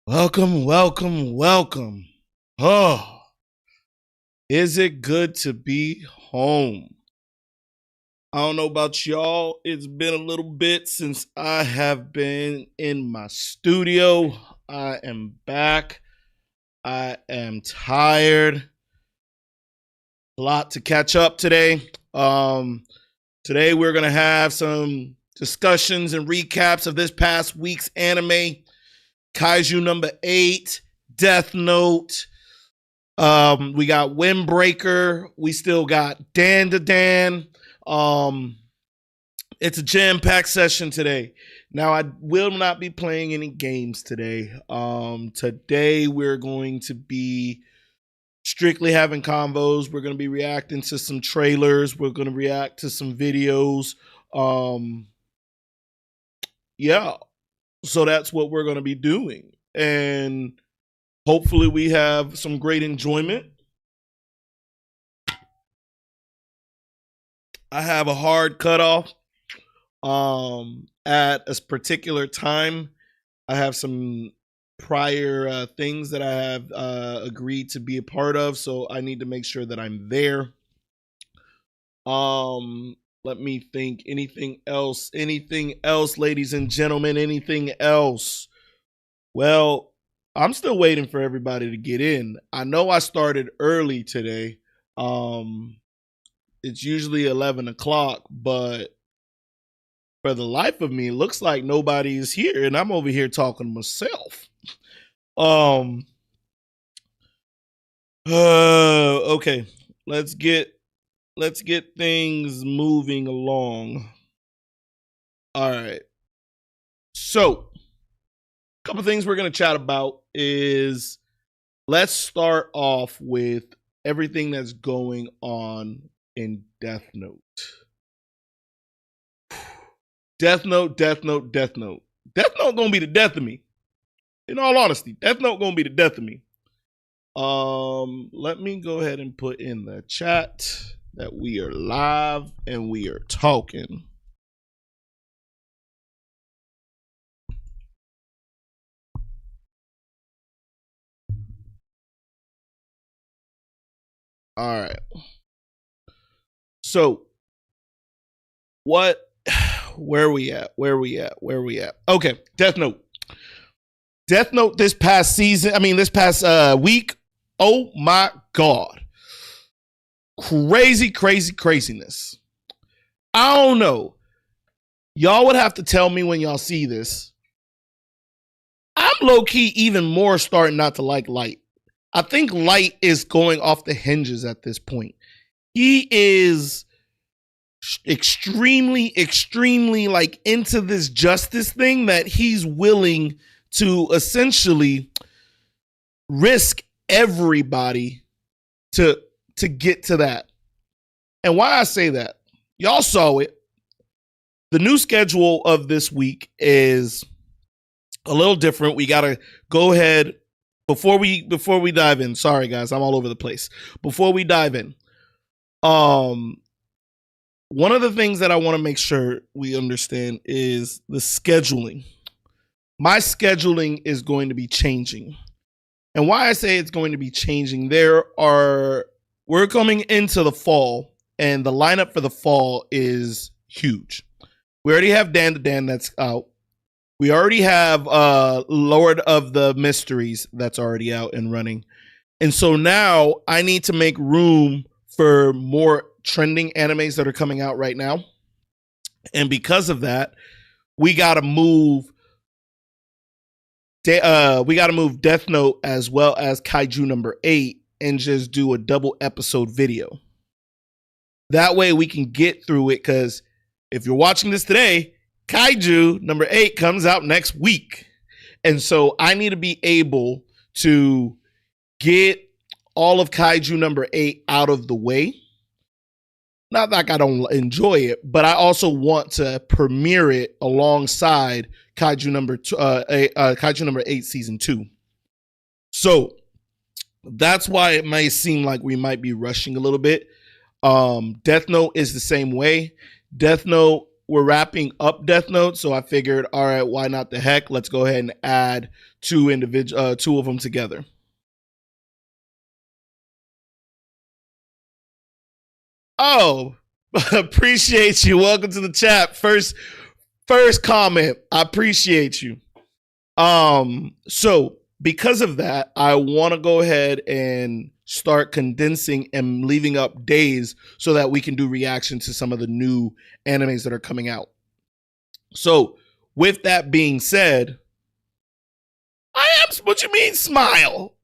Welcome, welcome, welcome. Oh, is it good to be home? I don't know about y'all. It's been a little bit since I have been in my studio. I am back. I am tired. A lot to catch up today. Today we're gonna have some discussions and recaps of this past week's anime. Kaiju number 8, Death Note. We got Windbreaker. We still got Dan to Dan. It's a jam-packed session today. Now, I will not be playing any games today. Today we're going to be strictly having convos. We're going to be reacting to some trailers. We're going to react to some videos. Yeah. So that's what we're going to be doing. And hopefully we have some great enjoyment. I have a hard cutoff at a particular time. I have some prior things that I have agreed to be a part of, so I need to make sure that I'm there. Let me think. Anything else? Anything else, ladies and gentlemen? Anything else? Well, I'm still waiting for everybody to get in. I know I started early today. It's usually 11 o'clock, but for the life of me, it looks like nobody is here, and I'm over here talking to myself. Okay, let's get things moving along. All right. So, a couple things we're going to chat about is let's start off with everything that's going on in Death Note. Death Note, Death Note, Death Note. Death Note gonna be the death of me. In all honesty, Death Note gonna be the death of me. Let me go ahead and put in the chat that we are live and we are talking. All right. So, where we at? Okay, Death Note. Death Note this past week. Oh my God. Craziness. I don't know. Y'all would have to tell me when y'all see this. I'm low-key even more starting not to like Light. I think Light is going off the hinges at this point. He is extremely like into this justice thing that he's willing to essentially risk everybody to get to that. And why I say that, y'all saw it. The new schedule of this week is a little different. We gotta go ahead before we dive in. Sorry guys, I'm all over the place. Before we dive in, one of the things that I want to make sure we understand is the scheduling. My scheduling is going to be changing. And why I say it's going to be changing, we're coming into the fall, and the lineup for the fall is huge. We already have Dan to Dan that's out. We already have Lord of the Mysteries that's already out and running. And so now I need to make room for more trending animes that are coming out right now. And because of that, we got to move Death Note as well as Kaiju number 8 and just do a double episode video. That way we can get through it, because if you're watching this today, Kaiju number 8 comes out next week. And so I need to be able to get all of Kaiju number 8 out of the way. Not like I don't enjoy it, but I also want to premiere it alongside Kaiju number 8 season 2. So that's why it may seem like we might be rushing a little bit. Death Note is the same way. Death Note we're wrapping up Death Note, so I figured, all right, why not the heck? Let's go ahead and add two of them together. Oh, appreciate you. Welcome to the chat. First comment. I appreciate you. So because of that, I want to go ahead and start condensing and leaving up days so that we can do reaction to some of the new animes that are coming out. So with that being said, what you mean smile?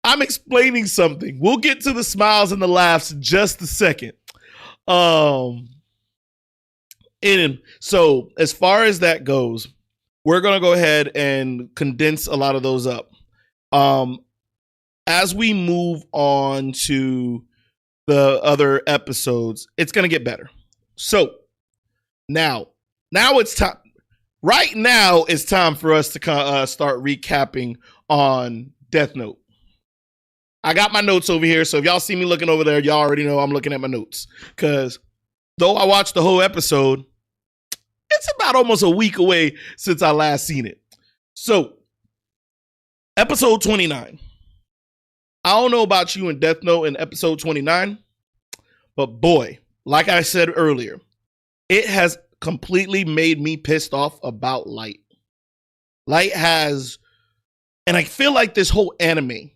I'm explaining something. We'll get to the smiles and the laughs in just a second. And so as far as that goes, we're going to go ahead and condense a lot of those up. As we move on to the other episodes, it's going to get better. So now it's time. Right now it's time for us to start recapping on Death Note. I got my notes over here, so if y'all see me looking over there, y'all already know I'm looking at my notes. Because though I watched the whole episode, it's about almost a week away since I last seen it. So, episode 29. I don't know about you in Death Note in episode 29, but boy, like I said earlier, it has completely made me pissed off about Light. Light has, and I feel like this whole anime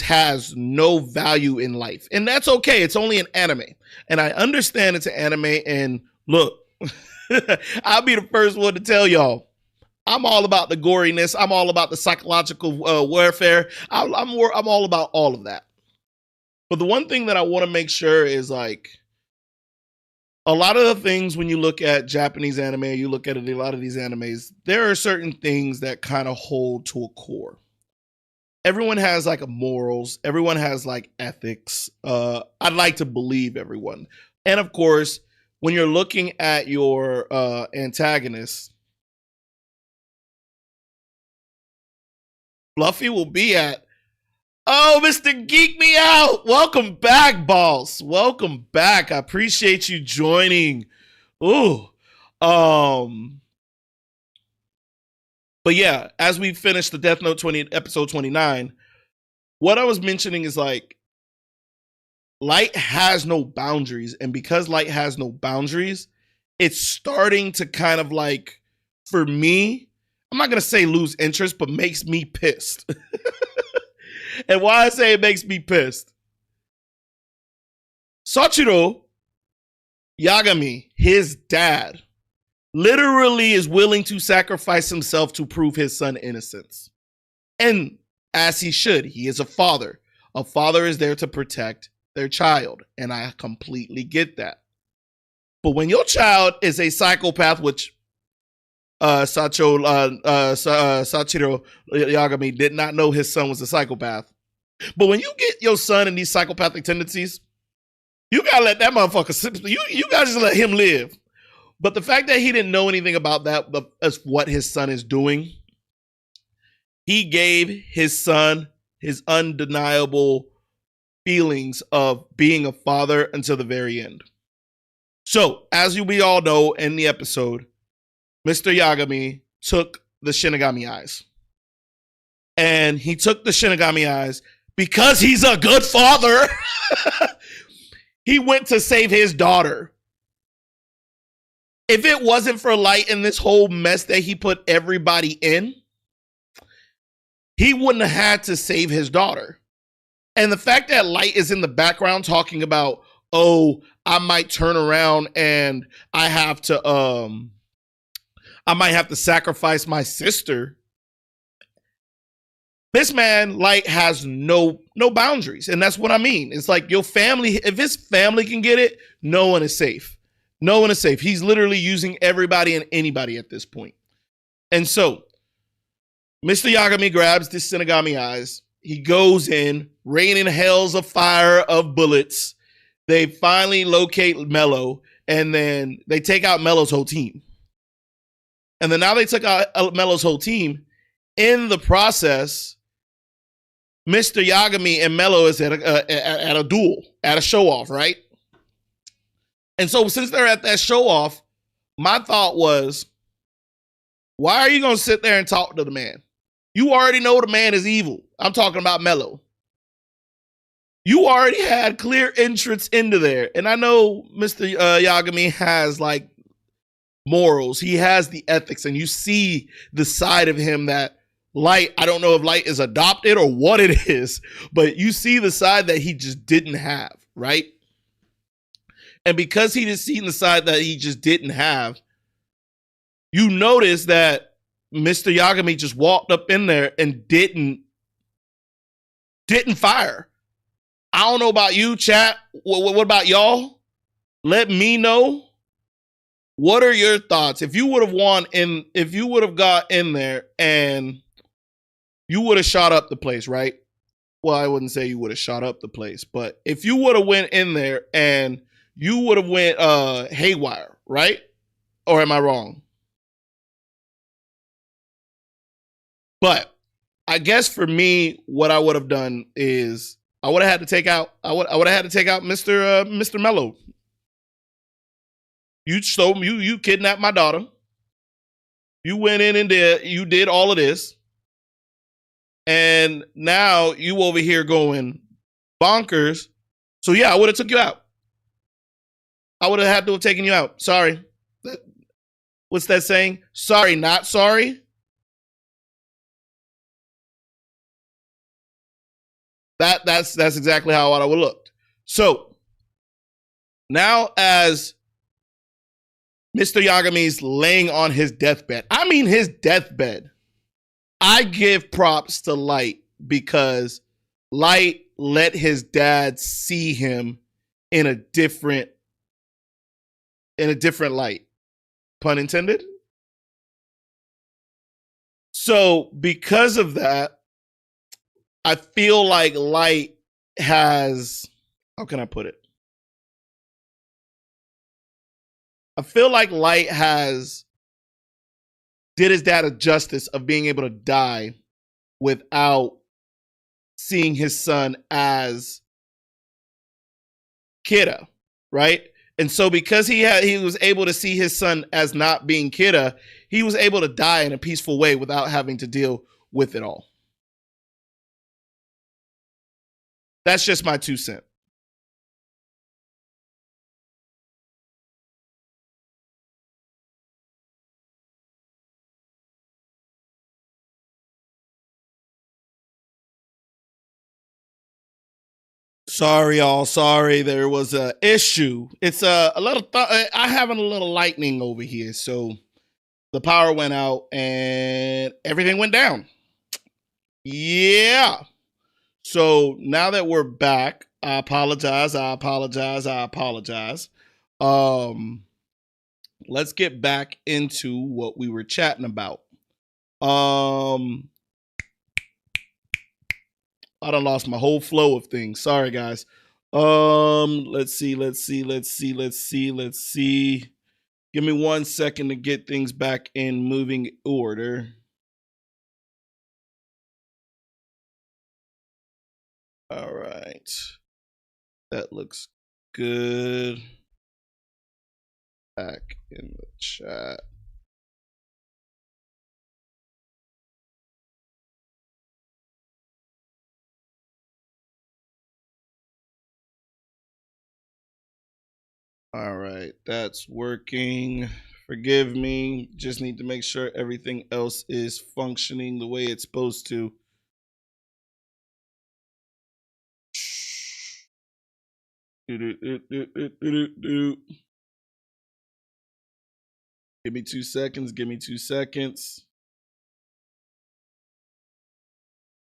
has no value in life. And that's okay. It's only an anime. And I understand it's an anime. And look, I'll be the first one to tell y'all, I'm all about the goriness. I'm all about the psychological warfare. I'm all about all of that. But the one thing that I want to make sure is like, a lot of the things when you look at Japanese anime, you look at a lot of these animes, there are certain things that kind of hold to a core. Everyone has like a morals. Everyone has like ethics. I'd like to believe everyone. And of course, when you're looking at your antagonist, Fluffy will be at, oh, Mr. Geek Me Out. Welcome back, boss. Welcome back. I appreciate you joining. Ooh. But yeah, as we finish the Death Note episode 29, what I was mentioning is like, Light has no boundaries. And because Light has no boundaries, it's starting to kind of like, for me, I'm not going to say lose interest, but makes me pissed. And why I say it makes me pissed. Sachiro Yagami, his dad, literally is willing to sacrifice himself to prove his son's innocence. And as he should, he is a father. A father is there to protect their child. And I completely get that. But when your child is a psychopath, which Sachiro Yagami did not know his son was a psychopath. But when you get your son in these psychopathic tendencies, you gotta let that motherfucker, you gotta just let him live. But the fact that he didn't know anything about that, but as what his son is doing, he gave his son his undeniable feelings of being a father until the very end. So, as we all know in the episode, Mr. Yagami took the Shinigami eyes. And he took the Shinigami eyes because he's a good father. He went to save his daughter. If it wasn't for Light in this whole mess that he put everybody in, he wouldn't have had to save his daughter. And the fact that Light is in the background talking about, oh, I might turn around and I might have to sacrifice my sister. This man, Light, has no boundaries. And that's what I mean. It's like your family, if his family can get it, no one is safe. No one is safe. He's literally using everybody and anybody at this point. And so, Mr. Yagami grabs the Shinigami eyes. He goes in, raining hells of fire of bullets. They finally locate Mello, and then they take out Mello's whole team. And then now they took out Mello's whole team. In the process, Mr. Yagami and Mello is at a duel, at a show-off, right? And so since they're at that show off, my thought was, why are you going to sit there and talk to the man? You already know the man is evil. I'm talking about Mello. You already had clear entrance into there. And I know Mr. Yagami has like morals. He has the ethics, and you see the side of him that Light, I don't know if Light is adopted or what it is, but you see the side that he just didn't have, right? And because he just seen the side that he just didn't have, you notice that Mr. Yagami just walked up in there and didn't fire. I don't know about you, chat. What about y'all? Let me know. What are your thoughts? If you would have got in there and you would have shot up the place, right? Well, I wouldn't say you would have shot up the place, but if you would have went in there and you would have went haywire, right? Or am I wrong? But I guess for me, what I would have done is I would have had to take out Mr. Mello. You kidnapped my daughter. You went in and did all of this. And now you over here going bonkers. So yeah, I would have took you out. I would have had to have taken you out. Sorry. What's that saying? Sorry, not sorry. That's exactly how I would have looked. So now as Mr. Yagami's laying on his deathbed, I mean his deathbed, I give props to Light because Light let his dad see him in a different light. Pun intended. So because of that, I feel like Light has, how can I put it? I feel like Light has did his dad a justice of being able to die without seeing his son as Kidda, right? And so because he was able to see his son as not being Kidda, he was able to die in a peaceful way without having to deal with it all. That's just my 2 cents. Sorry, y'all. Sorry, there was a issue. It's a little. I having a little lightning over here, so the power went out and everything went down. Yeah. So now that we're back, I apologize. Let's get back into what we were chatting about. I done lost my whole flow of things. Sorry, guys. Let's see. Give me 1 second to get things back in moving order. All right. That looks good. Back in the chat. All right, that's working. Forgive me. Just need to make sure everything else is functioning the way it's supposed to. Give me 2 seconds.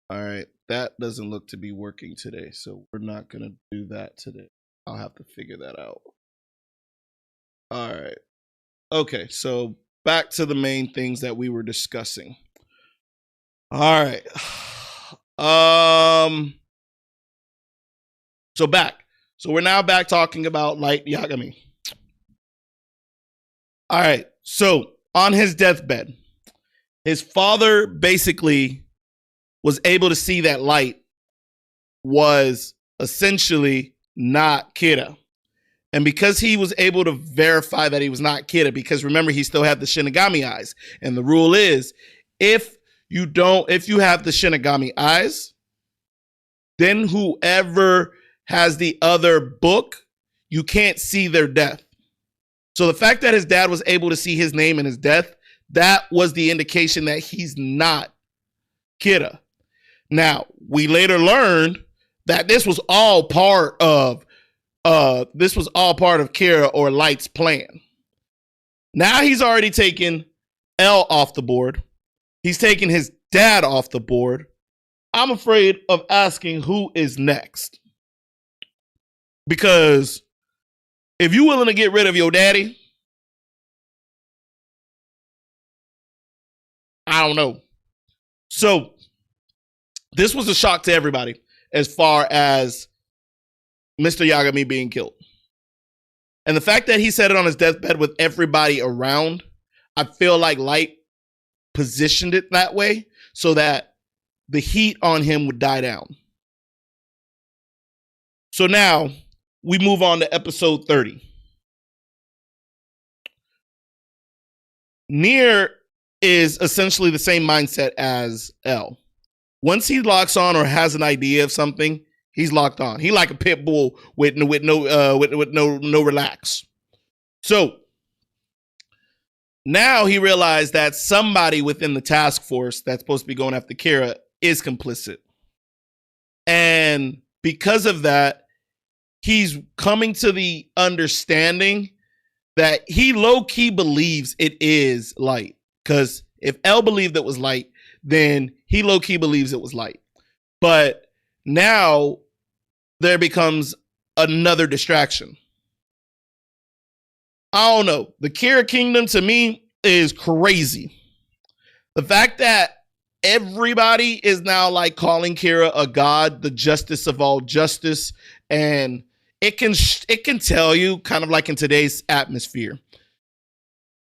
All right, that doesn't look to be working today, so we're not going to do that today. I'll have to figure that out. All right. Okay, so back to the main things that we were discussing. All right. So back. So we're now back talking about Light Yagami. All right. So on his deathbed, his father basically was able to see that Light was essentially not Kidda. And because he was able to verify that he was not Kira, because remember, he still had the Shinigami eyes. And the rule is, if you have the Shinigami eyes, then whoever has the other book, you can't see their death. So the fact that his dad was able to see his name in his death, that was the indication that he's not Kira. Now, we later learned that this was all part of Kira or Light's plan. Now he's already taken L off the board. He's taken his dad off the board. I'm afraid of asking who is next. Because if you're willing to get rid of your daddy, I don't know. So this was a shock to everybody as far as Mr. Yagami being killed. And the fact that he said it on his deathbed with everybody around, I feel like Light positioned it that way so that the heat on him would die down. So now we move on to episode 30. Nier is essentially the same mindset as L. Once he locks on or has an idea of something, he's locked on. He like a pit bull with no relax. So now he realized that somebody within the task force that's supposed to be going after Kira is complicit. And because of that, he's coming to the understanding that he low-key believes it is Light. Because if L believed it was Light, then he low-key believes it was Light. But now there becomes another distraction. I don't know. The Kira Kingdom to me is crazy. The fact that everybody is now like calling Kira a god, the justice of all justice, and it can tell you, kind of like in today's atmosphere,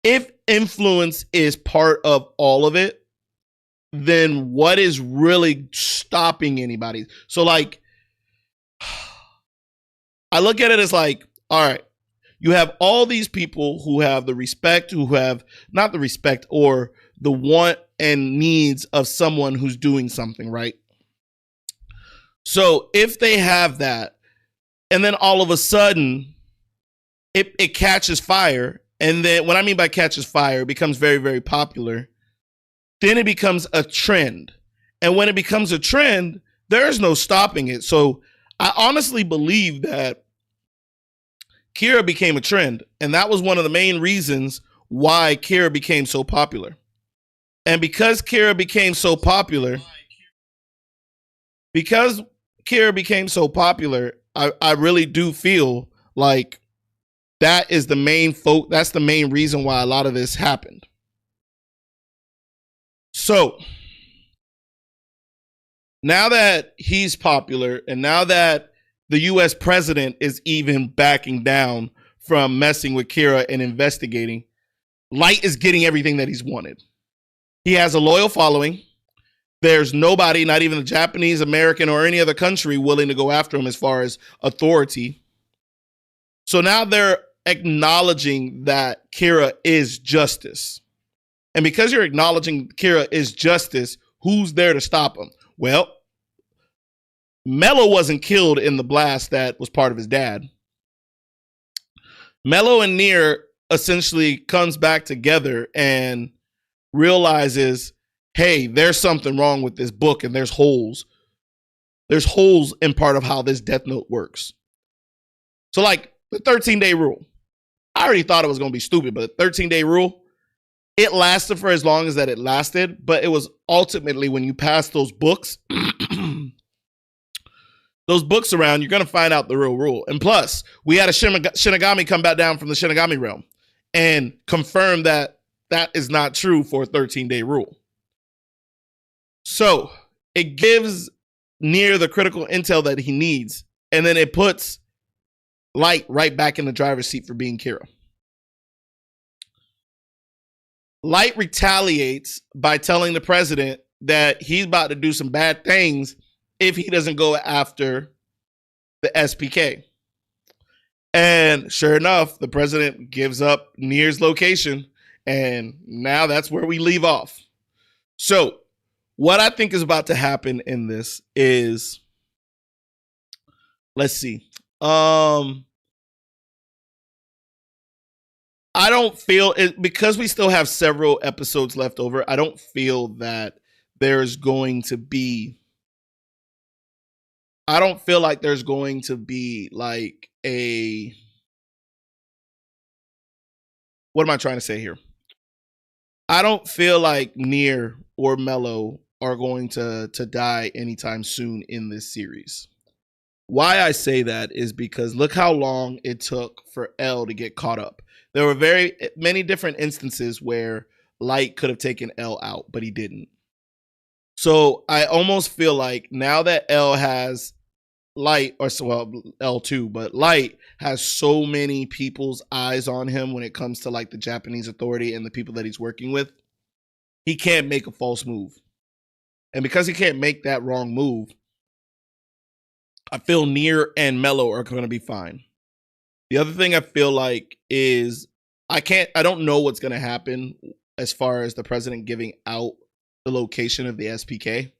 if influence is part of all of it, then what is really stopping anybody? So like, I look at it as like, all right, you have all these people who have the respect, who have not the respect or the want and needs of someone who's doing something, right? So if they have that, and then all of a sudden it catches fire, and then what I mean by catches fire, it becomes very, very popular, then it becomes a trend. And when it becomes a trend, there's no stopping it. So I honestly believe that Kira became a trend. And that was one of the main reasons why Kira became so popular. And because Kira became so popular, I really do feel like that is the main that's the main reason why a lot of this happened. So now that he's popular and now that the US president is even backing down from messing with Kira and investigating, Light is getting everything that he's wanted. He has a loyal following. There's nobody, not even the Japanese, American, or any other country willing to go after him as far as authority. So now they're acknowledging that Kira is justice. And because you're acknowledging Kira is justice, who's there to stop him? Well, Mello wasn't killed in the blast that was part of his dad. Mello and Nier essentially comes back together and realizes, hey, there's something wrong with this book and there's holes. There's holes in part of how this Death Note works. So like the 13-day rule. I already thought it was going to be stupid, but the 13-day rule, it lasted for as long as that it lasted, but it was ultimately when you pass those books, around, you're going to find out the real rule. And plus, we had a Shinigami come back down from the Shinigami realm and confirm that that is not true for a 13-day rule. So it gives Nier the critical intel that he needs, and then it puts Light right back in the driver's seat for being Kira. Light retaliates by telling the president that he's about to do some bad things if he doesn't go after the SPK. And sure enough, the president gives up Nier's location, and now that's where we leave off. So, what I think is about to happen in this is, let's see. I don't feel it because we still have several episodes left over. I don't feel that there's going to be. I don't feel like there's going to be like a. What am I trying to say here? I don't feel like Nier or Mello are going to die anytime soon in this series. Why I say that is because look how long it took for L to get caught up. There were very many different instances where Light could have taken L out, but he didn't. So I almost feel like now that L has Light, or well, L2, but Light has so many people's eyes on him when it comes to like the Japanese authority and the people that he's working with, he can't make a false move. And because he can't make that wrong move, I feel Nier and Mello are going to be fine. The other thing I feel like is I don't know what's going to happen as far as the president giving out the location of the SPK.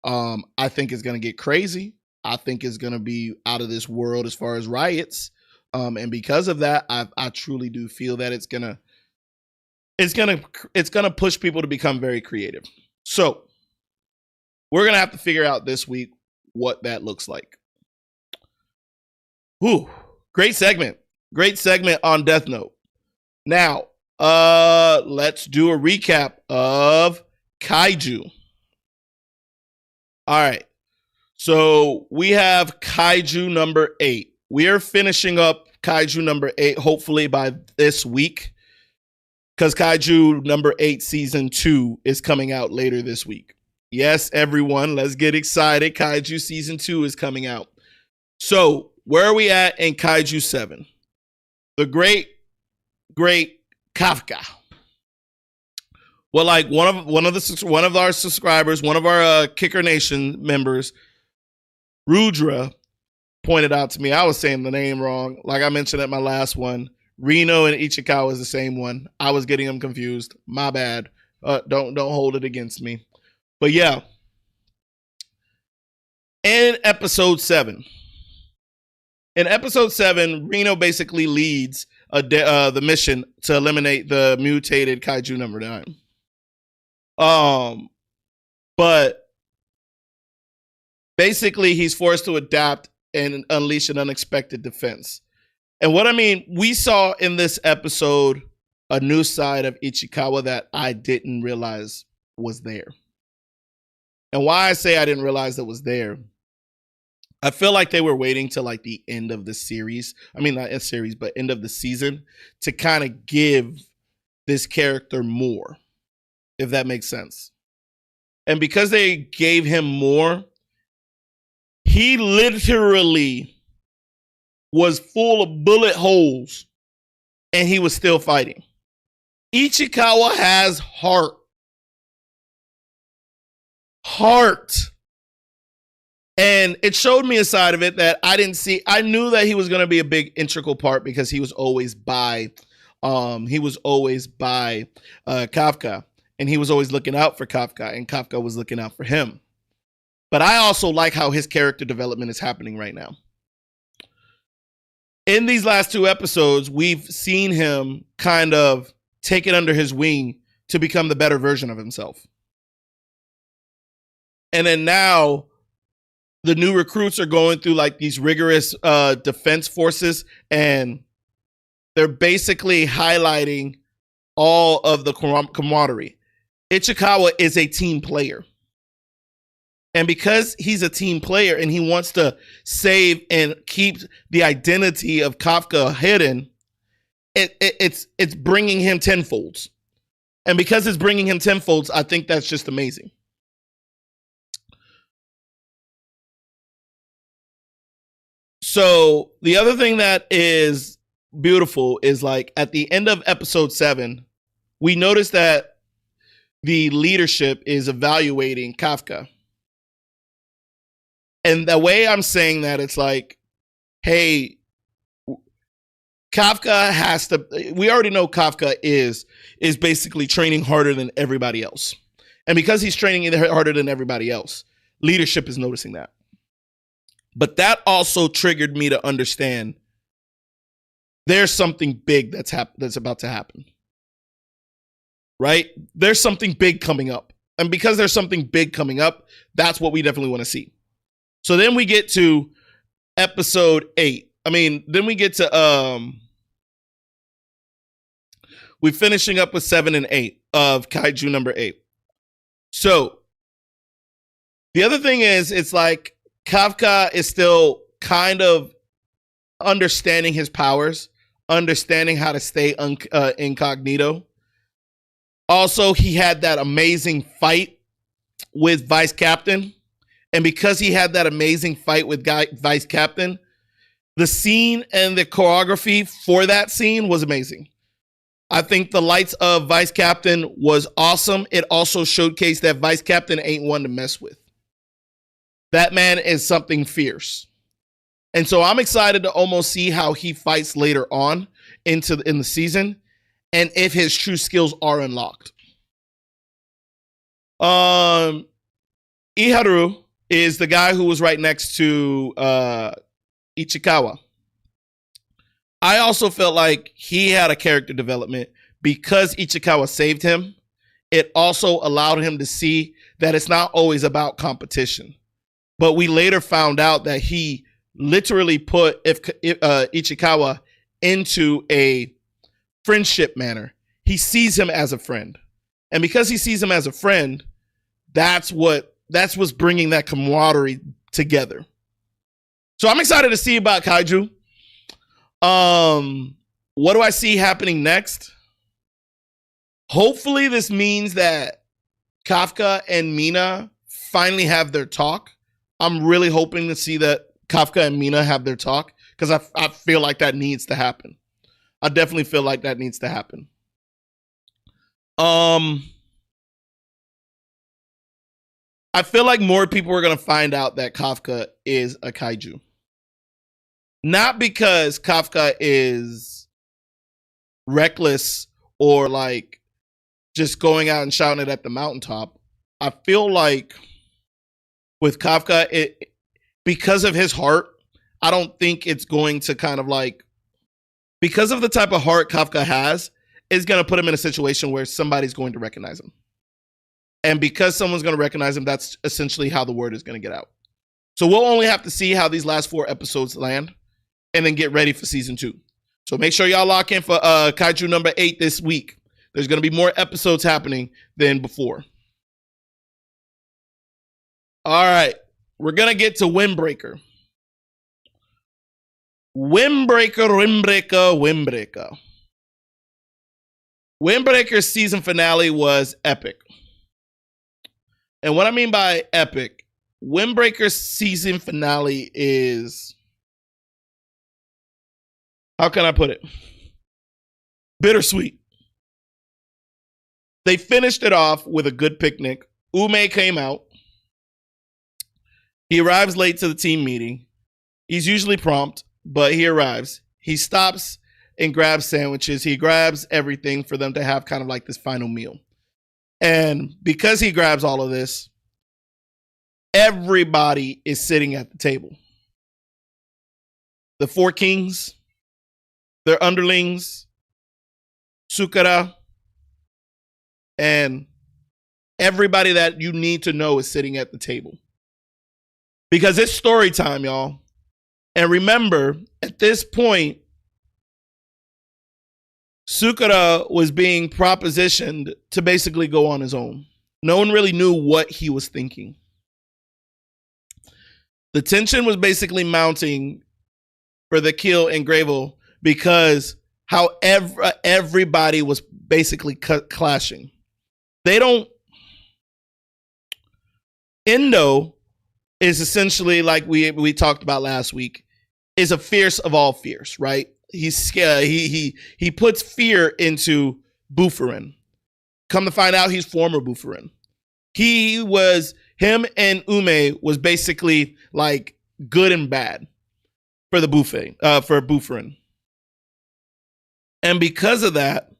I think it's going to get crazy. I think it's going to be out of this world as far as riots. And because of that, I truly do feel that it's going to push people to become very creative. So we're going to have to figure out this week what that looks like. Whew. Great segment on Death Note. Now, let's do a recap of Kaiju. All right. So we have Kaiju number 8. We are finishing up Kaiju number 8, hopefully by this week, because Kaiju number 8 season 2 is coming out later this week. Yes, everyone, let's get excited. Kaiju season 2 is coming out. So where are we at in Kaiju 7? The great Kafka. Well, like one of our subscribers, one of our Kicker Nation members, Rudra, pointed out to me, I was saying the name wrong. Like I mentioned at my last one, Reno and Ichikawa is the same one. I was getting them confused. My bad. Don't hold it against me. But yeah, in episode 7, Reno basically leads the mission to eliminate the mutated Kaiju number 9. But basically he's forced to adapt and unleash an unexpected defense. And what I mean, we saw in this episode a new side of Ichikawa that I didn't realize was there. And why I say I didn't realize that was there, I feel like they were waiting till like the end of the series. I mean, not a series, but end of the season to kind of give this character more, if that makes sense. And because they gave him more, he literally was full of bullet holes and he was still fighting. Ichikawa has heart. And it showed me a side of it that I didn't see. I knew that he was going to be a big integral part because he was always by Kafka, and he was always looking out for Kafka, and Kafka was looking out for him. But I also like how his character development is happening right now. In these last 2 episodes, we've seen him kind of take it under his wing to become the better version of himself. And then now the new recruits are going through like these rigorous defense forces, and they're basically highlighting all of the camaraderie. Ichikawa is a team player. And because he's a team player and he wants to save and keep the identity of Kafka hidden, it's bringing him tenfolds. And because it's bringing him tenfolds, I think that's just amazing. So the other thing that is beautiful is like at the end of episode 7, we notice that the leadership is evaluating Kafka. And the way I'm saying that, it's like, hey, Kafka has to. We already know Kafka is basically training harder than everybody else, and because he's training harder than everybody else, leadership is noticing that. But that also triggered me to understand there's something big that's about to happen. Right? There's something big coming up. And because there's something big coming up, that's what we definitely want to see. So then we get to episode 8. Then we get to we're finishing up with 7 and 8 of Kaiju number 8. So the other thing is, it's like Kafka is still kind of understanding his powers, understanding how to stay incognito. Also, he had that amazing fight with Vice Captain. And because he had that amazing fight with Vice Captain, the scene and the choreography for that scene was amazing. I think the lights of Vice Captain was awesome. It also showcased that Vice Captain ain't one to mess with. That man is something fierce. And so I'm excited to almost see how he fights later on in the season and if his true skills are unlocked. Iharu is the guy who was right next to Ichikawa. I also felt like he had a character development because Ichikawa saved him. It also allowed him to see that it's not always about competition. But we later found out that he literally put Ichikawa into a friendship manner. He sees him as a friend. And because he sees him as a friend, that's what's bringing that camaraderie together. So I'm excited to see about Kaiju. What do I see happening next? Hopefully this means that Kafka and Mina finally have their talk. I'm really hoping to see that Kafka and Mina have their talk because I feel like that needs to happen. I definitely feel like that needs to happen. I feel like more people are going to find out that Kafka is a kaiju. Not because Kafka is reckless or like just going out and shouting it at the mountaintop. I feel like with Kafka, because of his heart, I don't think it's going to kind of like, because of the type of heart Kafka has, it's going to put him in a situation where somebody's going to recognize him. And because someone's going to recognize him, that's essentially how the word is going to get out. So we'll only have to see how these last 4 episodes land and then get ready for season 2. So make sure y'all lock in for Kaiju number 8 this week. There's going to be more episodes happening than before. All right. We're going to get to Windbreaker. Windbreaker. Windbreaker's season finale was epic. And what I mean by epic, Windbreaker's season finale is, how can I put it? Bittersweet. They finished it off with a good picnic. Ume came out. He arrives late to the team meeting. He's usually prompt, but he arrives. He stops and grabs sandwiches. He grabs everything for them to have kind of like this final meal. And because he grabs all of this, everybody is sitting at the table. The 4 kings, their underlings, Sukara, and everybody that you need to know is sitting at the table. Because it's story time, y'all. And remember, at this point, Sukara was being propositioned to basically go on his own. No one really knew what he was thinking. The tension was basically mounting for the kill in Gravel because how everybody was basically clashing. Endo is essentially, like we talked about last week, is a fierce of all fears, right? He's scared. He puts fear into Bufferin. Come to find out, he's former Bufferin. Him and Ume was basically like good and bad for the buffet, for Bufferin. And because of that,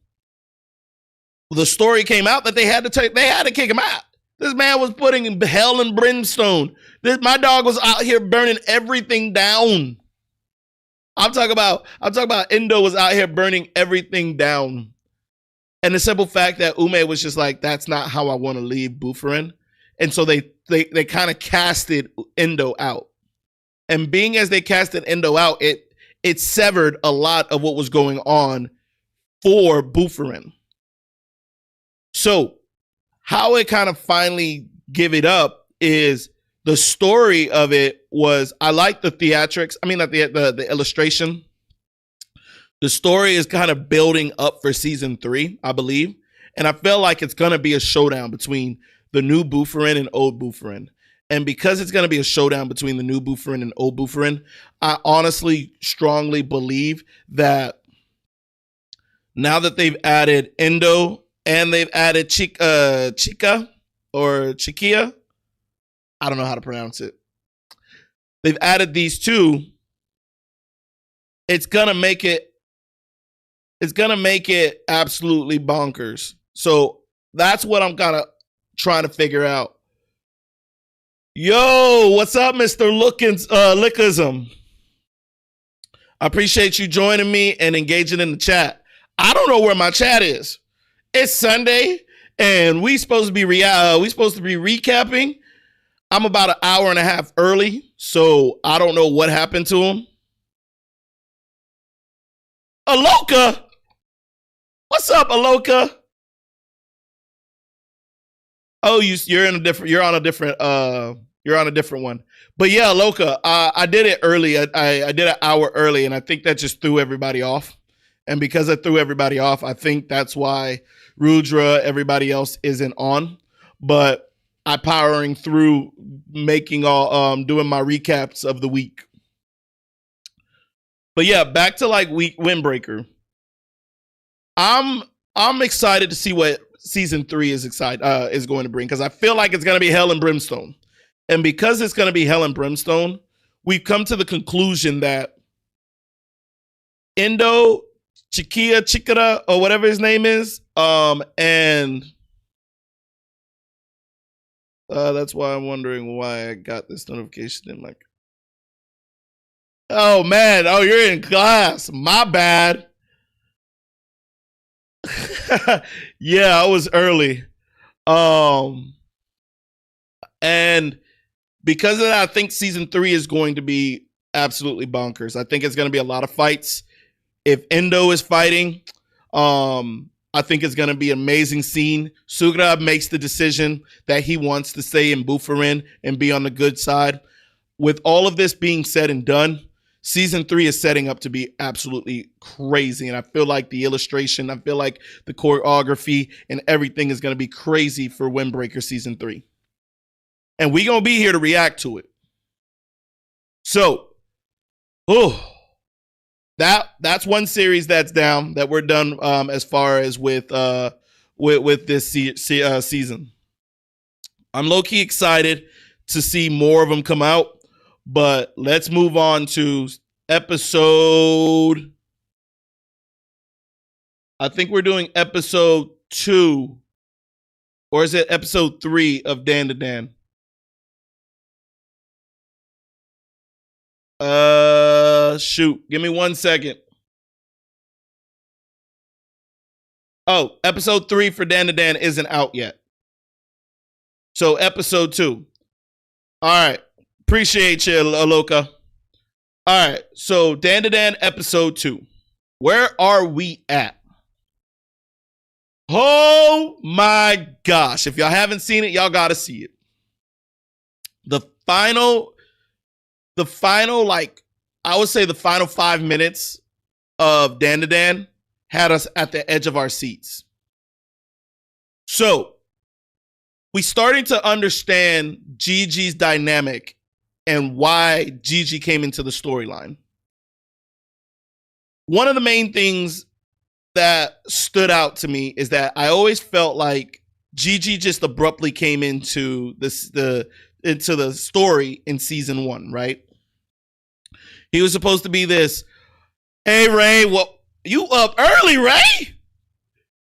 the story came out that they had to kick him out. This man was putting hell and brimstone. My dog was out here burning everything down. I'm talking about Endo was out here burning everything down. And the simple fact that Ume was just like, that's not how I want to leave Bufurin. And so they kind of casted Endo out. And being as they casted Endo out, it severed a lot of what was going on for Bufurin. So how it kind of finally give it up is the story of it was, I like the theatrics. I mean, not the illustration. The story is kind of building up for season 3, I believe. And I feel like it's going to be a showdown between the new Bufurin and old Bufurin. And because it's going to be a showdown between the new Bufurin and old Bufurin, I honestly strongly believe that now that they've added Endo and they've added Chica or Chiquia, I don't know how to pronounce it. They've added these two. It's going to make it absolutely bonkers. So that's what I'm kind of trying to figure out. Yo, what's up, Mr. Lickism? I appreciate you joining me and engaging in the chat. I don't know where my chat is. It's Sunday, and we supposed to be recapping. I'm about an hour and a half early, so I don't know what happened to him. Aloka, what's up, Aloka? Oh, you're on a different one. But yeah, Aloka, I did it early. I did an hour early, and I think that just threw everybody off. And because I threw everybody off, I think that's why Rudra, everybody else isn't on. But I powering through doing my recaps of the week. But yeah, back to like Windbreaker. I'm excited to see what season 3 is going to bring, because I feel like it's going to be hell and brimstone. And because it's going to be hell and brimstone, we've come to the conclusion that Endo, Chikara, or whatever his name is, and that's why I'm wondering why I got this notification in like, oh man, oh, you're in class. My bad. Yeah, I was early. And because of that, I think season 3 is going to be absolutely bonkers. I think it's going to be a lot of fights. If Endo is fighting, I think it's going to be an amazing scene. Sugura makes the decision that he wants to stay in Bufurin and be on the good side. With all of this being said and done, season 3 is setting up to be absolutely crazy. And I feel like the illustration, I feel like the choreography and everything is going to be crazy for Windbreaker season 3. And we're going to be here to react to it. So, that's one series that's down, that we're done as far as with this season. I'm low-key excited to see more of them come out. But let's move on to episode. I think we're doing episode 2. Or is it episode 3 of Dan to Dan? Shoot. Give me 1 second. Oh, episode 3 for Dan to Dan isn't out yet. So episode 2. All right. Appreciate you, Aloka. All right, so Dan to Dan episode 2. Where are we at? Oh my gosh. If y'all haven't seen it, y'all got to see it. The final, like, I would say the final 5 minutes of Dan to Dan had us at the edge of our seats. So, we starting to understand Gigi's dynamic and why Gigi came into the storyline. One of the main things that stood out to me is that I always felt like Gigi just abruptly came into the story in season 1, right? He was supposed to be this, hey Ray, You up early, Ray?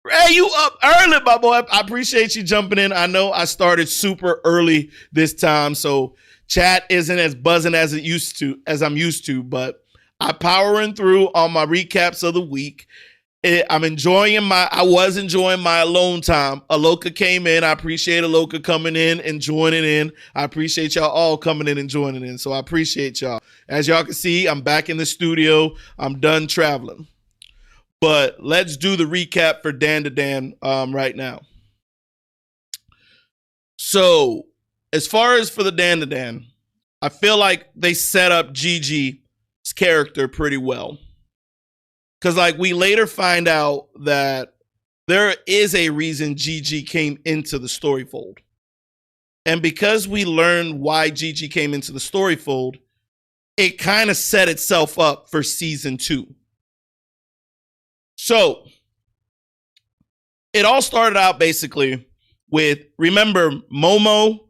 Ray, you up early, my boy. I appreciate you jumping in. I know I started super early this time, so chat isn't as buzzing as I'm used to, but I'm powering through on my recaps of the week. I was enjoying my alone time. Aloka came in. I appreciate Aloka coming in and joining in. I appreciate y'all all coming in and joining in. So I appreciate y'all. As y'all can see, I'm back in the studio. I'm done traveling. But let's do the recap for Dan to Dan right now. So as far as for the Dan to Dan, I feel like they set up Gigi's character pretty well. Because like we later find out that there is a reason Gigi came into the story fold. And because we learned why Gigi came into the story fold, it kind of set itself up for season 2. So it all started out basically with, remember, Momo,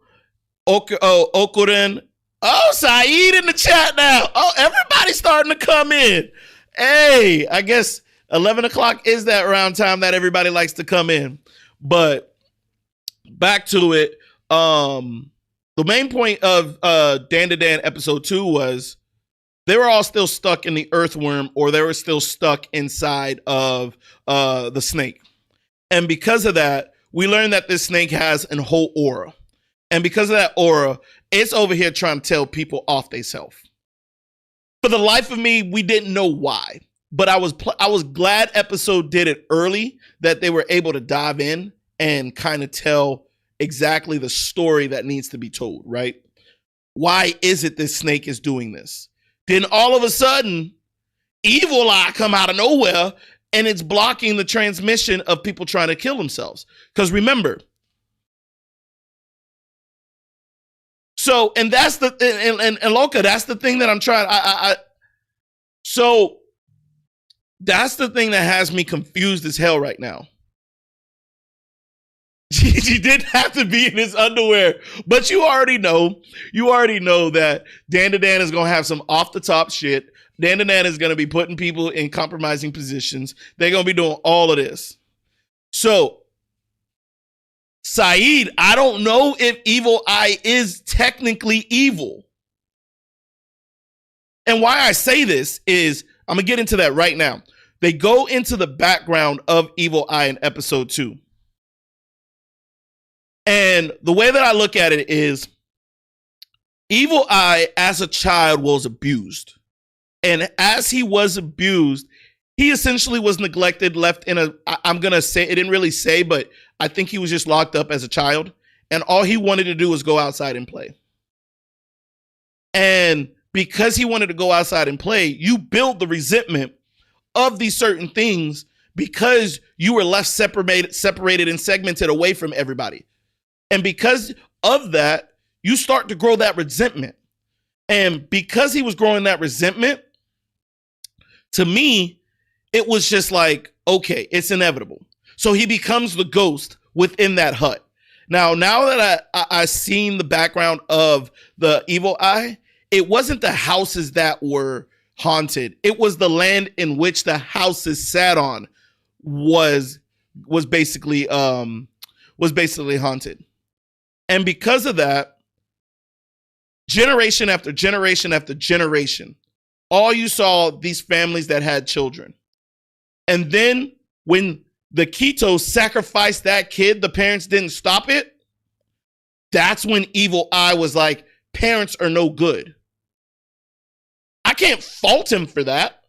Okuren. Oh, Saeed in the chat now. Oh, everybody's starting to come in. Hey, I guess 11 o'clock is that round time that everybody likes to come in. But back to it. The main point of Dan to Dan episode 2 was they were all still stuck in the earthworm, or they were still stuck inside of the snake. And because of that, we learned that this snake has a whole aura. And because of that aura, it's over here trying to tell people off theyself. For the life of me, we didn't know why. But I was glad episode did it early, that they were able to dive in and kind of tell exactly the story that needs to be told, right? Why is it this snake is doing this? Then all of a sudden, Evil Eye come out of nowhere and it's blocking the transmission of people trying to kill themselves. Because remember, so, and that's the, and Loka, that's the thing that I'm trying, so that's the thing that has me confused as hell right now. Gigi didn't have to be in his underwear, but you already know that Dan to Dan is going to have some off the top shit. Dan to Dan is going to be putting people in compromising positions. They're going to be doing all of this. So, Saeed, I don't know if Evil Eye is technically evil. And why I say this is, I'm going to get into that right now. They go into the background of Evil Eye in episode 2. And the way that I look at it is, Evil Eye as a child was abused. And as he was abused, he essentially was neglected, left in a, I'm going to say, it didn't really say, but I think he was just locked up as a child. And all he wanted to do was go outside and play. And because he wanted to go outside and play, you build the resentment of these certain things because you were left separated and segmented away from everybody. And because of that, you start to grow that resentment. And because he was growing that resentment, to me, it was just like, okay, it's inevitable. So he becomes the ghost within that hut. Now that I seen the background of the Evil Eye, it wasn't the houses that were haunted. It was the land in which the houses sat on was basically haunted. And because of that, generation after generation after generation, all you saw these families that had children. And then when the Keto sacrificed that kid, the parents didn't stop it. That's when Evil Eye was like, parents are no good. I can't fault him for that.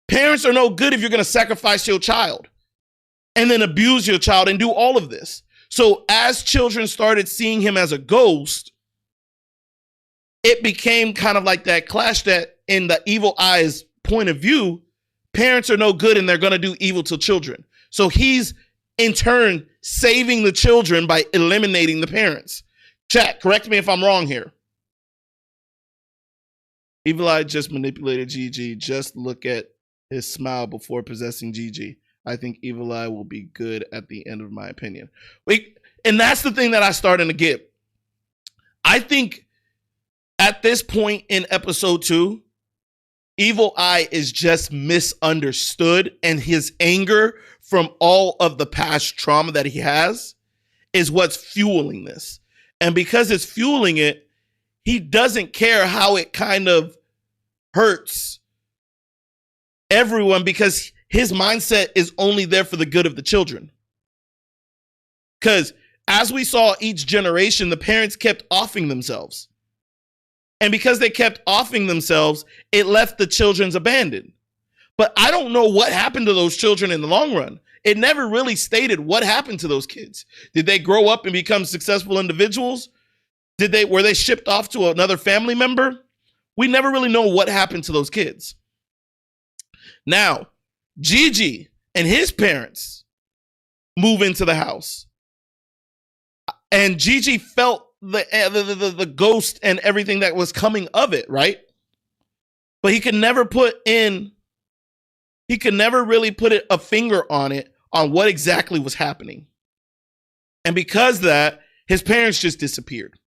Parents are no good if you're going to sacrifice your child and then abuse your child and do all of this. So as children started seeing him as a ghost, it became kind of like that clash that in the Evil Eye's point of view, parents are no good and they're going to do evil to children. So he's in turn saving the children by eliminating the parents. Chat, correct me if I'm wrong here. Evil Eye just manipulated Gigi. Just look at his smile before possessing Gigi. I think Evil Eye will be good at the end of my opinion. And that's the thing that I started to get. I think at this point in episode 2, Evil Eye is just misunderstood, and his anger from all of the past trauma that he has is what's fueling this. And because it's fueling it, he doesn't care how it kind of hurts everyone, because his mindset is only there for the good of the children. Because as we saw each generation, the parents kept offing themselves. And because they kept offing themselves, it left the children's abandoned. But I don't know what happened to those children in the long run. It never really stated what happened to those kids. Did they grow up and become successful individuals? Were they shipped off to another family member? We never really know what happened to those kids. Now, Gigi and his parents move into the house. And Gigi felt the ghost and everything that was coming of it, right? But he could never really put a finger on it, on what exactly was happening. And because of that, his parents just disappeared.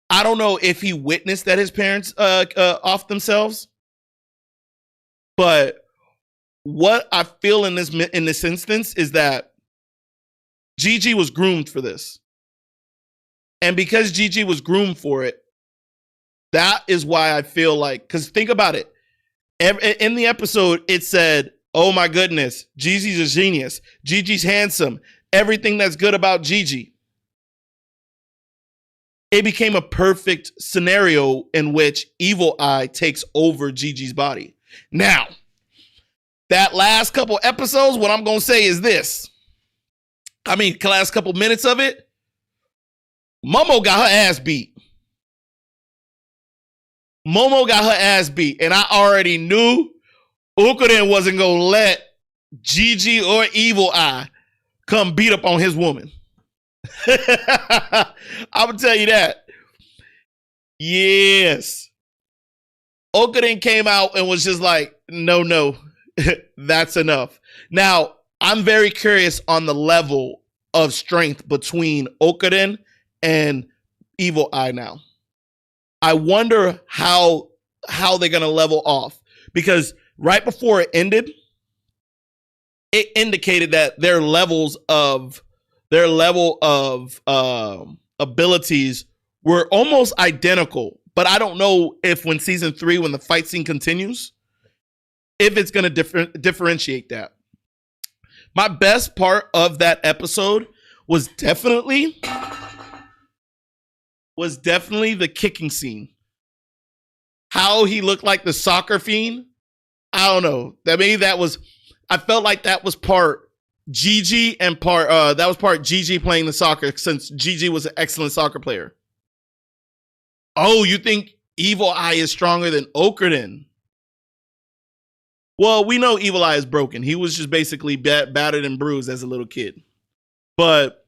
I don't know if he witnessed that his parents off themselves, but what I feel in this instance is that Gigi was groomed for this. And because Gigi was groomed for it, that is why I feel like, because think about it. In the episode, it said, oh my goodness, Gigi's a genius. Gigi's handsome. Everything that's good about Gigi. It became a perfect scenario in which Evil Eye takes over Gigi's body. Now, that last couple episodes, what I'm going to say is this. Last couple minutes of it, Momo got her ass beat. And I already knew Ukuden wasn't going to let Gigi or Evil Eye come beat up on his woman. I'm going to tell you that. Yes. Ukuden came out and was just like, no, that's enough. Now, I'm very curious on the level of strength between Ukuden and Evil Eye now. I wonder how they're going to level off, because right before it ended, it indicated that their level of abilities were almost identical. But I don't know if when season 3, when the fight scene continues, if it's going to differentiate that. My best part of that episode was definitely the kicking scene. How he looked like the soccer fiend. I don't know. I felt like that was part Gigi and part Gigi playing the soccer, since Gigi was an excellent soccer player. Oh, you think Evil Eye is stronger than Ukuden? Well, we know Evil Eye is broken. He was just basically battered and bruised as a little kid. But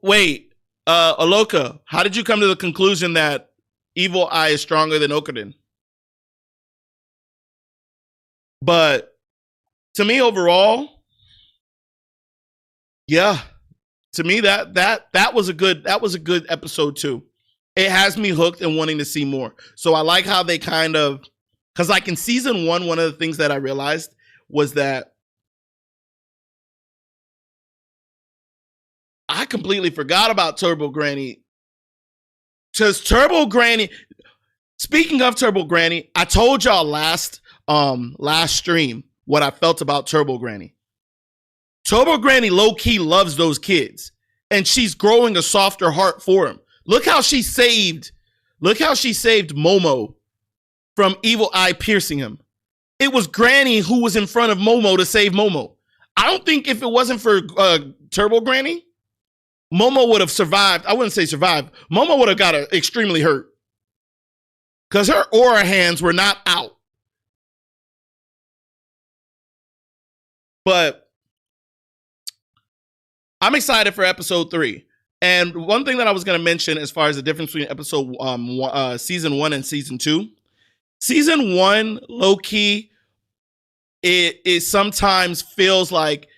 wait, Aloka, how did you come to the conclusion that Evil Eye is stronger than Ukuden? But to me, overall, yeah, to me that was a good episode too. It has me hooked and wanting to see more. So I like how they kind of, because like in season 1, one of the things that I realized was that I completely forgot about Turbo Granny. Because Turbo Granny, speaking of Turbo Granny, I told y'all last stream what I felt about Turbo Granny. Turbo Granny low-key loves those kids, and she's growing a softer heart for him. Look how she saved Momo from Evil Eye piercing him. It was Granny who was in front of Momo to save Momo. I don't think if it wasn't for Turbo Granny, Momo would have survived. I wouldn't say survived. Momo would have got extremely hurt, because her aura hands were not out. But I'm excited for episode 3. And one thing that I was going to mention as far as the difference between season 1 and season 2. Season 1, low-key, it sometimes feels like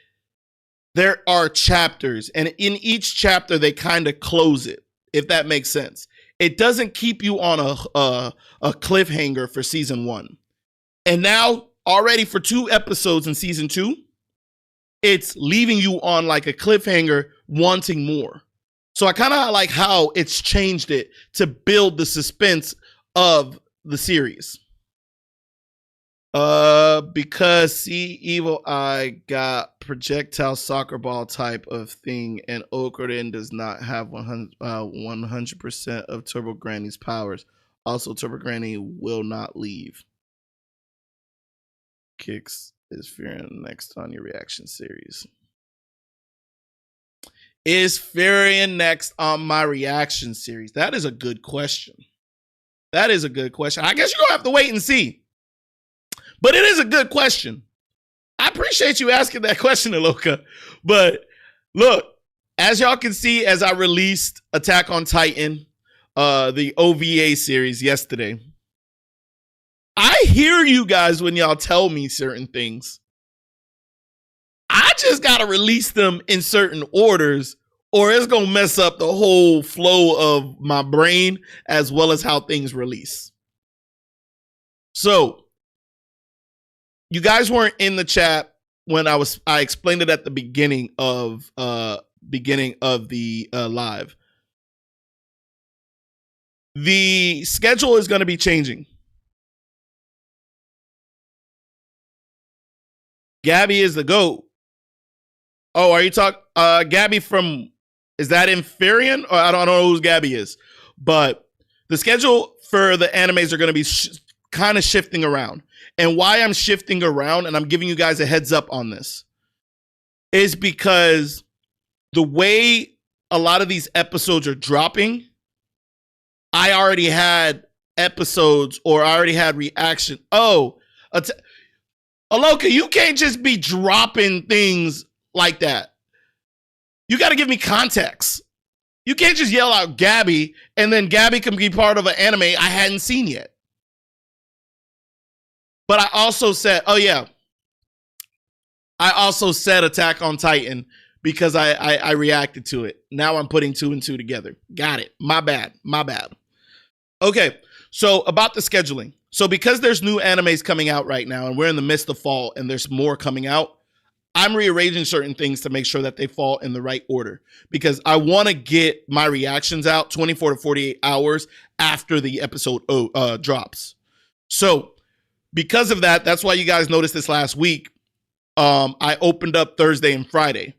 there are chapters. And in each chapter, they kind of close it, if that makes sense. it doesn't keep you on a cliffhanger for season 1. And now already for 2 episodes in season 2, it's leaving you on like a cliffhanger wanting more. So I kind of like how it's changed it to build the suspense of the series. Because see, Evil Eye got projectile soccer ball type of thing, and Okuden does not have 100% of Turbo Granny's powers. Also, Turbo Granny will not leave. Kicks is fearing next on your reaction series. Is Furion next on my reaction series? That is a good question. That is a good question. I guess you're going to have to wait and see. But it is a good question. I appreciate you asking that question, Aloka. But look, as y'all can see, as I released Attack on Titan, the OVA series yesterday, I hear you guys when y'all tell me certain things. I just got to release them in certain orders, or it's going to mess up the whole flow of my brain as well as how things release. So, you guys weren't in the chat when I explained it at the beginning of the live. The schedule is going to be changing. Gabby is the GOAT. Oh, are you talking Gabby from, is that Inferion? Or I don't know who Gabby is. But the schedule for the animes are going to be kind of shifting around. And why I'm shifting around, and I'm giving you guys a heads up on this, is because the way a lot of these episodes are dropping, I already had episodes or I already had reaction. Oh, Aloka, you can't just be dropping things like that. You got to give me context. You can't just yell out Gabby, and then Gabby can be part of an anime I hadn't seen yet. But I also said, oh yeah, I also said Attack on Titan because I reacted to it. Now I'm putting 2 and 2 together. Got it. My bad. Okay, so about the scheduling. So because there's new animes coming out right now, and we're in the midst of fall, and there's more coming out, I'm rearranging certain things to make sure that they fall in the right order, because I want to get my reactions out 24 to 48 hours after the episode drops. So because of that, that's why you guys noticed this last week. I opened up Thursday and Friday.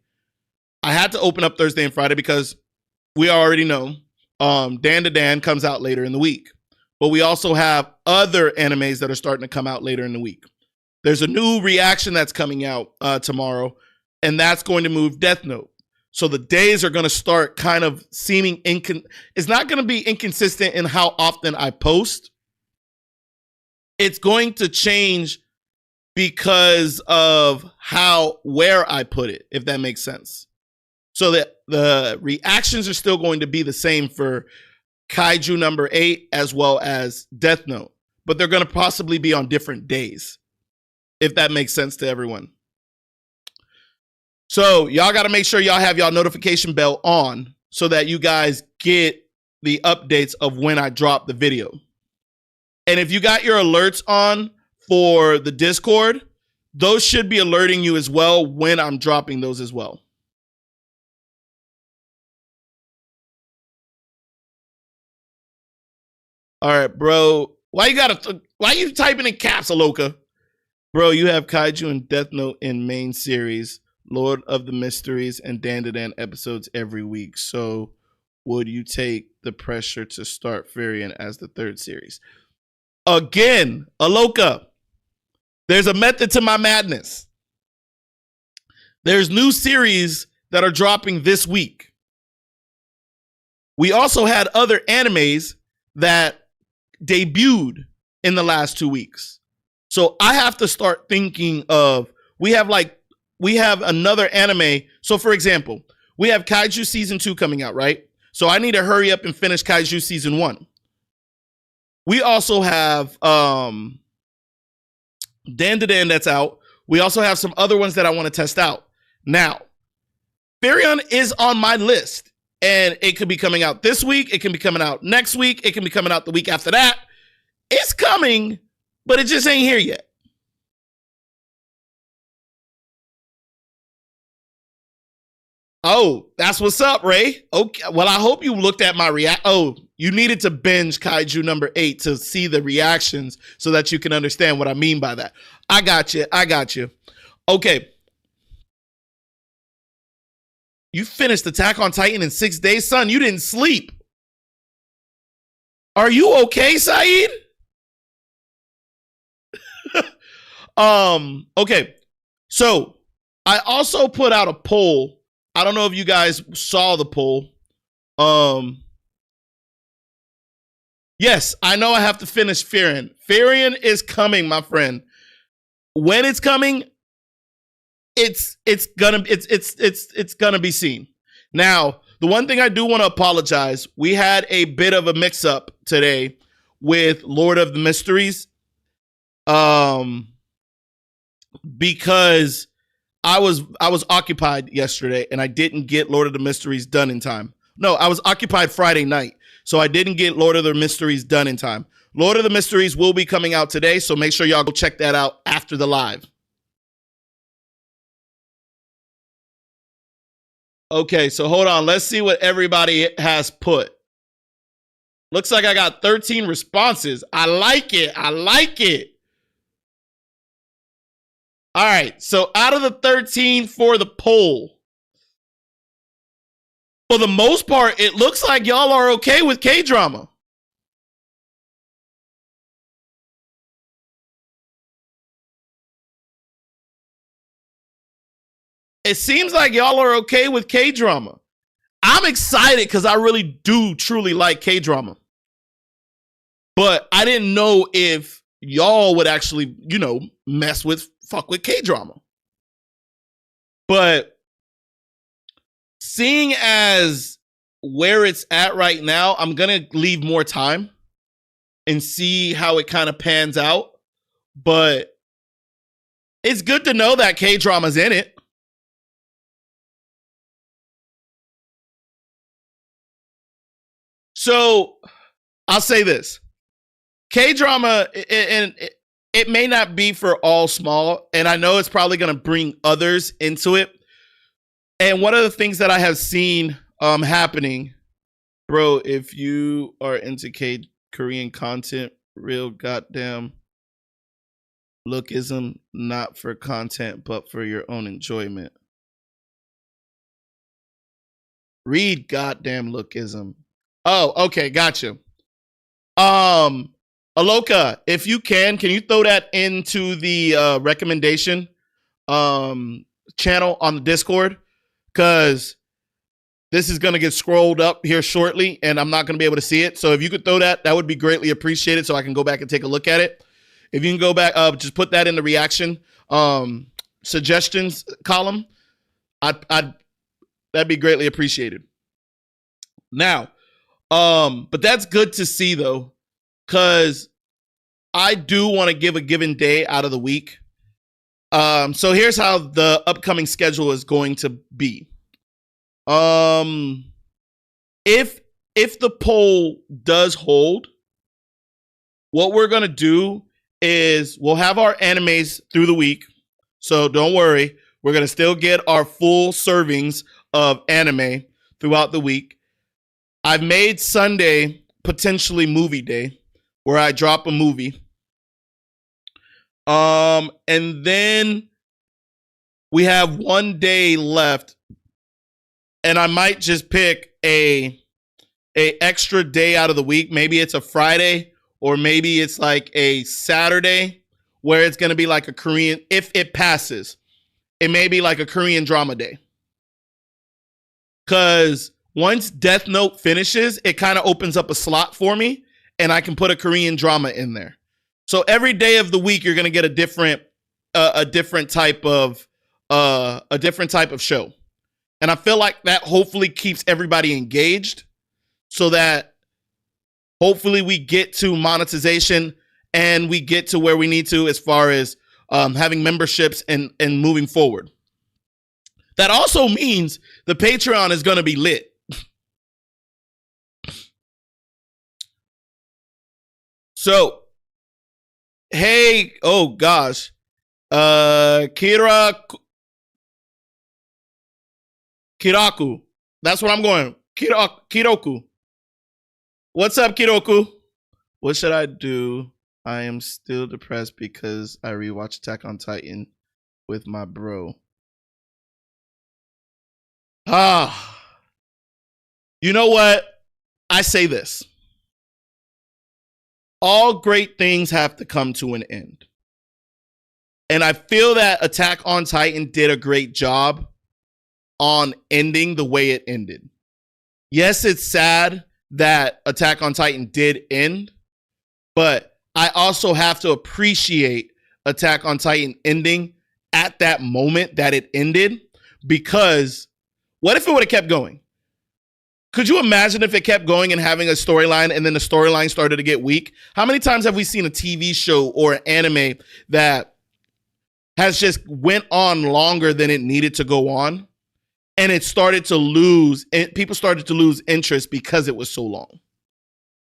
I had to open up Thursday and Friday because we already know Dan to Dan comes out later in the week. But we also have other animes that are starting to come out later in the week. There's a new reaction that's coming out tomorrow, and that's going to move Death Note. So the days are going to start kind of seeming it's not going to be inconsistent in how often I post. It's going to change because of where I put it, if that makes sense. So that the reactions are still going to be the same for Kaiju number 8 as well as Death Note, but they're going to possibly be on different days, if that makes sense to everyone. So y'all got to make sure y'all have y'all notification bell on so that you guys get the updates of when I drop the video. And if you got your alerts on for the Discord, those should be alerting you as well when I'm dropping those as well. All right, bro. Why you typing in caps, Aloka? Bro, you have Kaiju and Death Note in main series, Lord of the Mysteries, and Dan to Dan episodes every week. So would you take the pressure to start Furion as the 3rd series? Again, Aloka, there's a method to my madness. There's new series that are dropping this week. We also had other animes that debuted in the last 2 weeks. So I have to start thinking of, we have another anime. So for example, we have Kaiju season 2 coming out, right? So I need to hurry up and finish Kaiju season 1. We also have Dan to Dan that's out. We also have some other ones that I want to test out. Now, Furion is on my list. And it could be coming out this week. It can be coming out next week. It can be coming out the week after that. It's coming, but it just ain't here yet. Oh, that's what's up, Ray. Okay, well, I hope you looked at my react. Oh, you needed to binge Kaiju number 8 to see the reactions so that you can understand what I mean by that. I got you. Okay. You finished Attack on Titan in 6 days? Son, you didn't sleep. Are you okay, Saeed? Okay. So, I also put out a poll. I don't know if you guys saw the poll. Yes, I know I have to finish Firion. Firion is coming, my friend. When it's coming, it's gonna be seen. Now, the one thing I do want to apologize, we had a bit of a mix-up today with Lord of the Mysteries. Because I was occupied yesterday and I didn't get Lord of the Mysteries done in time. No, I was occupied Friday night, so I didn't get Lord of the Mysteries done in time. Lord of the Mysteries will be coming out today, so make sure y'all go check that out after the live. Okay, so hold on. Let's see what everybody has put. Looks like I got 13 responses. I like it. All right, so out of the 13 for the poll, for the most part, it looks like y'all are okay with K-drama. It seems like y'all are okay with K-drama. I'm excited because I really do truly like K-drama. But I didn't know if y'all would actually, fuck with K-drama. But seeing as where it's at right now, I'm going to leave more time and see how it kind of pans out. But it's good to know that K-drama's in it. So I'll say this. K-drama, and it may not be for all small, and I know it's probably going to bring others into it. And one of the things that I have seen happening, bro, if you are into Korean content, real goddamn lookism, not for content, but for your own enjoyment. Read goddamn lookism. Oh, okay, gotcha. Aloka, if you can you throw that into the recommendation channel on the Discord? Because this is going to get scrolled up here shortly, and I'm not going to be able to see it. So if you could throw that would be greatly appreciated so I can go back and take a look at it. If you can go back, just put that in the reaction suggestions column. That'd be greatly appreciated. Now, but that's good to see, though, because I do want to give a given day out of the week. So here's how the upcoming schedule is going to be. If the poll does hold, what we're going to do is we'll have our animes through the week. So don't worry. We're going to still get our full servings of anime throughout the week. I've made Sunday potentially movie day where I drop a movie. And then we have 1 day left, and I might just pick a extra day out of the week. Maybe it's a Friday, or maybe it's like a Saturday where it's going to be like a Korean, if it passes, it may be like a Korean drama day. Because once Death Note finishes, it kind of opens up a slot for me, and I can put a Korean drama in there. So every day of the week, you're going to get a different type of show. And I feel like that hopefully keeps everybody engaged so that hopefully we get to monetization and we get to where we need to as far as having memberships and moving forward. That also means the Patreon is going to be lit. So, hey, oh gosh. Kiraku. That's what I'm going. Kiroku. What's up, Kiroku? What should I do? I am still depressed because I rewatched Attack on Titan with my bro. Ah. You know what? I say this. All great things have to come to an end. And I feel that Attack on Titan did a great job on ending the way it ended. Yes, it's sad that Attack on Titan did end, but I also have to appreciate Attack on Titan ending at that moment that it ended, because what if it would have kept going? Could you imagine if it kept going and having a storyline and then the storyline started to get weak? How many times have we seen a TV show or an anime that has just went on longer than it needed to go on, and it started to lose, and people started to lose interest because it was so long?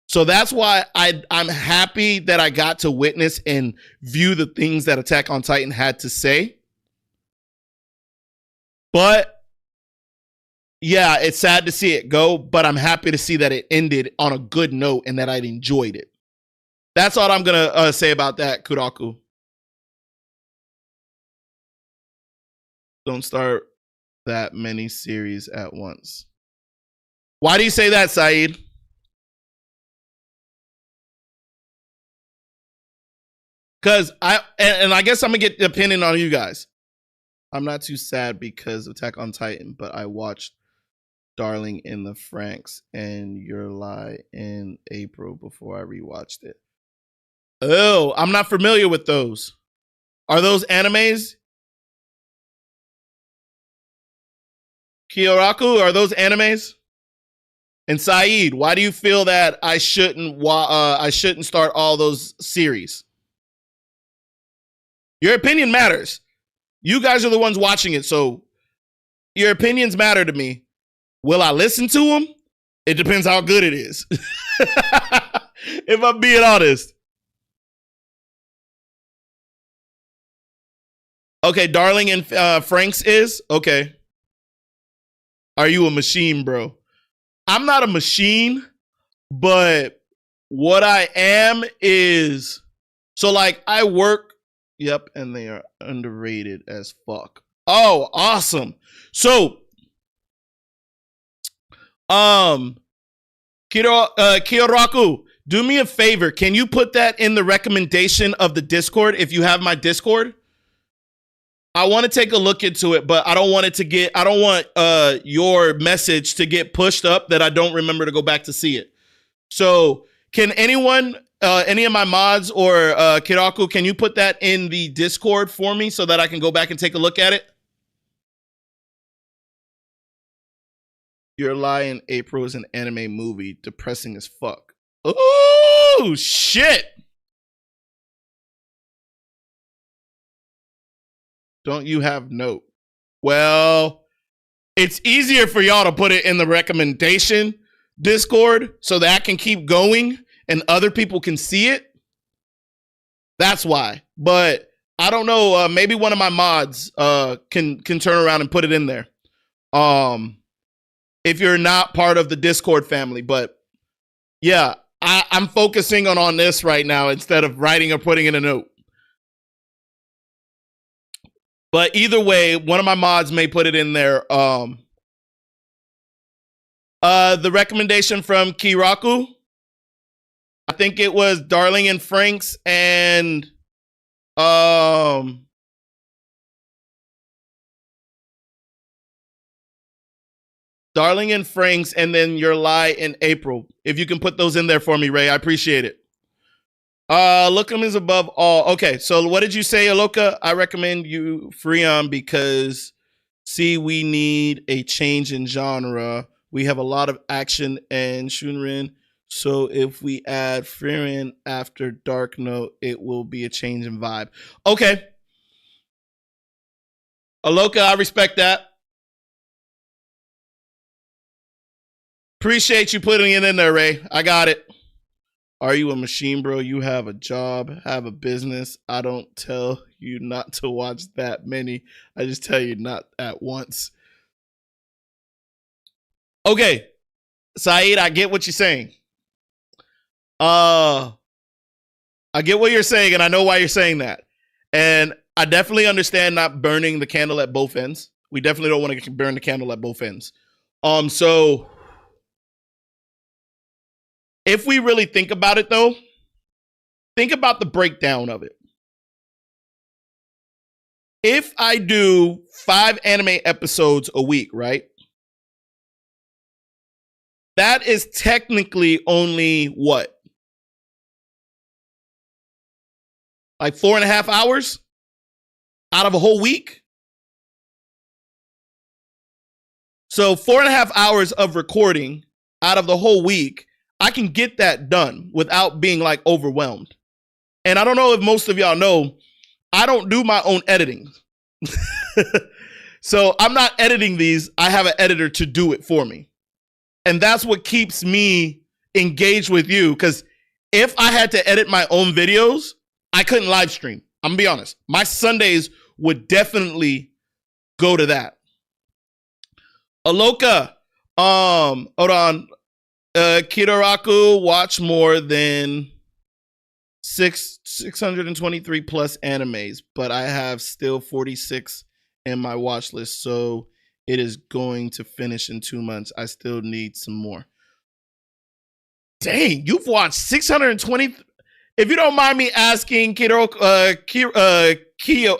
So that's why I'm happy that I got to witness and view the things that Attack on Titan had to say. But yeah, it's sad to see it go, but I'm happy to see that it ended on a good note and that I enjoyed it. That's all I'm going to say about that, Kuraku. Don't start that many series at once. Why do you say that, Saeed? Because I guess I'm going to get the opinion on you guys. I'm not too sad because of Attack on Titan, but I watched Darling in the Franxx and Your Lie in April before I rewatched it. Oh, I'm not familiar with those. Are those animes? Kyoraku, are those animes? And Saeed, why do you feel that I shouldn't start all those series? Your opinion matters. You guys are the ones watching it, so your opinions matter to me. Will I listen to them? It depends how good it is. If I'm being honest. Okay, Darling and Franxx is? Okay. Are you a machine, bro? I'm not a machine, but what I am is... So, like, I work... Yep, and they are underrated as fuck. Oh, awesome. So... Kiyoraku, do me a favor. Can you put that in the recommendation of the Discord if you have my Discord? I want to take a look into it, but I don't want your message to get pushed up that I don't remember to go back to see it. So can anyone, any of my mods or Kiraku, can you put that in the Discord for me so that I can go back and take a look at it? Your Lie in April is an anime movie. Depressing as fuck. Oh, shit. Don't you have note? Well, it's easier for y'all to put it in the recommendation Discord so that I can keep going and other people can see it. That's why. But I don't know. Maybe one of my mods can turn around and put it in there. If you're not part of the Discord family. But yeah, I'm focusing on this right now instead of writing or putting in a note. But either way, one of my mods may put it in there. The recommendation from Kiraku, I think it was Darling and Franxx and Darling and Franxx, and then Your Lie in April. If you can put those in there for me, Ray, I appreciate it. Lookum is above all. Okay, so what did you say, Aloka? I recommend you Freon because, see, we need a change in genre. We have a lot of action and Shunrin, so if we add Freon after Dark Note, it will be a change in vibe. Okay. Aloka, I respect that. Appreciate you putting it in there, Ray. I got it. Are you a machine, bro? You have a job, have a business. I don't tell you not to watch that many. I just tell you not at once. Okay, Saeed, I get what you're saying. I get what you're saying, and I know why you're saying that. And I definitely understand not burning the candle at both ends. We definitely don't want to burn the candle at both ends. So if we really think about it, though, think about the breakdown of it. If I do 5 anime episodes a week, right? That is technically only what? Like 4.5 hours out of a whole week? So 4.5 hours of recording out of the whole week, I can get that done without being like overwhelmed. And I don't know if most of y'all know, I don't do my own editing. So I'm not editing these. I have an editor to do it for me. And that's what keeps me engaged with you. Because if I had to edit my own videos, I couldn't live stream. I'm gonna be honest. My Sundays would definitely go to that. Aloka, hold on. Kidaraku watch more than 623 plus animes, but I have still 46 in my watch list, so it is going to finish in 2 months. I still need some more. Dang, you've watched 620. If you don't mind me asking, Kiyo,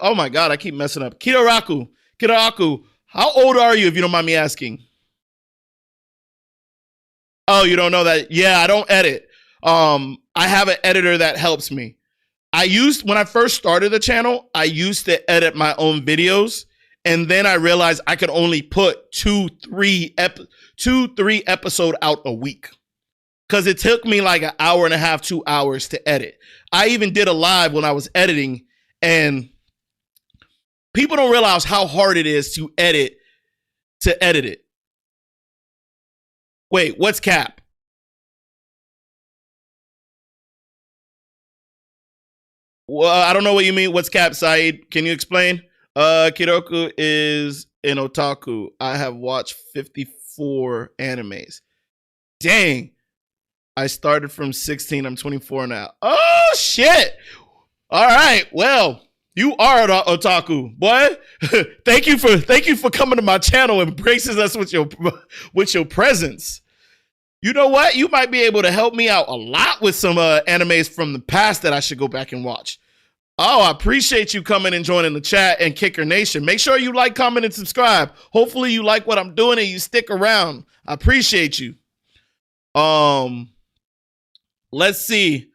oh my God, I keep messing up. Kidaraku, how old are you, if you don't mind me asking? Oh, you don't know that? Yeah, I don't edit. I have an editor that helps me. When I first started the channel, I used to edit my own videos. And then I realized I could only put 2-3 episodes out a week. Because it took me like an hour and a half, 2 hours to edit. I even did a live when I was editing. And people don't realize how hard it is to edit it. Wait, what's cap? Well, I don't know what you mean. What's cap, Saeed? Can you explain? Kiroku is an otaku. I have watched 54 animes. Dang. I started from 16. I'm 24 now. Oh, shit. All right. Well, you are an otaku, boy. Thank you for coming to my channel and gracing us with your presence. You know what? You might be able to help me out a lot with some animes from the past that I should go back and watch. Oh, I appreciate you coming and joining the chat and Kicker Nation. Make sure you like, comment, and subscribe. Hopefully you like what I'm doing and you stick around. I appreciate you. Let's see.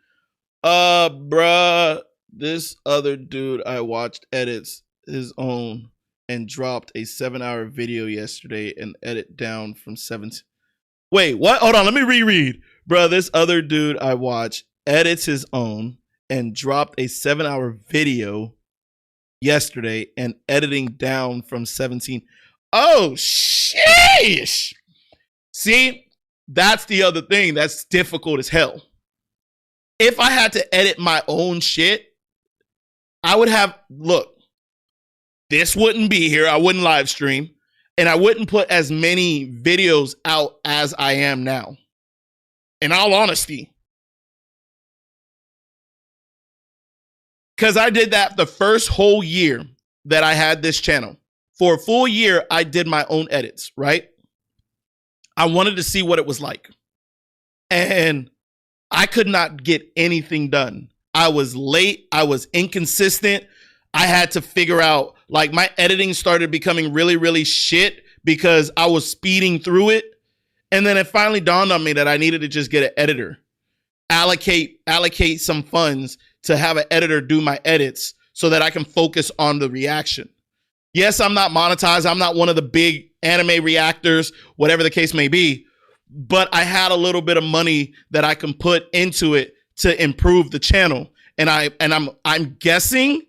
Bruh, this other dude I watched edits his own and dropped a 7-hour video yesterday and edit down from 17. Wait, what? Hold on, let me reread. Bruh, this other dude I watch edits his own and dropped a 7-hour video yesterday and editing down from 17. Oh, sheesh. See, that's the other thing that's difficult as hell. If I had to edit my own shit, I would have, look, this wouldn't be here. I wouldn't live stream. And I wouldn't put as many videos out as I am now. In all honesty. Because I did that the first whole year that I had this channel. For a full year, I did my own edits, right? I wanted to see what it was like. And I could not get anything done. I was late. I was inconsistent. I had to figure out, like, my editing started becoming really, really shit because I was speeding through it. And then it finally dawned on me that I needed to just get an editor. Allocate some funds to have an editor do my edits so that I can focus on the reaction. Yes, I'm not monetized. I'm not one of the big anime reactors, whatever the case may be. But I had a little bit of money that I can put into it to improve the channel. And I'm guessing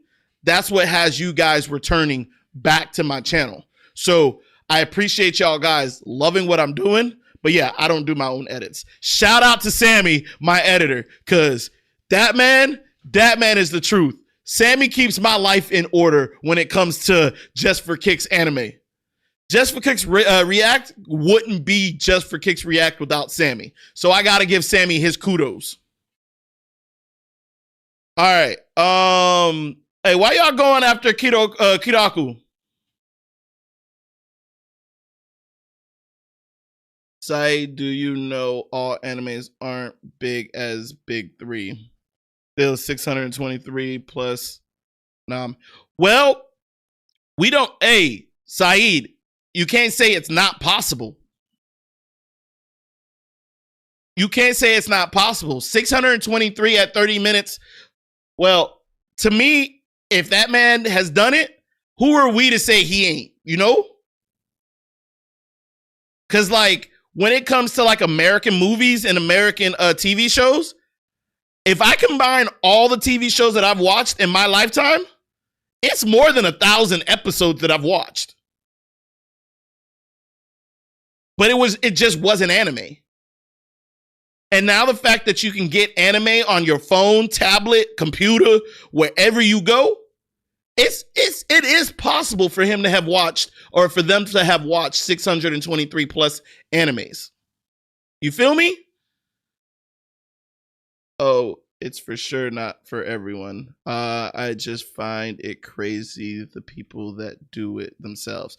that's what has you guys returning back to my channel. So I appreciate y'all guys loving what I'm doing, But yeah, I don't do my own edits. Shout out to Sammy, my editor, because that man is the truth. Sammy keeps my life in order when it comes to Just for Kicks anime. Just for Kicks React wouldn't be Just for Kicks React without Sammy. So I got to give Sammy his kudos. All right. Hey, why y'all going after Kiraku? Say, do you know all animes aren't big as Big 3? Still 623 plus. Well, we don't. Hey, Saeed, you can't say it's not possible. You can't say it's not possible. 623 at 30 minutes. Well, to me, if that man has done it, who are we to say he ain't, you know? Because, like, when it comes to, like, American movies and American TV shows, if I combine all the TV shows that I've watched in my lifetime, it's more than 1,000 episodes that I've watched. But it just wasn't anime. And now the fact that you can get anime on your phone, tablet, computer, wherever you go, it is possible for him to have watched, or for them to have watched 623 plus animes. You feel me? Oh, it's for sure not for everyone. I just find it crazy the people that do it themselves.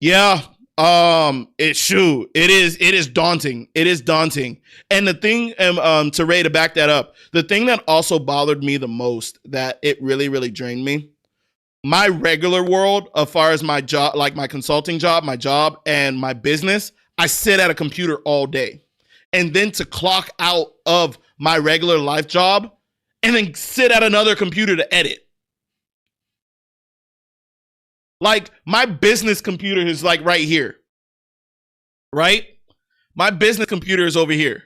Yeah. It is daunting. It is daunting. And the thing, to Ray, to back that up, the thing that also bothered me the most, that it really, really drained me, my regular world, as far as my job, like my consulting job, my job and my business, I sit at a computer all day. And then to clock out of my regular life job and then sit at another computer to edit. Like, my business computer is like right here, right? My business computer is over here.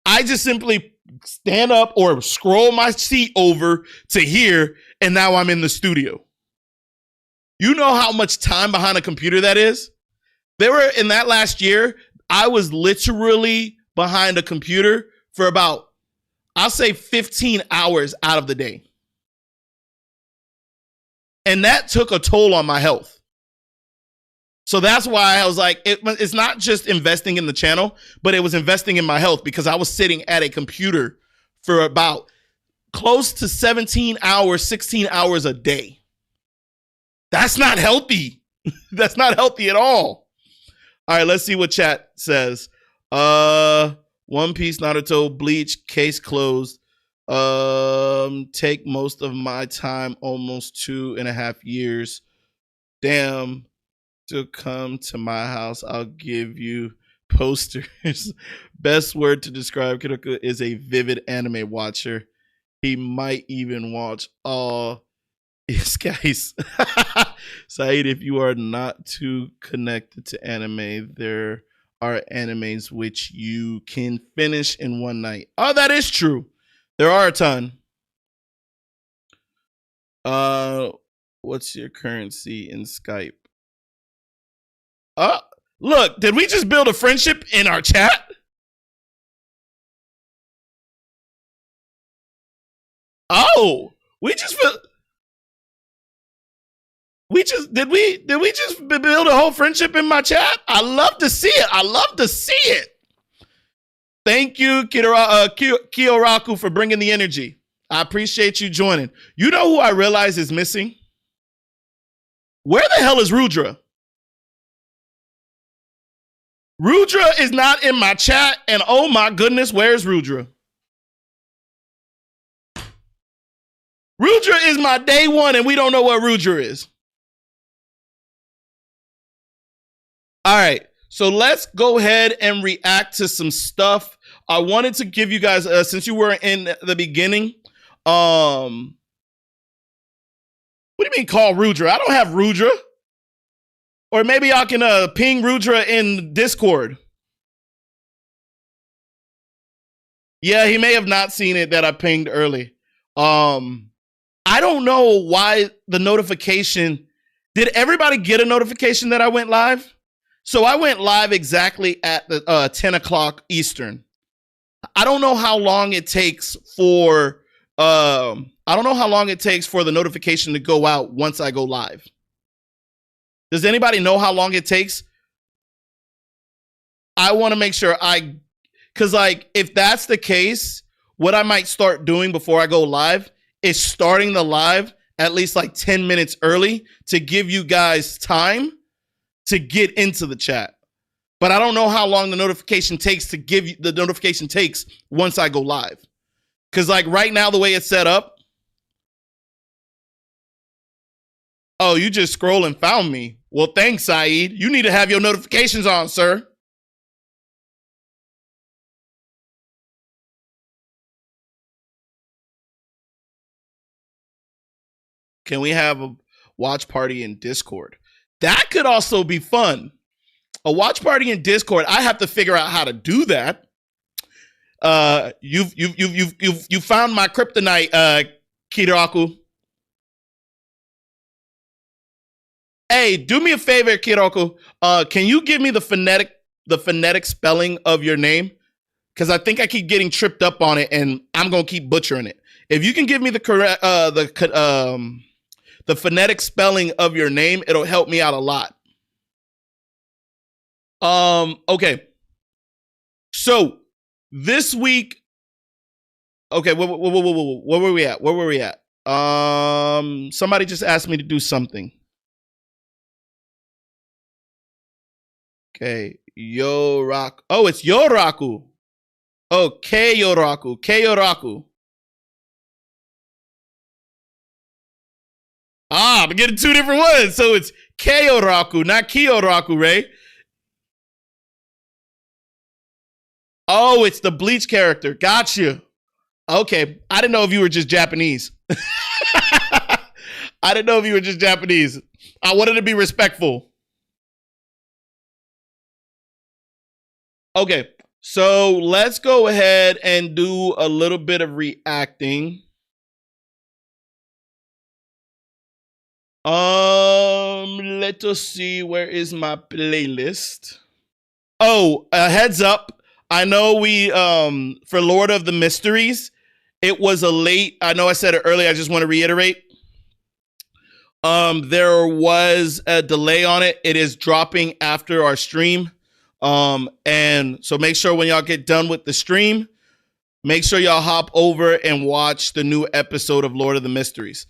I just simply stand up or scroll my seat over to here, and now I'm in the studio. You know how much time behind a computer that is? In that last year, I was literally behind a computer for about, I'll say 15 hours out of the day. And that took a toll on my health. So that's why I was like, it's not just investing in the channel, but it was investing in my health, because I was sitting at a computer for about close to 17 hours, 16 hours a day. That's not healthy. That's not healthy at all. All right, let's see what chat says. One Piece, Naruto, Bleach, case closed. Take most of my time, almost 2.5 years. Damn, to come to my house, I'll give you posters. Best word to describe Kiraku is a vivid anime watcher. He might even watch all his guys. Saeed, if you are not too connected to anime, there are animes which you can finish in one night. Oh, that is true. There are a ton. What's your currency in Skype? Look, did we just build a friendship in our chat? Oh, did we just build a whole friendship in my chat? I love to see it. Thank you, Kiyoraku, for bringing the energy. I appreciate you joining. You know who I realize is missing? Where the hell is Rudra? Rudra is not in my chat, and oh my goodness, where's Rudra? Rudra is my day one, and we don't know where Rudra is. All right, so let's go ahead and react to some stuff. I wanted to give you guys, since you were in the beginning, what do you mean call Rudra? I don't have Rudra. Or maybe I can ping Rudra in Discord. Yeah, he may have not seen it that I pinged early. I don't know why the notification. Did everybody get a notification that I went live? So I went live exactly at the 10 o'clock Eastern. I don't know how long it takes for the notification to go out once I go live. Does anybody know how long it takes? I want to make sure because like if that's the case, what I might start doing before I go live is starting the live at least like 10 minutes early to give you guys time to get into the chat. But I don't know how long the notification takes once I go live. Because like right now, the way it's set up. Oh, you just scroll and found me. Well, thanks, Saeed. You need to have your notifications on, sir. Can we have a watch party in Discord? That could also be fun. A watch party in Discord. I have to figure out how to do that. You found my kryptonite, Kiraku. Hey, do me a favor, Kiraku. Can you give me the phonetic spelling of your name? Because I think I keep getting tripped up on it, and I'm gonna keep butchering it. If you can give me the correct the phonetic spelling of your name, it'll help me out a lot. Okay. So this week, okay, where were we at? Where were we at? Somebody just asked me to do something. Okay, Yoraku. Oh, it's Yoraku. Oh, Keyoraku. Keyoraku. Ah, I'm getting two different ones. So it's Keyoraku, not Kiyoraku, Ray. Oh, it's the Bleach character. Gotcha. Okay. I didn't know if you were just Japanese. I didn't know if you were just Japanese. I wanted to be respectful. Okay. So let's go ahead and do a little bit of reacting. Let us see. Where is my playlist? Oh, heads up. I know we, for Lord of the Mysteries, it was a late, I know I said it earlier, I just want to reiterate. There was a delay on it. It is dropping after our stream. And so make sure when y'all get done with the stream, make sure y'all hop over and watch the new episode of Lord of the Mysteries.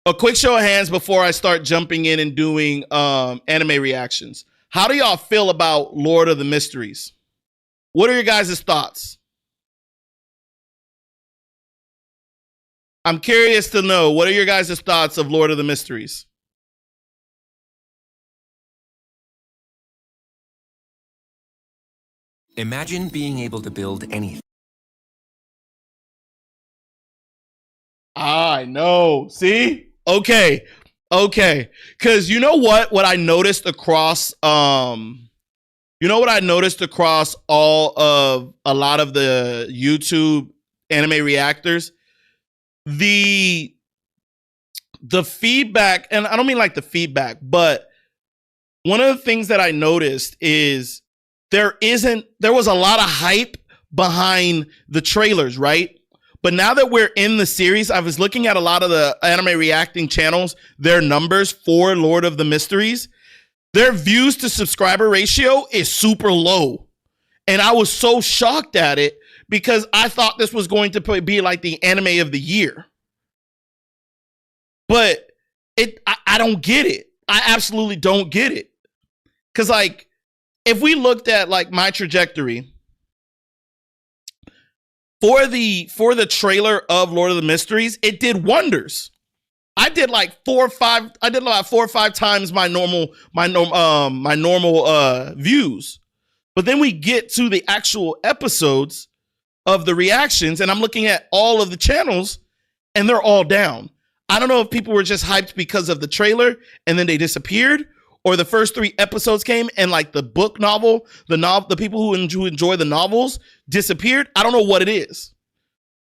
A quick show of hands before I start jumping in and doing anime reactions. How do y'all feel about Lord of the Mysteries? What are your guys' thoughts? I'm curious to know, what are your guys' thoughts of Lord of the Mysteries? Imagine being able to build anything. I know. See? Okay. Because you know what I noticed across all of a lot of the YouTube anime reactors, the feedback, and I don't mean like the feedback, but one of the things that I noticed is there was a lot of hype behind the trailers, right? But now that we're in the series, I was looking at a lot of the anime reacting channels, their numbers for Lord of the Mysteries. Their views to subscriber ratio is super low. And I was so shocked at it because I thought this was going to be like the anime of the year. But I don't get it. I absolutely don't get it. Because like, if we looked at like my trajectory for the trailer of Lord of the Mysteries, it did wonders. I did like 4 or 5 times my normal views. But then we get to the actual episodes of the reactions, and I'm looking at all of the channels, and they're all down. I don't know if people were just hyped because of the trailer, and then they disappeared, or the first 3 episodes came, and like the book novel, the people who enjoy the novels disappeared. I don't know what it is,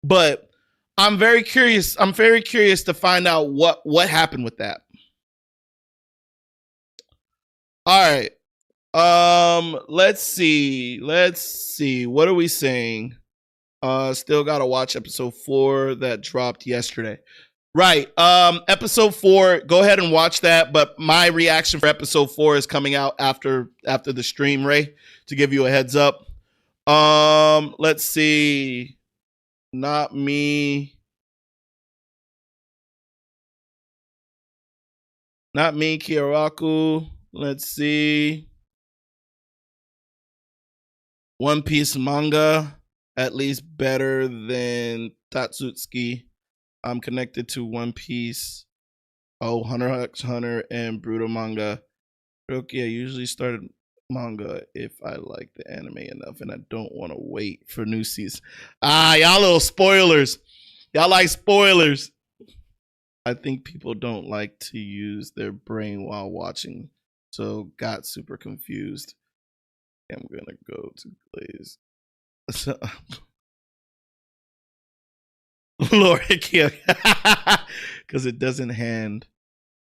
but I'm very curious. I'm very curious to find out what happened with that. All right. Let's see. Let's see. What are we saying? Still gotta watch episode 4 that dropped yesterday. Right. Episode 4, go ahead and watch that. But my reaction for episode 4 is coming out after the stream, Ray, to give you a heads up. Let's see. Not me. Not me, Kyoraku. Let's see. One Piece manga, at least better than Tatsutsuki. I'm connected to One Piece. Oh, Hunter x Hunter and Bruto manga. Okay, I usually started manga if I like the anime enough and I don't want to wait for new season. Y'all little spoilers. Y'all like spoilers. I think people don't like to use their brain while watching, so got super confused. I'm gonna go to Glaze. So, Lord, because it doesn't hand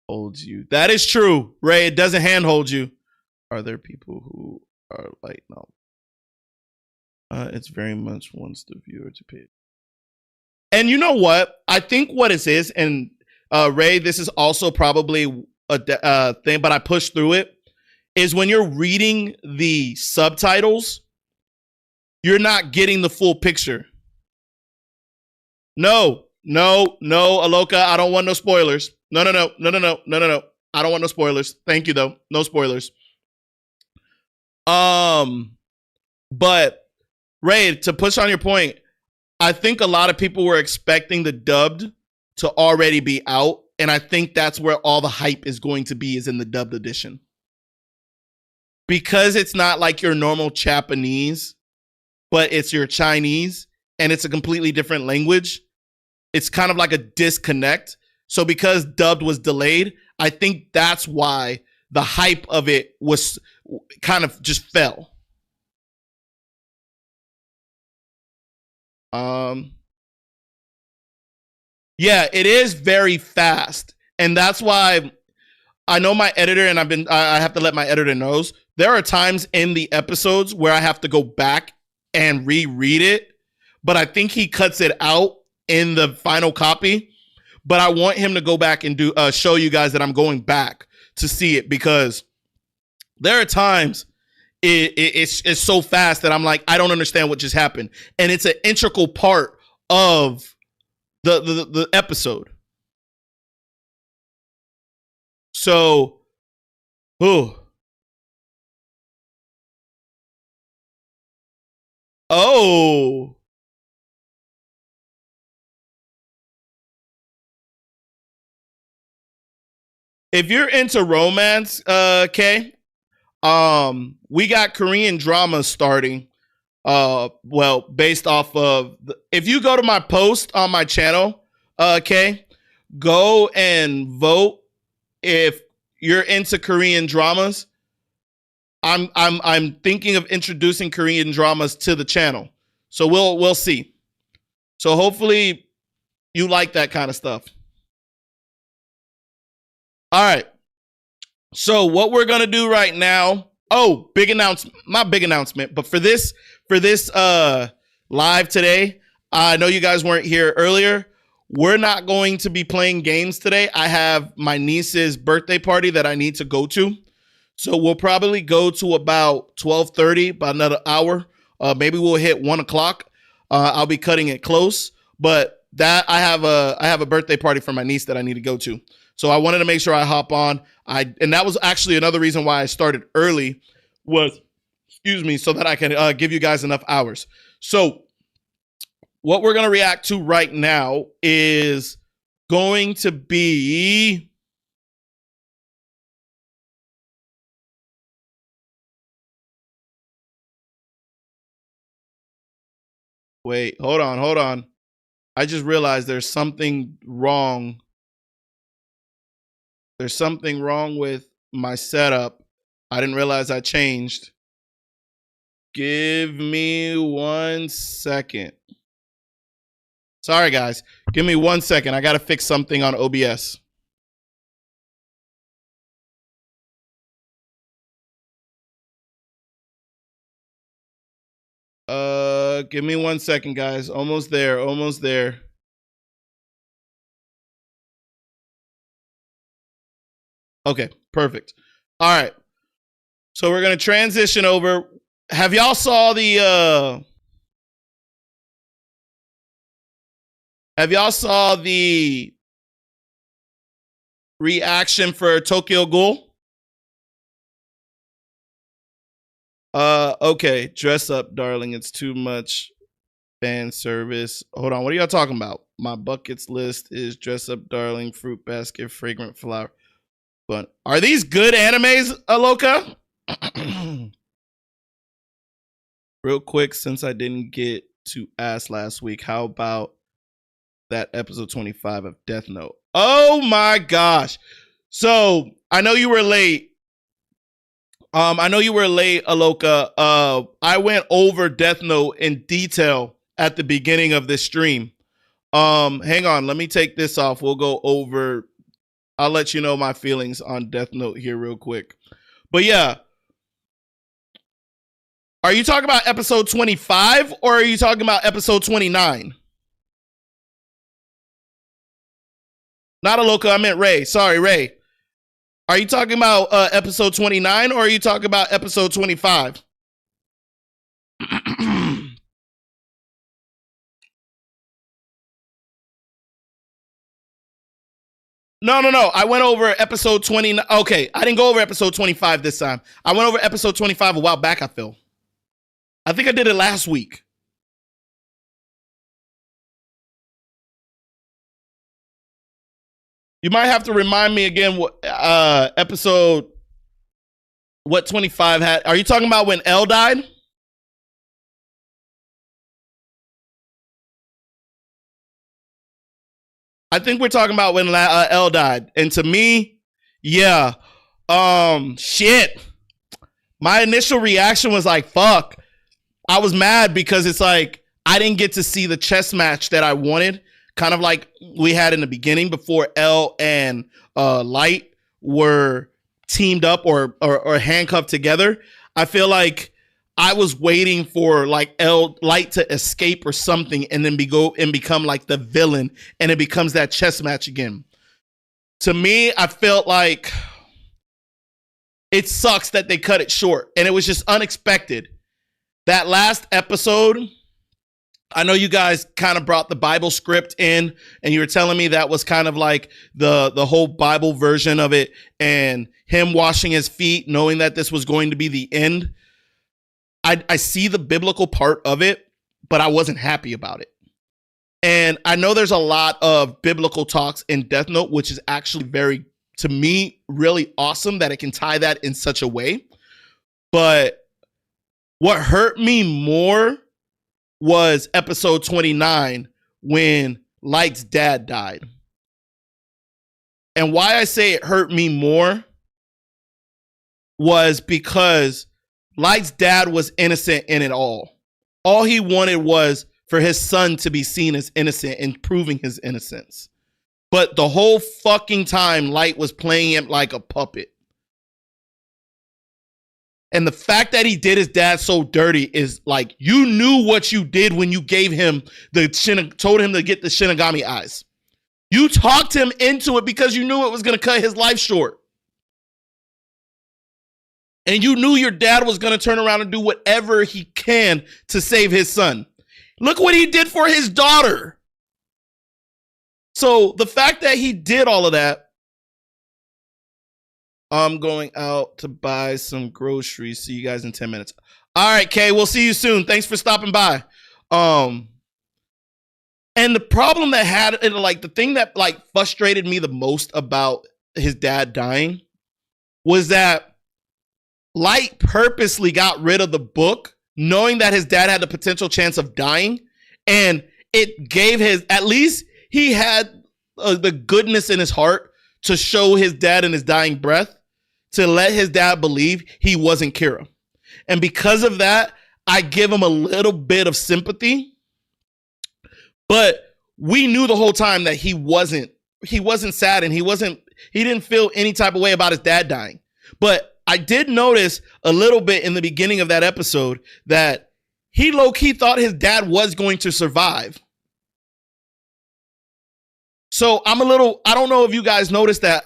hold you. That is true, Ray. It doesn't hand hold you. Are there people who are like, no? It's very much wants the viewer to pay. And you know what? I think what it is, and Ray, this is also probably a thing, but I pushed through it, is when you're reading the subtitles, you're not getting the full picture. No, Aloka, I don't want no spoilers. No. I don't want no spoilers. Thank you, though. No spoilers. But Ray, to push on your point, I think a lot of people were expecting the dubbed to already be out, and I think that's where all the hype is going to be, is in the dubbed edition. Because it's not like your normal Japanese, but it's your Chinese, and it's a completely different language. It's kind of like a disconnect. So because dubbed was delayed, I think that's why the hype of it was kind of just fell. Yeah, it is very fast. And that's why I know my editor, and I have to let my editor knows. There are times in the episodes where I have to go back and reread it, but I think he cuts it out in the final copy. But I want him to go back and show you guys that I'm going back to see it, because there are times it's so fast that I'm like, I don't understand what just happened, and it's an integral part of the episode. So, oh, if you're into romance, Kay, we got Korean dramas starting. Well, based off of if you go to my post on my channel, Kay, go and vote if you're into Korean dramas. I'm thinking of introducing Korean dramas to the channel, so we'll see. So hopefully you like that kind of stuff. All right. So what we're gonna do right now? Oh, big announcement! Not big announcement, but for this live today, I know you guys weren't here earlier. We're not going to be playing games today. I have my niece's birthday party that I need to go to. So we'll probably go to about 12:30, about another hour. Maybe we'll hit 1 o'clock. I'll be cutting it close. But that I have a birthday party for my niece that I need to go to. So I wanted to make sure I hop on. And that was actually another reason why I started early was, so that I can give you guys enough hours. So what we're going to react to right now is going to be... Wait, hold on. I just realized there's something wrong. There's something wrong with my setup. I didn't realize I changed. Give me 1 second. Sorry, guys. Give me 1 second. I got to fix something on OBS. Give me 1 second, guys. Almost there. Almost there. Okay, perfect. All right. So we're gonna transition over. Have y'all saw the reaction for Tokyo Ghoul? Okay. Dress up, darling. It's too much fan service. Hold on. What are y'all talking about? My buckets list is dress up, darling, fruit basket, fragrant flower. But are these good animes, Aloka? Real quick, since I didn't get to ask last week, how about that episode 25 of Death Note? Oh my gosh. So I know you were late. Aloka. I went over Death Note in detail at the beginning of this stream. Hang on, let me take this off. We'll go over. I'll let you know my feelings on Death Note here real quick. But yeah. Are you talking about episode 25 or are you talking about episode 29? Not Aloka, I meant Ray. Sorry, Ray. Are you talking about episode 29 or are you talking about episode 25? No. I went over episode 29. Okay, I didn't go over episode 25 this time. I went over episode 25 a while back, I feel. I think I did it last week. You might have to remind me again what episode what 25 had. Are you talking about when L died? I think we're talking about when L died. And to me, yeah. Shit. My initial reaction was like, fuck. I was mad because it's like I didn't get to see the chess match that I wanted, kind of like we had in the beginning before L and Light were teamed up or handcuffed together. I feel like I was waiting for like Light to escape or something and then become like the villain and it becomes that chess match again. To me, I felt like it sucks that they cut it short and it was just unexpected. That last episode, I know you guys kind of brought the Bible script in and you were telling me that was kind of like the whole Bible version of it and him washing his feet, knowing that this was going to be the end. I see the biblical part of it, but I wasn't happy about it. And I know there's a lot of biblical talks in Death Note, which is actually very, to me, really awesome that it can tie that in such a way. But what hurt me more was episode 29 when Light's dad died. And why I say it hurt me more was because Light's dad was innocent in it all. All he wanted was for his son to be seen as innocent and proving his innocence. But the whole fucking time, Light was playing him like a puppet. And the fact that he did his dad so dirty is like, you knew what you did when you gave him told him to get the Shinigami eyes. You talked him into it because you knew it was going to cut his life short. And you knew your dad was going to turn around and do whatever he can to save his son. Look what he did for his daughter. So the fact that he did all of that, I'm going out to buy some groceries. See you guys in 10 minutes. All right, Kay, we'll see you soon. Thanks for stopping by. And the problem that had, like the thing that like frustrated me the most about his dad dying was that Light purposely got rid of the book knowing that his dad had the potential chance of dying. And it gave at least he had the goodness in his heart to show his dad in his dying breath, to let his dad believe he wasn't Kira. And because of that, I give him a little bit of sympathy. But we knew the whole time that he wasn't sad and he didn't feel any type of way about his dad dying. But I did notice a little bit in the beginning of that episode that he low-key thought his dad was going to survive. So I don't know if you guys noticed that.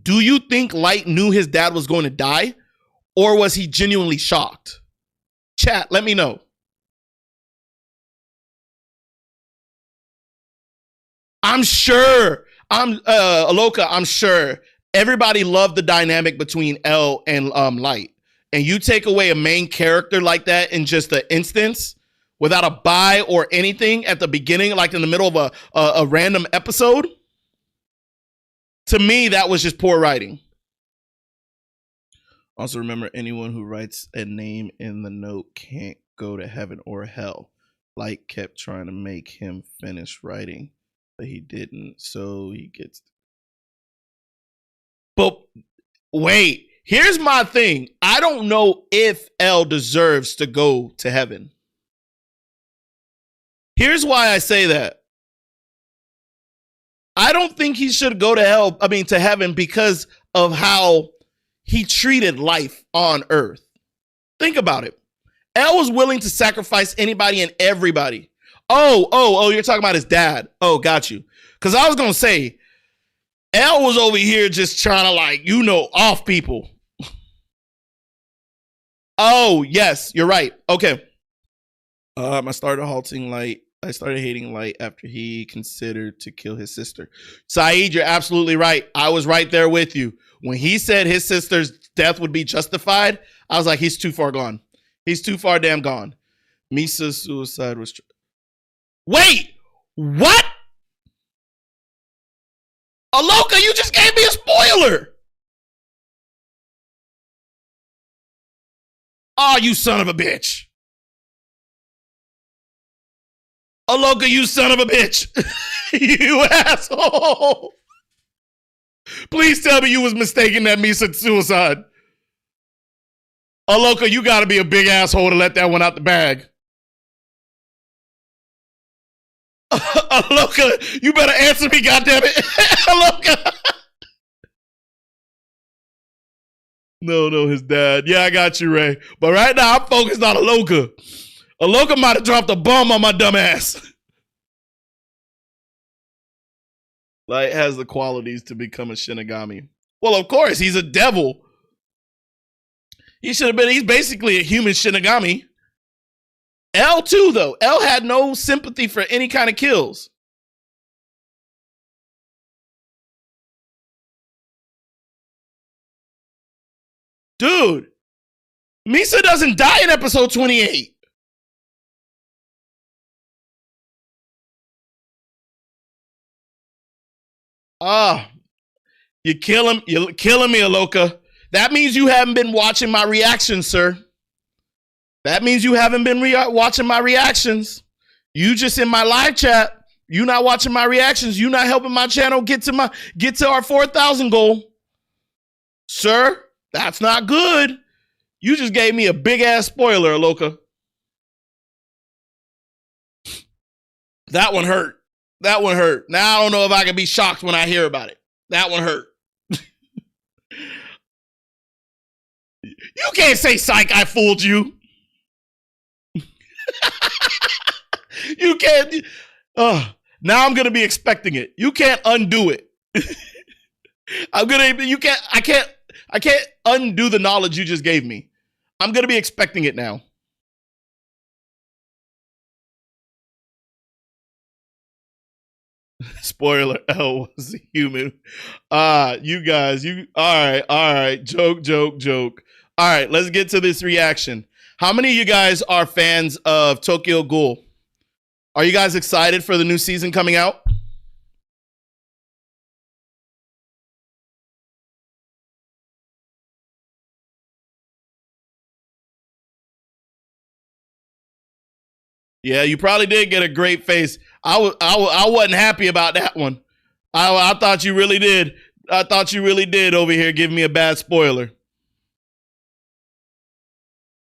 Do you think Light knew his dad was going to die? Or was he genuinely shocked? Chat, let me know. I'm sure. Aloka, I'm sure everybody loved the dynamic between L and Light. And you take away a main character like that in just an instance without a buy or anything at the beginning, like in the middle of a random episode. To me, that was just poor writing. Also, remember, anyone who writes a name in the note can't go to heaven or hell. Light kept trying to make him finish writing, but he didn't, so he gets... But wait, here's my thing. I don't know if L deserves to go to heaven. Here's why I say that. I don't think he should go to heaven because of how he treated life on Earth. Think about it. L was willing to sacrifice anybody and everybody. Oh, you're talking about his dad. Oh, got you. Because I was going to say, L was over here just trying to off people. Oh, yes, you're right. Okay. I started hating Light after he considered to kill his sister. Saeed, you're absolutely right. I was right there with you. When he said his sister's death would be justified, I was like, he's too far gone. He's too far damn gone. Misa's suicide was... Wait! What? Aloka, you just gave me a spoiler! Oh, you son of a bitch. Aloka, you son of a bitch. You asshole. Please tell me you was mistaken that Misa's suicide. Aloka, you gotta be a big asshole to let that one out the bag. Aloka, you better answer me, goddammit. Aloka. No, his dad. Yeah, I got you, Ray. But right now, I'm focused on Aloka. Aloka might have dropped a bomb on my dumb ass. Light has the qualities to become a Shinigami. Well, of course, he's a devil. He's basically a human Shinigami. L too, though. L had no sympathy for any kind of kills. Dude, Misa doesn't die in episode 28. You're killing me, Aloka. That means you haven't been watching my reactions, sir. That means you haven't been watching my reactions. You just in my live chat. You not watching my reactions. You not helping my channel get to our 4,000 goal. Sir, that's not good. You just gave me a big ass spoiler, Aloka. That one hurt. That one hurt. Now I don't know if I can be shocked when I hear about it. That one hurt. You can't say, psych, I fooled you. You can't. Now I'm going to be expecting it. You can't undo it. I can't undo the knowledge you just gave me. I'm going to be expecting it now. Spoiler, L was a human. You guys, all right. Joke. All right, let's get to this reaction. How many of you guys are fans of Tokyo Ghoul? Are you guys excited for the new season coming out? Yeah, you probably did get a great face. I wasn't happy about that one. I thought you really did. I thought you really did over here giving me a bad spoiler.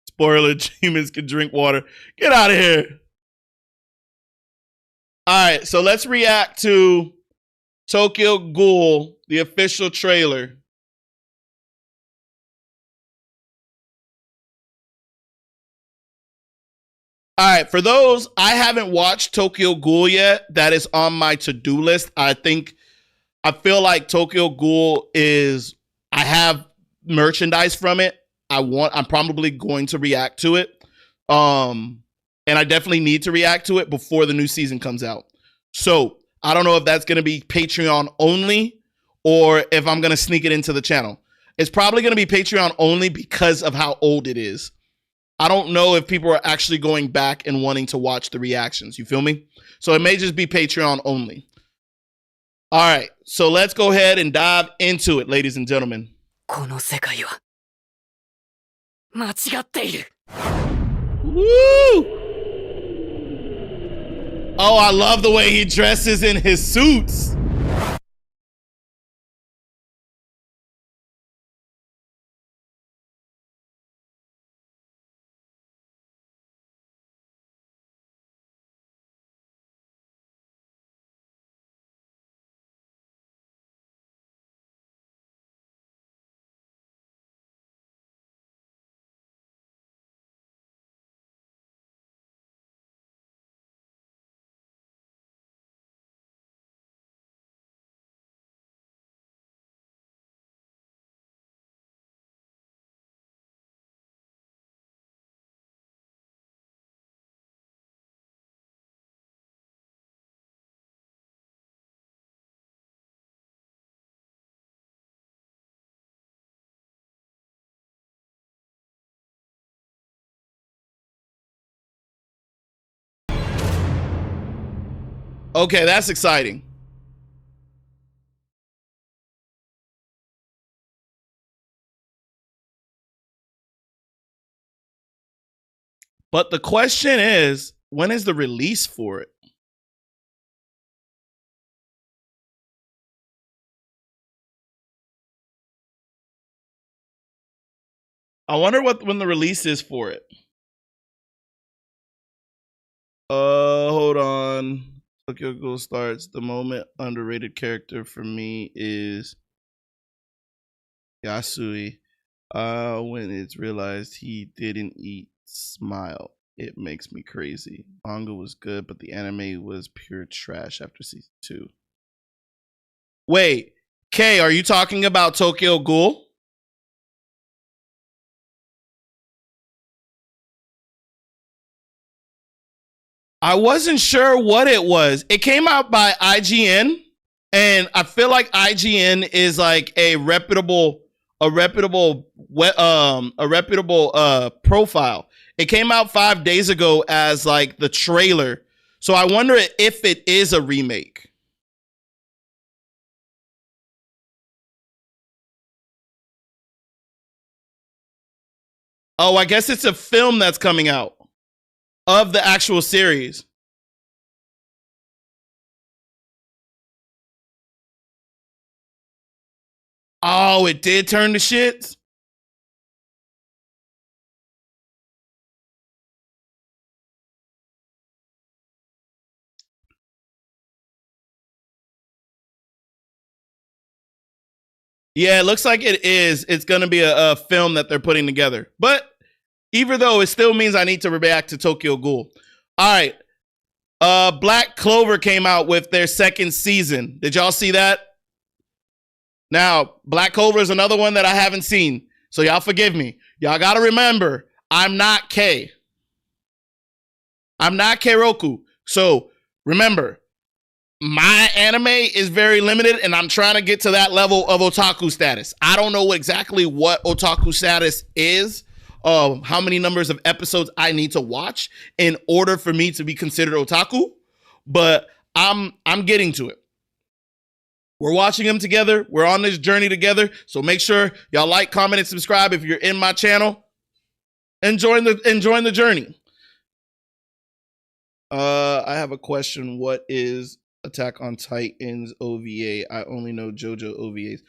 Spoiler, humans can drink water. Get out of here. All right, so let's react to Tokyo Ghoul, the official trailer. All right, for those, I haven't watched Tokyo Ghoul yet. That is on my to-do list. I feel like Tokyo Ghoul is, I have merchandise from it. I'm probably going to react to it. And I definitely need to react to it before the new season comes out. So I don't know if that's going to be Patreon only or if I'm going to sneak it into the channel. It's probably going to be Patreon only because of how old it is. I don't know if people are actually going back and wanting to watch the reactions. You feel me? So it may just be Patreon only. All right. So let's go ahead and dive into it, ladies and gentlemen. この世界は間違っている。 Woo! Oh, I love the way he dresses in his suits. Okay, that's exciting. But the question is, when is the release for it? I wonder when the release is for it. Hold on. Tokyo Ghoul starts. The moment underrated character for me is Yasui. When it's realized he didn't eat Smile, it makes me crazy. Manga was good, but the anime was pure trash after season 2. Wait, Kay, are you talking about Tokyo Ghoul? I wasn't sure what it was. It came out by IGN, and I feel like IGN is like a reputable profile. It came out 5 days ago as like the trailer. So I wonder if it is a remake. Oh, I guess it's a film that's coming out of the actual series. Oh, it did turn to shit? Yeah, it looks like it is. It's going to be a film that they're putting together. But even though it still means I need to react to Tokyo Ghoul. All right. Black Clover came out with their second season. Did y'all see that? Now, Black Clover is another one that I haven't seen. So y'all forgive me. Y'all got to remember, I'm not K. I'm not K-Roku. So remember, my anime is very limited and I'm trying to get to that level of otaku status. I don't know exactly what otaku status is, how many numbers of episodes I need to watch in order for me to be considered otaku, but I'm getting to it. We're watching them together. We're on this journey together. So make sure y'all like, comment, and subscribe if you're in my channel. Enjoying the journey. I have a question. What is Attack on Titan's OVA? I only know JoJo OVAs.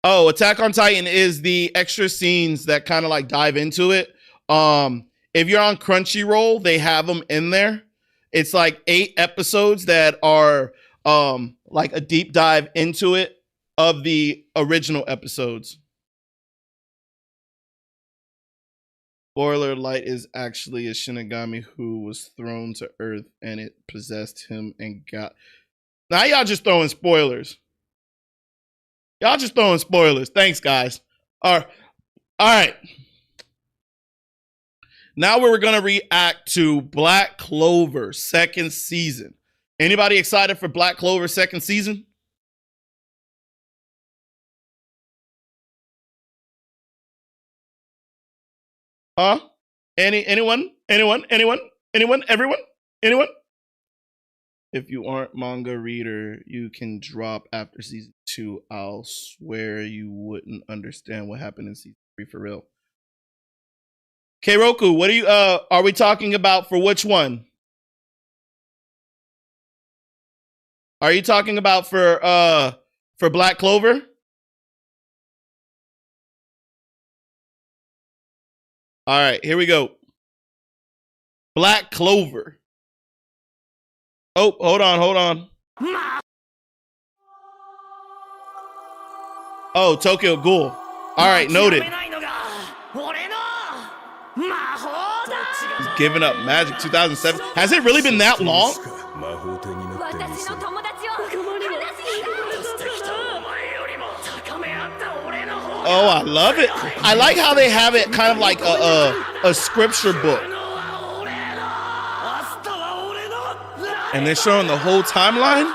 Oh, Attack on Titan is the extra scenes that kind of like dive into it. If you're on Crunchyroll, they have them in there. It's like 8 episodes that are like a deep dive into it of the original episodes. Spoiler: Light is actually a Shinigami who was thrown to Earth, and it possessed him and got. Now y'all just throwing spoilers. Y'all just throwing spoilers. Thanks, guys. All right. Now we're gonna react to Black Clover second season. Anybody excited for Black Clover second season? Huh? Anyone? Anyone? If you aren't manga reader, you can drop after season 2. I'll swear you wouldn't understand what happened in season 3 for real. Keiroku, what are we talking about for which one? Are you talking about for Black Clover? All right, here we go. Black Clover. Oh, hold on. Oh, Tokyo Ghoul. All right, noted. He's giving up magic 2007. Has it really been that long? Oh, I love it. I like how they have it kind of like a scripture book. And they're showing the whole timeline?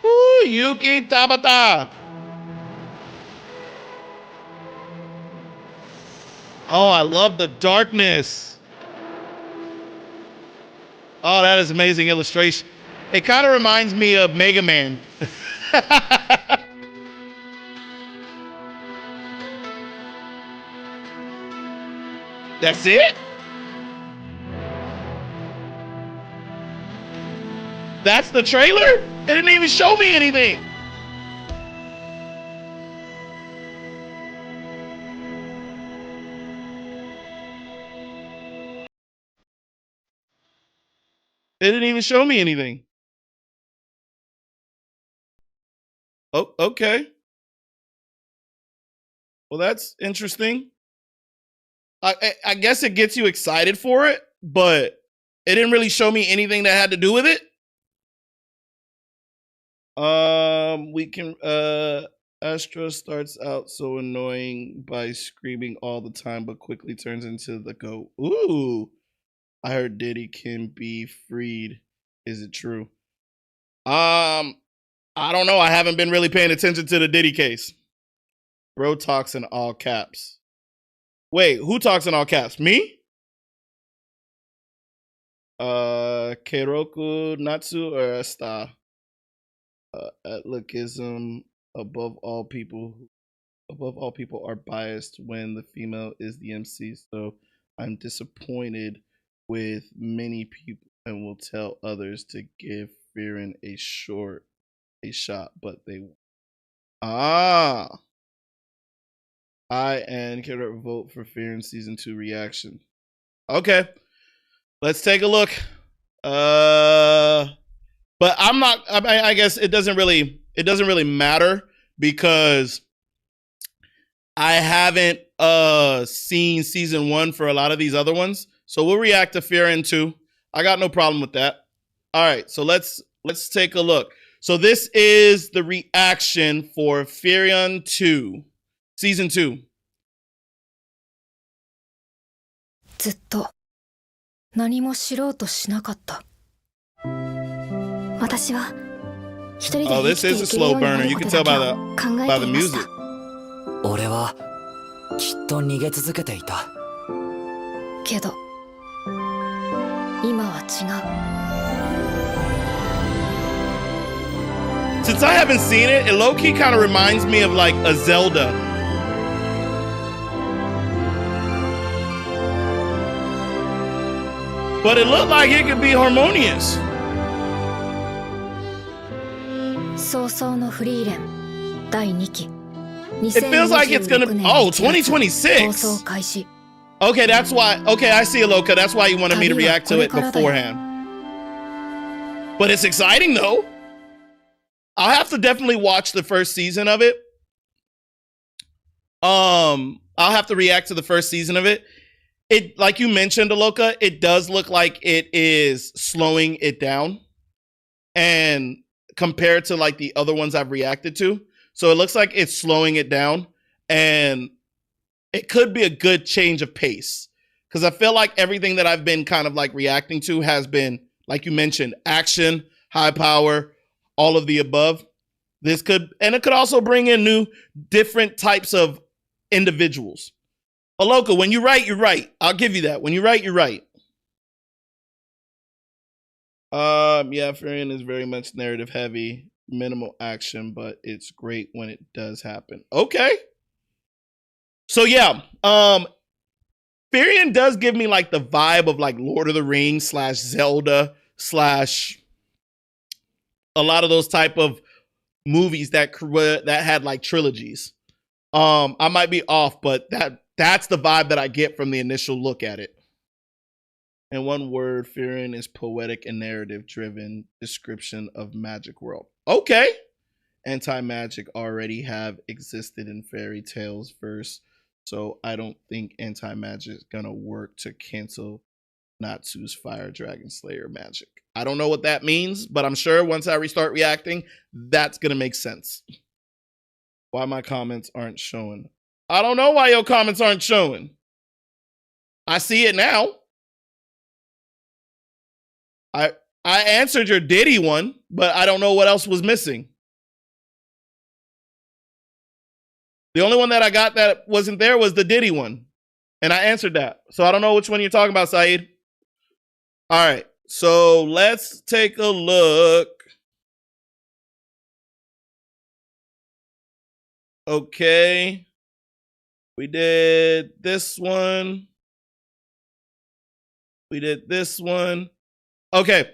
Ooh, Yuki Tabata. Oh, I love the darkness. Oh, that is amazing illustration. It kind of reminds me of Mega Man. That's it? That's the trailer? It didn't even show me anything. It didn't even show me anything. Oh, okay. Well, that's interesting. I guess it gets you excited for it, but it didn't really show me anything that had to do with it. We can Astra starts out so annoying by screaming all the time, but quickly turns into the goat. Ooh. I heard Diddy can be freed. Is it true? I don't know. I haven't been really paying attention to the Diddy case. Bro talks in all caps. Wait, who talks in all caps? Me? Keiroku, Natsu, or Asta? Atlikism above all people are biased when the female is the MC, so I'm disappointed with many people and will tell others to give Fearin a shot, but they won't. I and Keiroku vote for Fearin season 2 reaction. Okay, let's take a look. But I'm not. I guess it doesn't really matter because I haven't seen season 1 for a lot of these other ones. So we'll react to Fearin 2. I got no problem with that. All right, so let's take a look. So this is the reaction for Fearin 2, season 2. ずっと何も知ろうとしなかった。私は一人で生きていけるようになることだけを考えていました。俺はきっと逃げ続けていた。けど今は違う。 Since I haven't seen it, it low-key kind of reminds me of like a Zelda. But it looked like it could be harmonious. 早々のフリーレン第2期 It feels like it's gonna be 2026 2026. 放送開始。Okay, that's why. Okay, I see, Aloka. That's why you wanted me to react to it beforehand. But it's exciting, though. I'll have to definitely watch the first season of it. I'll have to react to the first season of it. It, like you mentioned, Aloka, it does look like it is slowing it down, and compared to like the other ones I've reacted to, so it looks like it's slowing it down, and it could be a good change of pace, because I feel like everything that I've been kind of like reacting to has been, like you mentioned, action, high power, all of the above. This could, and it could also bring in new, different types of individuals. Aloka, when you write, you're right. I'll give you that. When you write, you're right. Yeah, Furion is very much narrative heavy, minimal action, but it's great when it does happen. Okay. So yeah, Furion does give me like the vibe of like Lord of the Rings / Zelda / a lot of those type of movies that had like trilogies. I might be off, but that's the vibe that I get from the initial look at it. In one word, Furion is poetic and narrative-driven description of magic world. Okay. Anti-magic already have existed in fairy tales verse, so I don't think anti-magic is gonna work to cancel Natsu's Fire Dragon Slayer magic. I don't know what that means, but I'm sure once I restart reacting, that's gonna make sense. Why my comments aren't showing? I don't know why your comments aren't showing. I see it now. I answered your Diddy one, but I don't know what else was missing. The only one that I got that wasn't there was the Diddy one. And I answered that. So I don't know which one you're talking about, Saeed. All right. So let's take a look. Okay. We did this one. We did this one. Okay.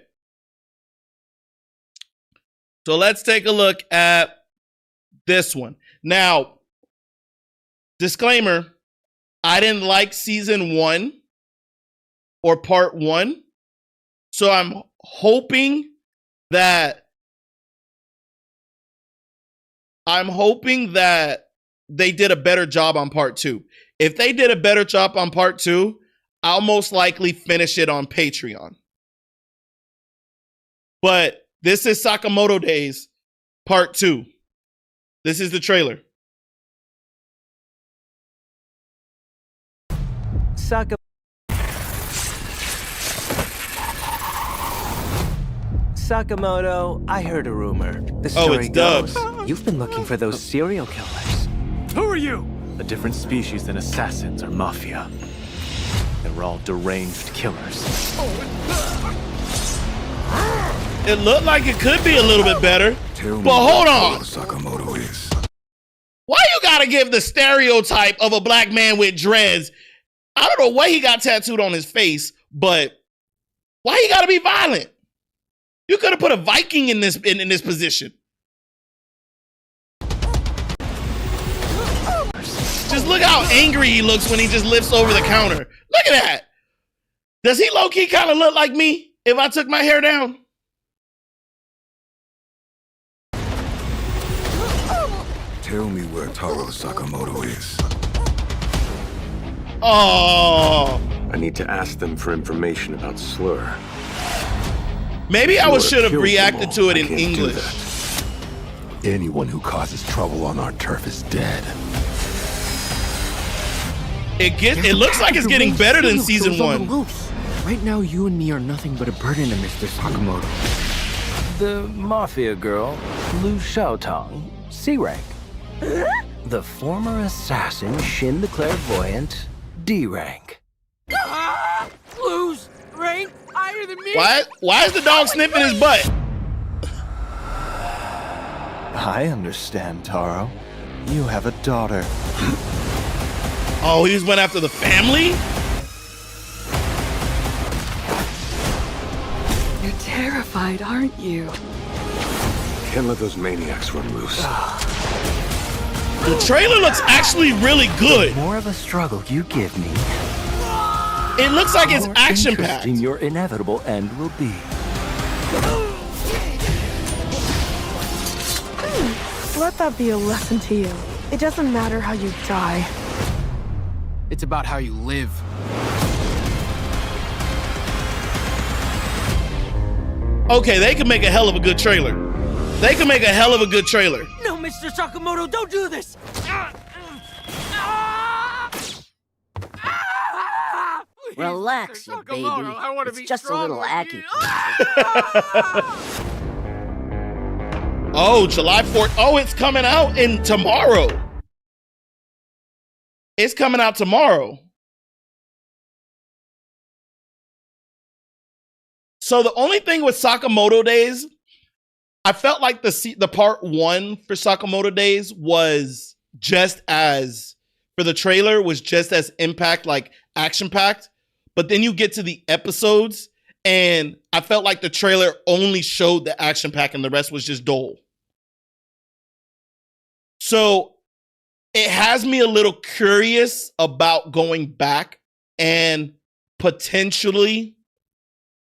So let's take a look at this one. Now, disclaimer, I didn't like season 1 or part 1. So I'm hoping that they did a better job on part 2. If they did a better job on part 2, I'll most likely finish it on Patreon. But this is Sakamoto Days part 2. This is the trailer. Sakamoto, I heard a rumor. The story goes, Dubs. you've been looking for those serial killers. Who are you? A different species than assassins or mafia. They're all deranged killers. It looked like it could be a little bit better. But hold on. Sakamoto is. Why you gotta give the stereotype of a black man with dreads? I don't know what he got tattooed on his face, but why he gotta be violent? You could have put a Viking in this position. Just look how angry he looks when he just lifts over the counter. Look at that. Does he low-key kind of look like me if I took my hair down? Tell me where Taro Sakamoto is. Oh. I need to ask them for information about Slur. Maybe I should have reacted to it in English. Anyone who causes trouble on our turf is dead. It looks like it's getting better than season 1. Right now, you and me are nothing but a burden to Mr. Sakamoto. The mafia girl, Lu Xiaotong, C rank. The former assassin, Shin the Clairvoyant, D rank. Blues, rank higher than me. Why is the dog sniffing his butt? I understand, Taro. You have a daughter. Oh, he just went after the family? You're terrified, aren't you? Can't let those maniacs run loose. The trailer looks actually really good. The more of a struggle you give me, It looks like it's More action-packed. interesting your inevitable end will be. Let that be a lesson to you. It doesn't matter how you die. It's about how you live. Okay, they can make a hell of a good trailer. They can make a hell of a good trailer. No, Mr. Sakamoto, don't do this! Relax, you baby. It's just a little acupuncture. Oh, July 4th. Oh, it's coming out tomorrow. It's coming out tomorrow. So the only thing with Sakamoto Days, I felt like the part 1 for Sakamoto Days was just as, for the trailer, was just as impact, like action-packed. But then you get to the episodes, and I felt like the trailer only showed the action pack and the rest was just dull. So it has me a little curious about going back and potentially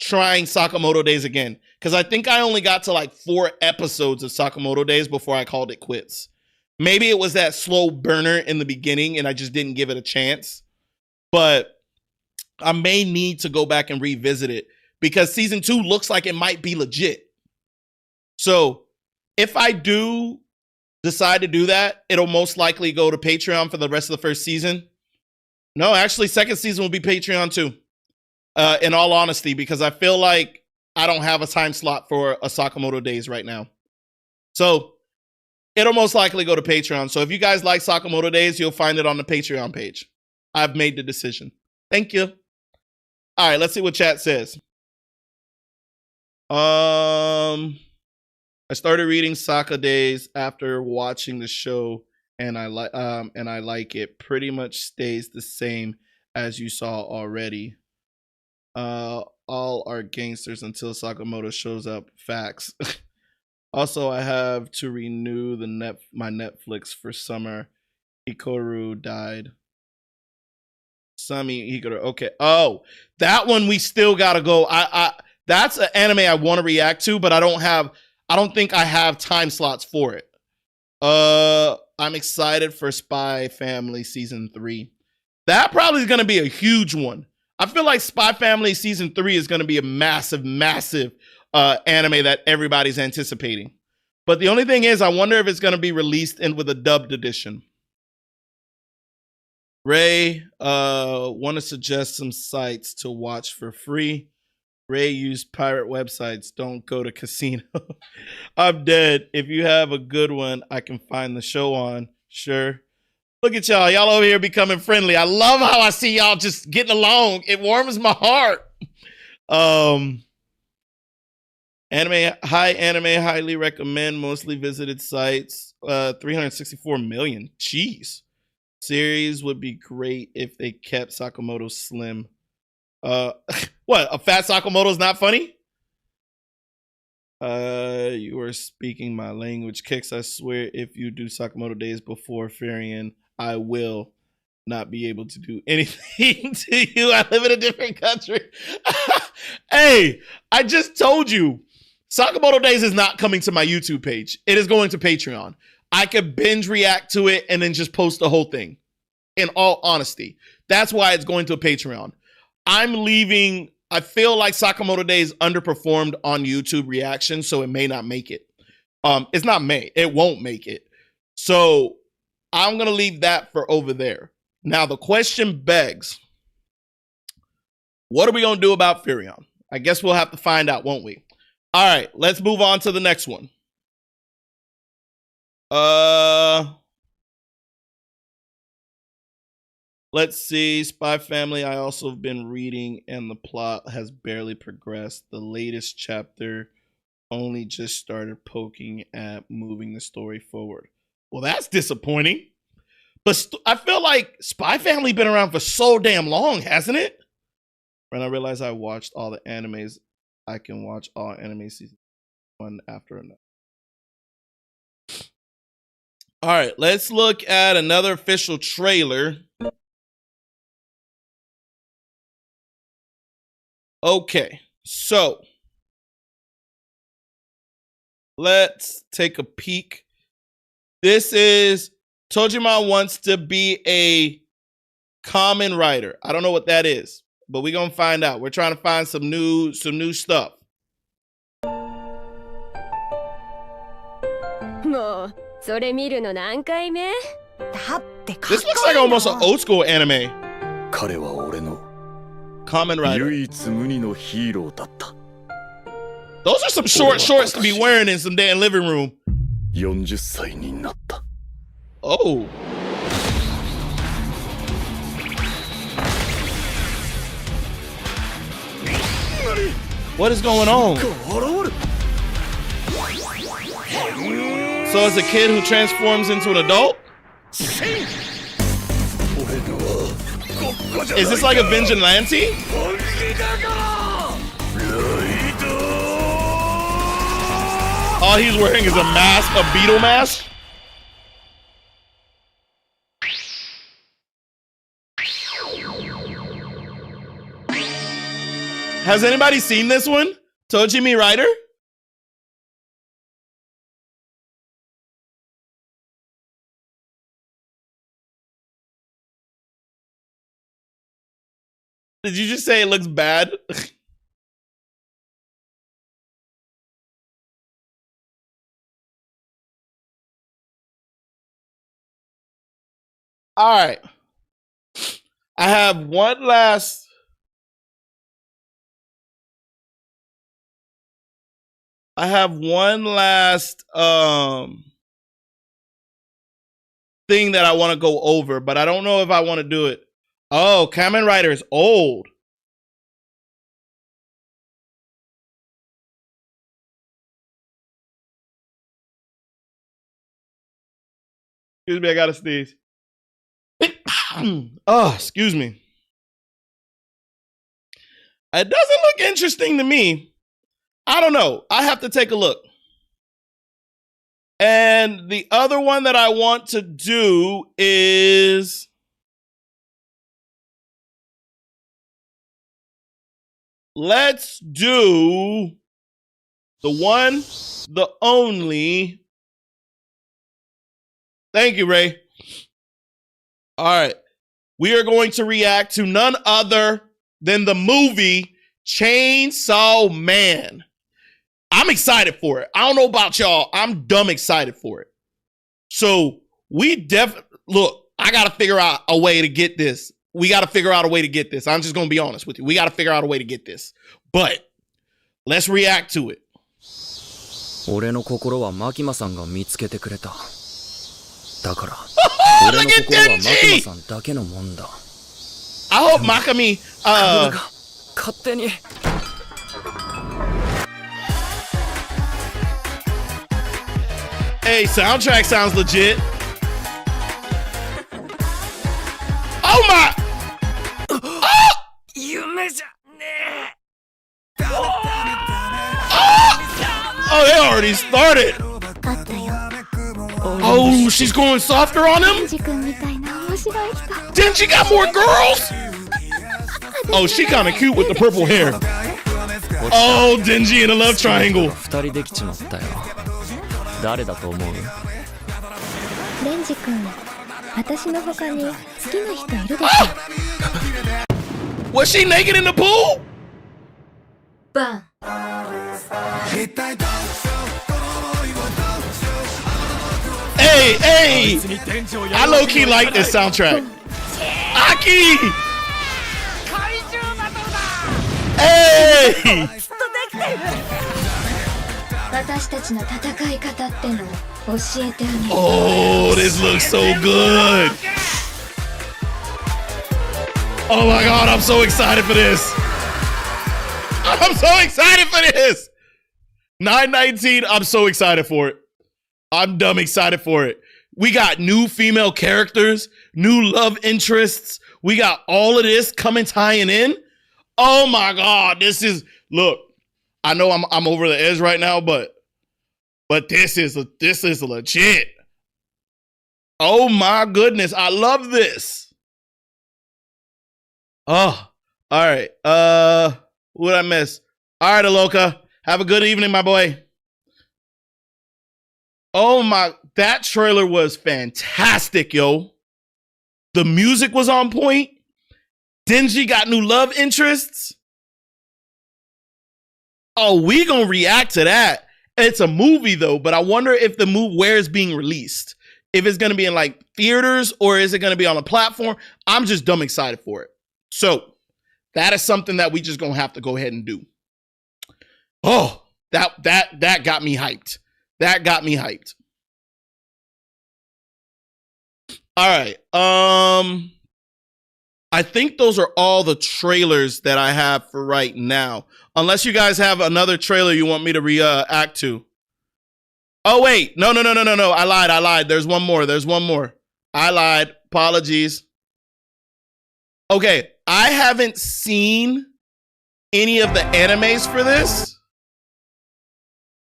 trying Sakamoto Days again. Because I think I only got to like 4 episodes of Sakamoto Days before I called it quits. Maybe it was that slow burner in the beginning and I just didn't give it a chance. But I may need to go back and revisit it because season 2 looks like it might be legit. So if I do decide to do that, it'll most likely go to Patreon for the rest of the first season. No, actually, second season will be Patreon too. In all honesty, because I feel like I don't have a time slot for a Sakamoto Days right now. So it'll most likely go to Patreon. So if you guys like Sakamoto Days, you'll find it on the Patreon page. I've made the decision. Thank you. All right, let's see what chat says. I started reading Saka Days after watching the show, and I like it. Pretty much stays the same as you saw already. All are gangsters until Sakamoto shows up. Facts. Also, I have to renew my Netflix for summer. Hikaru died. Sami Hikaru. Okay. Oh, that one we still gotta go. That's an anime I want to react to, but I don't think I have time slots for it. I'm excited for Spy Family season 3. That probably is gonna be a huge one. I feel like Spy Family season 3 is gonna be a massive, massive anime that everybody's anticipating. But the only thing is, I wonder if it's gonna be released with a dubbed edition. Ray, want to suggest some sites to watch for free. Ray, use pirate websites. Don't go to casino. I'm dead. If you have a good one, I can find the show on. Sure. Look at y'all. Y'all over here becoming friendly. I love how I see y'all just getting along. It warms my heart. Anime, highly recommend. Mostly visited sites. 364 million. Jeez. Series would be great if they kept Sakamoto slim. What? A fat Sakamoto is not funny? You are speaking my language. Kicks, I swear, if you do Sakamoto Days before Farian, I will not be able to do anything to you. I live in a different country. Hey, I just told you, Sakamoto Days is not coming to my YouTube page. It is going to Patreon. I could binge react to it and then just post the whole thing. In all honesty, that's why it's going to a Patreon. I'm leaving. I feel like Sakamoto Days underperformed on YouTube reaction, so it may not make it. It won't make it. So I'm going to leave that for over there. Now, the question begs, what are we going to do about Furion? I guess we'll have to find out, won't we? All right, let's move on to the next one. Let's see. Spy Family, I also have been reading, and the plot has barely progressed. The latest chapter only just started poking at moving the story forward. Well, that's disappointing. But I feel like Spy Family been around for so damn long, hasn't it? When I realized I watched all the animes, I can watch all anime seasons one after another. All right, let's look at another official trailer. Okay, so let's take a peek. This is Tojima wants to be a common writer. I don't know what that is, but we're gonna find out. We're trying to find some new stuff. This looks like almost an old school anime. Common writer. Those are some short shorts to be wearing in some damn living room. Oh. What is going on? So it's a kid who transforms into an adult? Is this like a vigilante? All he's wearing is a mask, a beetle mask? Has anybody seen this one? Tojimi Writer? Did you just say it looks bad? All right. I have one last thing that I want to go over, but I don't know if I want to do it. Oh, Kamen Rider is old. Excuse me, I gotta sneeze. Oh, excuse me. It doesn't look interesting to me. I don't know. I have to take a look. And the other one that I want to do is let's do the one, the only. Thank you, Ray. All right. We are going to react to none other than the movie Chainsaw Man. I'm excited for it. I don't know about y'all. I'm dumb excited for it. So look, I got to figure out a way to get this. We got to figure out a way to get this. I'm just going to be honest with you. We got to figure out a way to get this. But let's react to it. 俺の心はマキマさんが見つけてくれた。だから、俺の心はマキマさんだけのもんだ。I hope Makami, 勝手に。Hey, soundtrack sounds legit. Oh my! Oh! Oh, they already started. Oh, she's going softer on him? Denji got more girls? Oh, she kind of cute with the purple hair. Oh, Denji in a love triangle. 二人できちまったよ。誰だと思う？デンジ君、私の他に好きな人いるでしょ。Was she naked in the pool? バン。Hey, hey! I low-key like this soundtrack. Aki! Hey! 私たちの戦い方ってのを教えてあげる。Oh, this looks so good. Oh my god, I'm so excited for this. I'm so excited for this. 919, I'm so excited for it. I'm dumb excited for it. We got new female characters, new love interests. We got all of this coming tying in. Oh my god, this is, look, I know I'm over the edge right now, but this is legit. Oh my goodness, I love this. Oh, all right. What did I miss? All right, Aloka. Have a good evening, my boy. Oh my, that trailer was fantastic, yo. The music was on point. Denji got new love interests. Oh, we gonna react to that. It's a movie though, but I wonder if the movie, where it's being released. If it's gonna be in like theaters or is it gonna be on a platform? I'm just dumb excited for it. So that is something that we just gonna have to go ahead and do. Oh, that got me hyped. That got me hyped. All right. I think those are all the trailers that I have for right now. Unless you guys have another trailer you want me to react to. Oh, wait. No. I lied. There's one more. I lied. Apologies. Okay. I haven't seen any of the animes for this.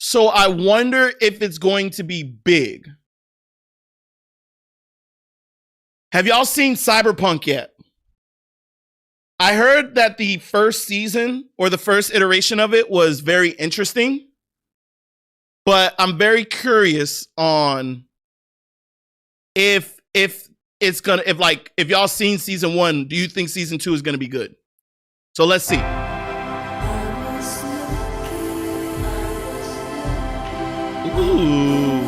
So I wonder if it's going to be big. Have y'all seen Cyberpunk yet? I heard that the first season or the first iteration of it was very interesting, but I'm very curious on if y'all seen season 1, do you think season 2 is going to be good? So let's see. Ooh.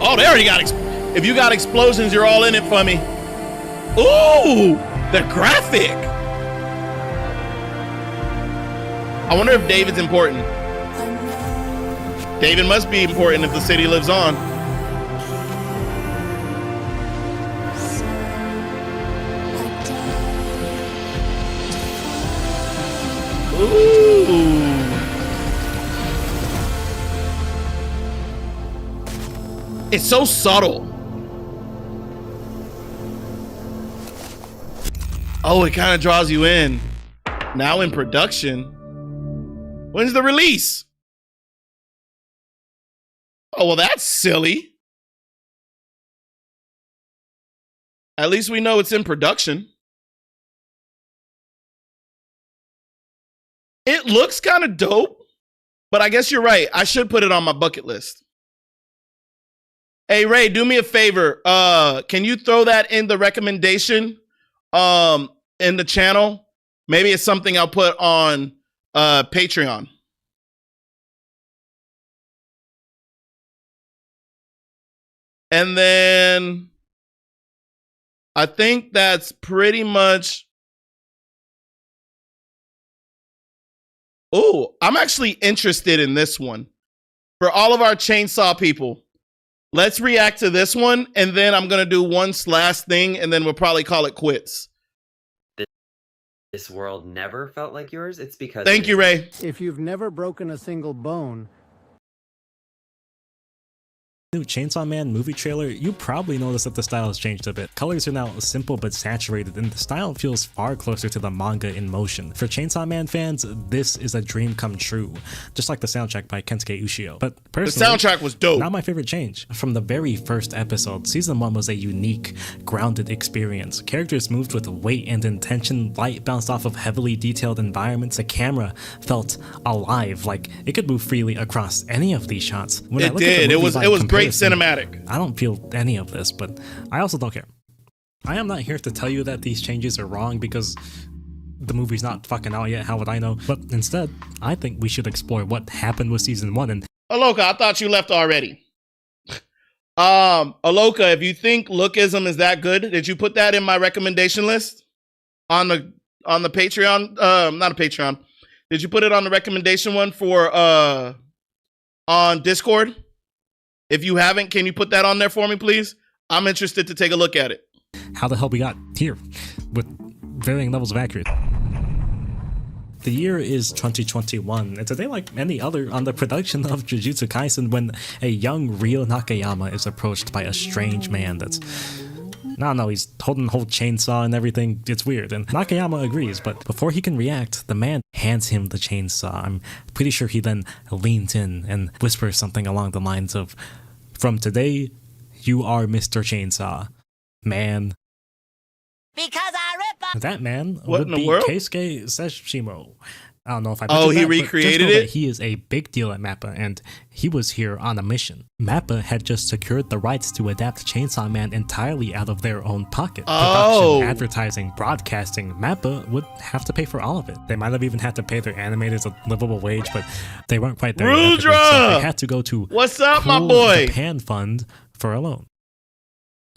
Oh, they already got if you got explosions, you're all in it for me. Ooh, the graphic. I wonder if David's important. David must be important if the city lives on. Ooh. It's so subtle. Oh, it kind of draws you in. Now in production. When's the release? Oh, well, that's silly. At least we know it's in production. It looks kind of dope, but I guess you're right. I should put it on my bucket list. Hey, Ray, do me a favor. Can you throw that in the recommendation in the channel? Maybe it's something I'll put on Patreon. And then I think that's pretty much. Oh, I'm actually interested in this one. For all of our chainsaw people, let's react to this one, and then I'm going to do one last thing, and then we'll probably call it quits. This world never felt like yours? It's because... Thank you, Ray. If you've never broken a single bone... New Chainsaw Man movie trailer, you probably noticed that the style has changed a bit. Colors are now simple but saturated, and the style feels far closer to the manga in motion. For Chainsaw Man fans, this is a dream come true, just like the soundtrack by Kensuke Ushio. But personally, the soundtrack was dope. Not my favorite change. From the very first episode, season 1 was a unique, grounded experience. Characters moved with weight and intention, light bounced off of heavily detailed environments, the camera felt alive, like it could move freely across any of these shots. When it did. It was great cinematic. I don't feel any of this, but I also don't care. I am not here to tell you that these changes are wrong because the movie's not fucking out yet, how would I know? But instead, I think we should explore what happened with season 1 and... Aloka, I thought you left already. Aloka, if you think lookism is that good, did you put that in my recommendation list? On the Patreon? Not a Patreon. Did you put it on the recommendation one for on Discord? If you haven't, can you put that on there for me, please? I'm interested to take a look at it. How the hell we got here with varying levels of accuracy. The year is 2021. It's a day like any other on the production of Jujutsu Kaisen when a young Ryo Nakayama is approached by a strange man that's... No, he's holding a whole chainsaw and everything. It's weird. And Nakayama agrees, but before he can react, the man hands him the chainsaw. I'm pretty sure he then leans in and whispers something along the lines of, "From today, you are Mr. Chainsaw, man." Because I rip That man What would in the be world? Keisuke Sashimo. I don't know if I Oh, butchered he that, but recreated just know it? that he is a big deal at MAPPA, and he was here on a mission. MAPPA had just secured the rights to adapt Chainsaw Man entirely out of their own pocket. Oh. Production, advertising, broadcasting, MAPPA would have to pay for all of it. They might have even had to pay their animators a livable wage, but they weren't quite there yet, so Rudra! they had to go to What's up, my Cool boy? Japan Fund for a loan.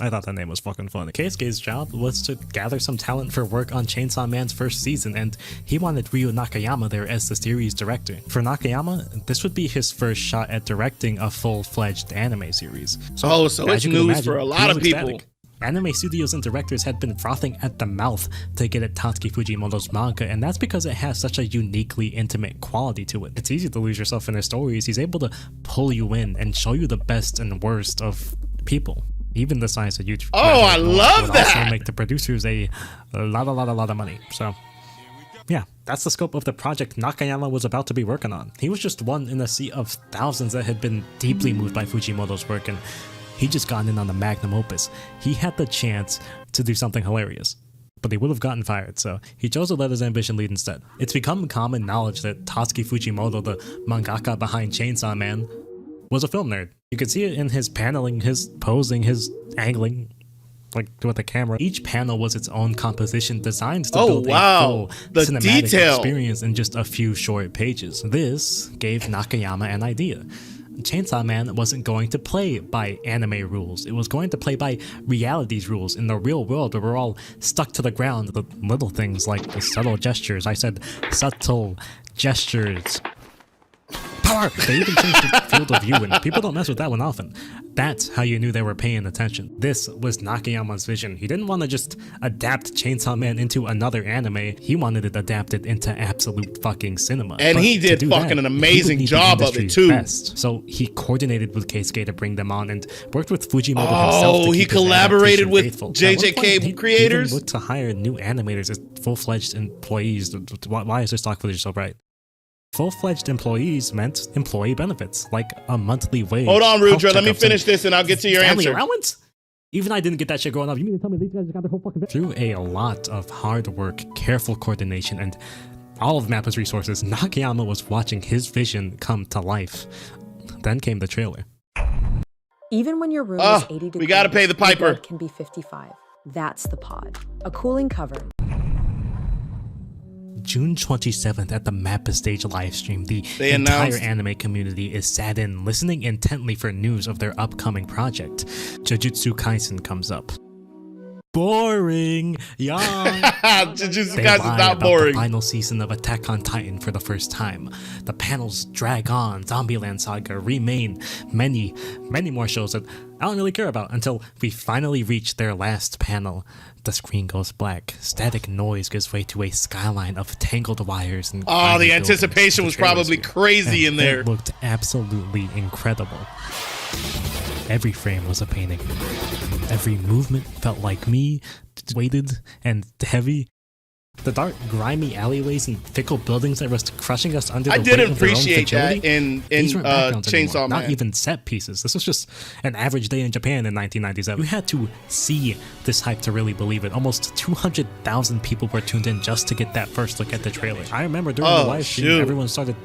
I thought that name was fucking fun. Keisuke's job was to gather some talent for work on Chainsaw Man's first season, and he wanted Ryu Nakayama there as the series director. For Nakayama, this would be his first shot at directing a full-fledged anime series. So as it's you can news imagine, for a he lot was of people. ecstatic. Anime studios and directors had been frothing at the mouth to get at Tatsuki Fujimoto's manga, and that's because it has such a uniquely intimate quality to it. It's easy to lose yourself in his stories. He's able to pull you in and show you the best and worst of people. Even the size of YouTube. Oh, I love would that. also make the producers a lot of money. So, yeah, that's the scope of the project Nakayama was about to be working on. He was just one in a sea of thousands that had been deeply moved by Fujimoto's work, and he just gotten in on the magnum opus. He had the chance to do something hilarious, but he would have gotten fired, so he chose to let his ambition lead instead. It's become common knowledge that Tatsuki Fujimoto, the mangaka behind Chainsaw Man, was a film nerd. You could see it in his paneling, his posing, his angling, like with the camera. Each panel was its own composition designed to build a full the cinematic detail. experience in just a few short pages. This gave Nakayama an idea. Chainsaw Man wasn't going to play by anime rules. It was going to play by reality's rules in the real world where we're all stuck to the ground. The little things like the subtle gestures. I said subtle gestures. Power! They even changed the field of view, and people don't mess with that one often. That's how you knew they were paying attention. This was Nakayama's vision. He didn't want to just adapt Chainsaw Man into another anime. He wanted it adapted into absolute fucking cinema. And But he did to do fucking that, an he amazing would need the job of it industry's too. best. So he coordinated with Keisuke to bring them on and worked with Fujimoto himself to he keep his collaborated adaptation with faithful. JJK At one point, he creators? even looked to hire new animators as full-fledged employees. Why is their stock footage so bright? Full-fledged employees meant employee benefits, like a monthly wage. Hold on, health Rudra. Let me checkups, finish and this and I'll get to your family answer. allowance? Even I didn't get that shit growing up. You mean to tell me these guys got their whole fucking... Through a lot of hard work, careful coordination, and all of MAPPA's resources, Nakayama was watching his vision come to life. Then came the trailer. Even when your room is 80 degrees, we gotta pay the piper. your bed can be 55. That's the pod. A cooling cover. June 27th at the MAPPA stage livestream, the They entire announced- anime community is sat in, listening intently for news of their upcoming project. Jujutsu Kaisen comes up. Boring, yeah. Jujutsu They Kaisen's lie not about boring. the final season of Attack on Titan for the first time. The panels drag on, Zombieland Saga, Remain, many more shows that I don't really care about until we finally reach their last panel. The screen goes black. Static noise gives way to a skyline of tangled wires and Oh, the grimy anticipation buildings. was probably The trailer's crazy here, in and there. It looked absolutely incredible. Every frame was a painting. Every movement felt like me, weighted and heavy. The dark, grimy alleyways and fickle buildings that were crushing us under the I weight did of their own appreciate that fragility. in These weren't backgrounds anymore, Chainsaw Man. not even set pieces. This was just an average day in Japan in 1997. You had to see this hype to really believe it. Almost 200,000 people were tuned in just to get that first look at the trailer. I remember during the live stream, shoot. everyone started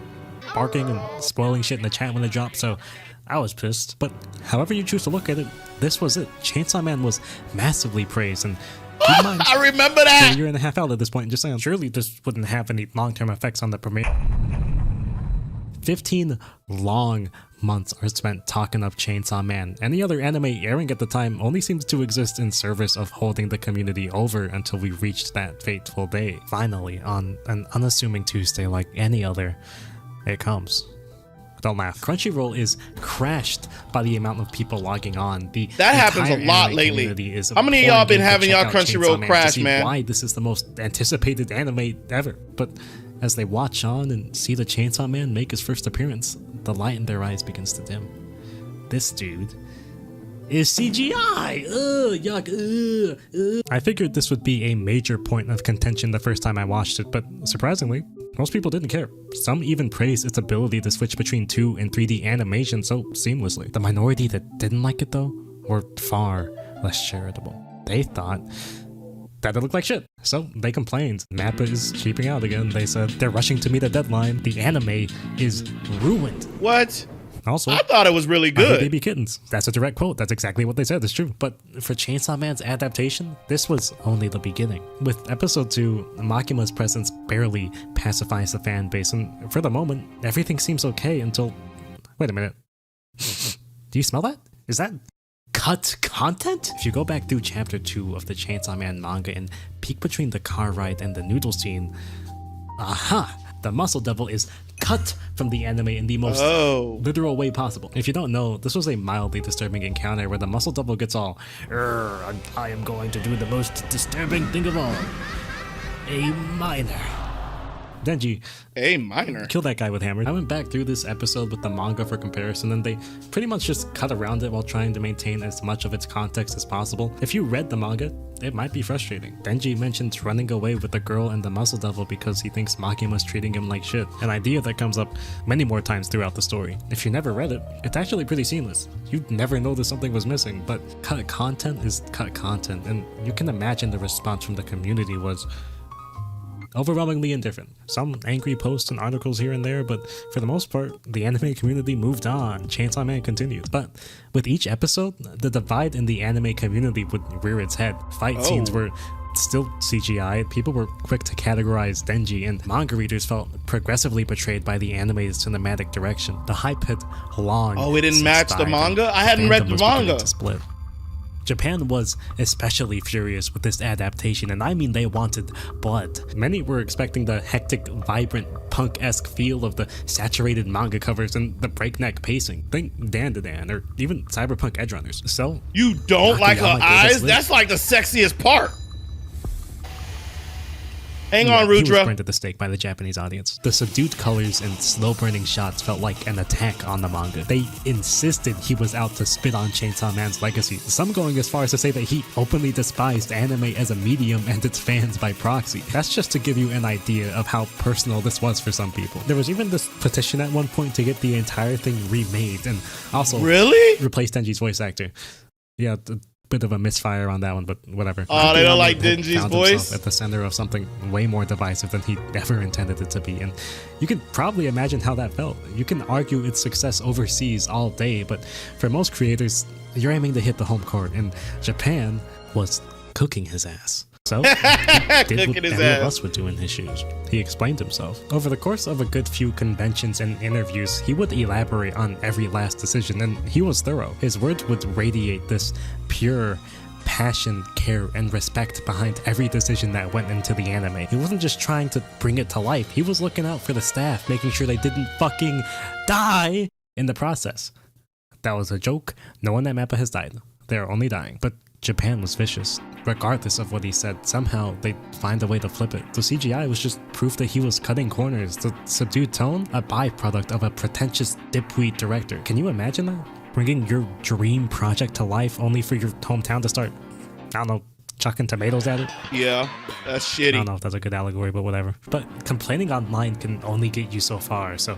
barking and spoiling shit in the chat when it dropped, so I was pissed. But however you choose to look at it, this was it. Chainsaw Man was massively praised, and keep in mind, I remember we're that. a year and a half out at this point, just saying, surely this wouldn't have any long-term effects on the premiere. 15 long months are spent talking up Chainsaw Man. Any other anime airing at the time only seems to exist in service of holding the community over until we reached that fateful day. Finally, on an unassuming Tuesday like any other, it comes. Don't laugh. Crunchyroll is crashed by the amount of people logging on. That happens a entire lot anime lately. community is How many of y'all pouring been in to having check y'all out Crunchyroll Chainsaw Man crash, to see man? why this is the most anticipated anime ever. But as they watch on and see the Chainsaw Man make his first appearance, the light in their eyes begins to dim. This dude is CGI! Ugh, yuck, ugh. I figured this would be a major point of contention the first time I watched it, but surprisingly, most people didn't care. Some even praised its ability to switch between 2 and 3D animation so seamlessly. The minority that didn't like it though were far less charitable. They thought that it looked like shit. So they complained. Mappa is cheaping out again. They said they're rushing to meet a deadline. The anime is ruined. What? Also, I thought it was really good. Baby kittens. That's a direct quote. That's exactly what they said. It's true. But for Chainsaw Man's adaptation, this was only the beginning. With episode 2, Makima's presence barely pacifies the fan base, and for the moment, everything seems okay until... Wait a minute. Do you smell that? Is that cut content? If you go back through chapter 2 of the Chainsaw Man manga and peek between the car ride and the noodle scene, aha! The Muscle Devil is cut from the anime in the most literal way possible. If you don't know, this was a mildly disturbing encounter where the Muscle Devil gets all, I am going to do the most disturbing thing of all. A minor. Denji, A minor, kill that guy with hammer. I went back through this episode with the manga for comparison, and they pretty much just cut around it while trying to maintain as much of its context as possible. If you read the manga, it might be frustrating. Denji mentions running away with the girl and the Muscle Devil because he thinks Makima's treating him like shit, an idea that comes up many more times throughout the story. If you never read it, it's actually pretty seamless. You'd never notice something was missing, but cut content is cut content, and you can imagine the response from the community was overwhelmingly indifferent. Some angry posts and articles here and there, but for the most part, the anime community moved on. Chainsaw Man continued. But with each episode, the divide in the anime community would rear its head. Fight scenes were still CGI, people were quick to categorize Denji, and manga readers felt progressively betrayed by the anime's cinematic direction. The hype had long it didn't match the manga? I hadn't read the manga. To split. Japan was especially furious with this adaptation, and I mean they wanted blood. Many were expecting the hectic, vibrant, punk-esque feel of the saturated manga covers and the breakneck pacing. Think Dan or even Cyberpunk Edgerunners. So you don't like her eyes? That's like the sexiest part. Hang on, Rudra. He was burned at the stake by the Japanese audience. The subdued colors and slow-burning shots felt like an attack on the manga. They insisted he was out to spit on Chainsaw Man's legacy, some going as far as to say that he openly despised anime as a medium and its fans by proxy. That's just to give you an idea of how personal this was for some people. There was even this petition at one point to get the entire thing remade and also replace Denji's voice actor. Yeah, bit of a misfire on that one, but whatever. Oh, they don't like Denji's voice? At the center of something way more divisive than he ever intended it to be, and you can probably imagine how that felt. You can argue its success overseas all day, but for most creators, you're aiming to hit the home court, and Japan was cooking his ass. So, he did what any of us would do in his shoes. He explained himself. Over the course of a good few conventions and interviews, he would elaborate on every last decision, and he was thorough. His words would radiate this pure passion, care, and respect behind every decision that went into the anime. He wasn't just trying to bring it to life, he was looking out for the staff, making sure they didn't fucking die in the process. That was a joke. No one at Mappa has died. They're only dying. But Japan was vicious. Regardless of what he said, somehow they'd find a way to flip it. The CGI was just proof that he was cutting corners. The subdued tone, a byproduct of a pretentious dipweed director. Can you imagine that? Bringing your dream project to life only for your hometown to start, I don't know, chucking tomatoes at it? Yeah, that's shitty. I don't know if that's a good allegory, but whatever. But complaining online can only get you so far, so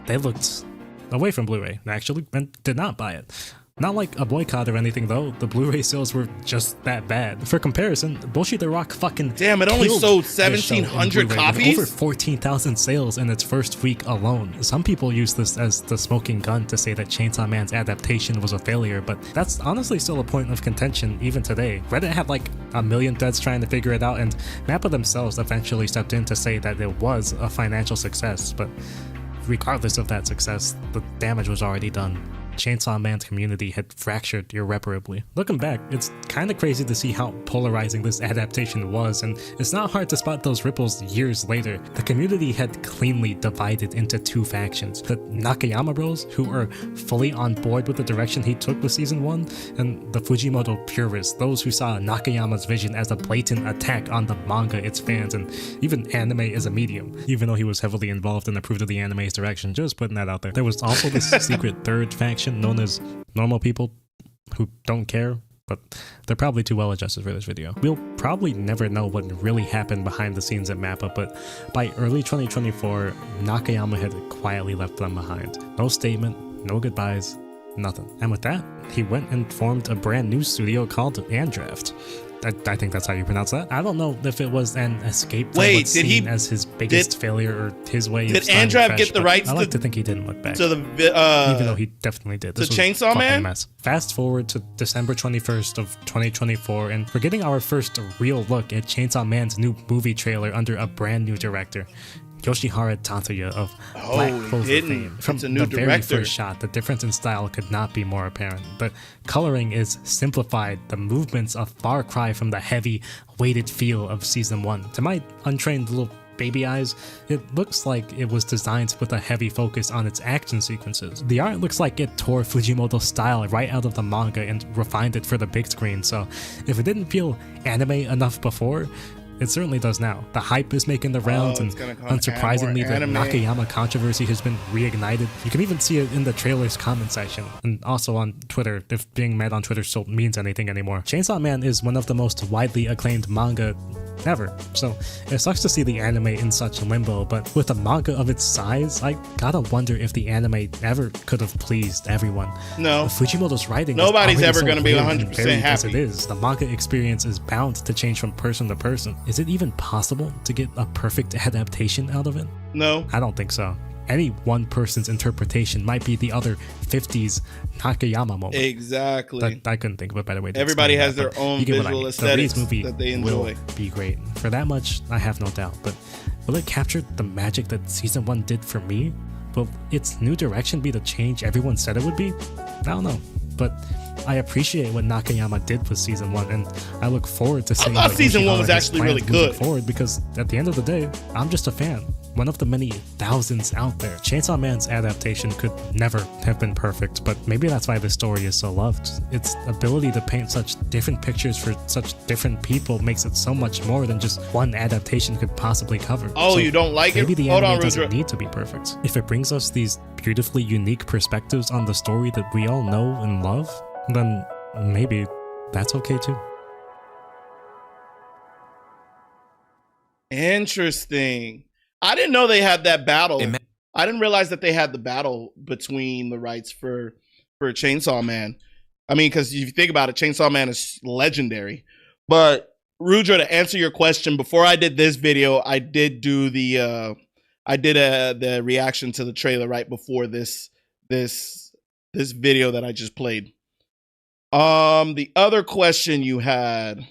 they looked away from Blu-ray, actually, and did not buy it. Not like a boycott or anything though, the Blu-ray sales were just that bad. For comparison, Bullshit the Rock fucking damn, it only sold 1,700 copies? Over 14,000 sales in its first week alone. Some people use this as the smoking gun to say that Chainsaw Man's adaptation was a failure, but that's honestly still a point of contention even today. Reddit had like a million threads trying to figure it out, and Mappa themselves eventually stepped in to say that it was a financial success, but regardless of that success, the damage was already done. Chainsaw Man's community had fractured irreparably. Looking back, it's kinda crazy to see how polarizing this adaptation was, and it's not hard to spot those ripples years later. The community had cleanly divided into two factions. The Nakayama Bros, who are fully on board with the direction he took with Season 1, and the Fujimoto purists, those who saw Nakayama's vision as a blatant attack on the manga, its fans, and even anime as a medium, even though he was heavily involved and approved of the anime's direction. Just putting that out there. There was also this secret third faction known as normal people who don't care, but they're probably too well adjusted for this video. We'll probably never know what really happened behind the scenes at Mappa, but by early 2024, Nakayama had quietly left them behind. No statement, no goodbyes, nothing. And with that, he went and formed a brand new studio called Andraft. I think that's how you pronounce that. I don't know if it was an escape from Wait, what's did seen he- as his biggest failure or his way of Did starting Andrav fresh, get the but rights I like to- to think he didn't look back. to the even though he definitely did. to This was Chainsaw fucking Man? mess. Fast forward to December 21st of 2024, and we're getting our first real look at Chainsaw Man's new movie trailer under a brand new director, Yoshihara Tatsuya of Black he Clover didn't. fame. From It's a new the very director. first shot, the difference in style could not be more apparent. The coloring is simplified, the movements a far cry from the heavy, weighted feel of season 1. To my untrained little baby eyes, it looks like it was designed with a heavy focus on its action sequences. The art looks like it tore Fujimoto's style right out of the manga and refined it for the big screen, so if it didn't feel anime enough before, it certainly does now. The hype is making the rounds, and unsurprisingly, the Nakayama controversy has been reignited. You can even see it in the trailer's comment section, and also on Twitter, if being mad on Twitter still means anything anymore. Chainsaw Man is one of the most widely acclaimed manga ever, so it sucks to see the anime in such limbo, but with a manga of its size, I gotta wonder if the anime ever could have pleased everyone. No. Fujimoto's writing Nobody's is ever so gonna be weird 100% and varied as happy. it is. The manga experience is bound to change from person to person. Is it even possible to get a perfect adaptation out of it? No. I don't think so. Any one person's interpretation might be the other 50s Nakayama moment. Exactly. I couldn't think of a better way to Everybody explain has that, their but own you get what I visual mean. aesthetics The Reese movie that they enjoy. will be great. For that much, I have no doubt. But will it capture the magic that season 1 did for me? Will its new direction be the change everyone said it would be? I don't know. But I appreciate what Nakayama did with season 1, and I look forward to seeing thought what season 1 Yoshihara was has actually planned really moving good. forward, because at the end of the day, I'm just a fan. One of the many thousands out there. Chainsaw Man's adaptation could never have been perfect, but maybe that's why the story is so loved. Its ability to paint such different pictures for such different people makes it so much more than just one adaptation could possibly cover. Oh, So you don't like it? maybe the Hold anime on, doesn't Rudra. need to be perfect. If it brings us these beautifully unique perspectives on the story that we all know and love, then maybe that's okay too. Interesting. I didn't know they had that battle. I didn't realize that they had the battle between the rights for Chainsaw Man. I mean, because if you think about it, Chainsaw Man is legendary. But Rudra, to answer your question, before I did this video, I did do the the reaction to the trailer right before this video that I just played. The other question you had.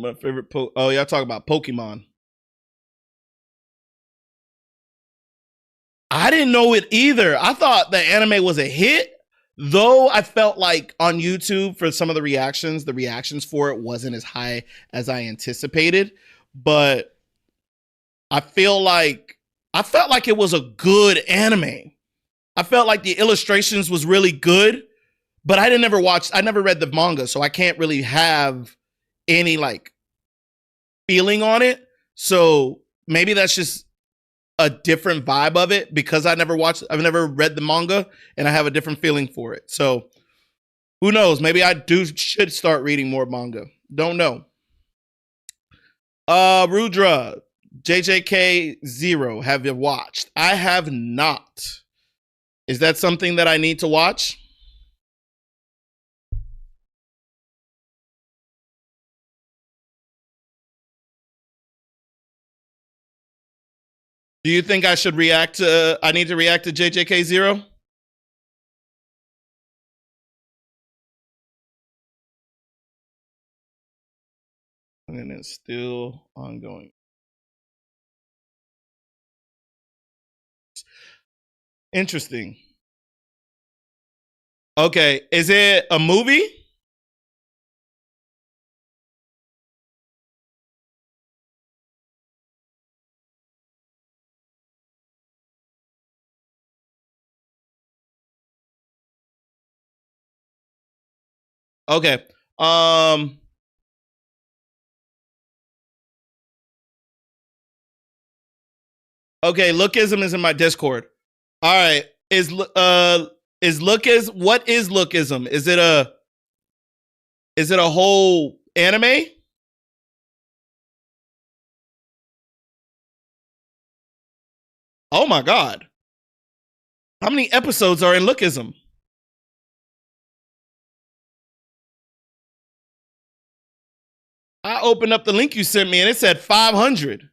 My favorite oh, y'all talking about Pokemon. I didn't know it either. I thought the anime was a hit, though I felt like on YouTube for some of the reactions for it wasn't as high as I anticipated. But I felt like it was a good anime. I felt like the illustrations was really good. But I never read the manga, so I can't really have any like feeling on it. So maybe that's just a different vibe of it because I've never read the manga and I have a different feeling for it. So who knows? Maybe I should start reading more manga. Don't know. Rudra, JJK0, have you watched? I have not. Is that something that I need to watch? Do you think I should I need to react to JJK0? And it's still ongoing. Interesting. Okay, is it a movie? Okay. Okay, Lookism is in my Discord. All right. What is Lookism? Is it a whole anime? Oh my god. How many episodes are in Lookism? I opened up the link you sent me and it said 500.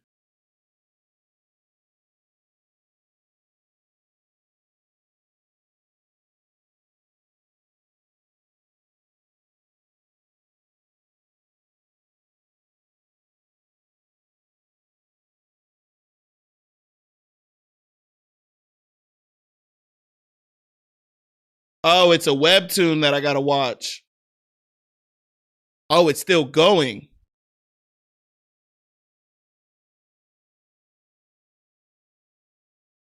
Oh, it's a webtoon that I gotta watch. Oh, it's still going.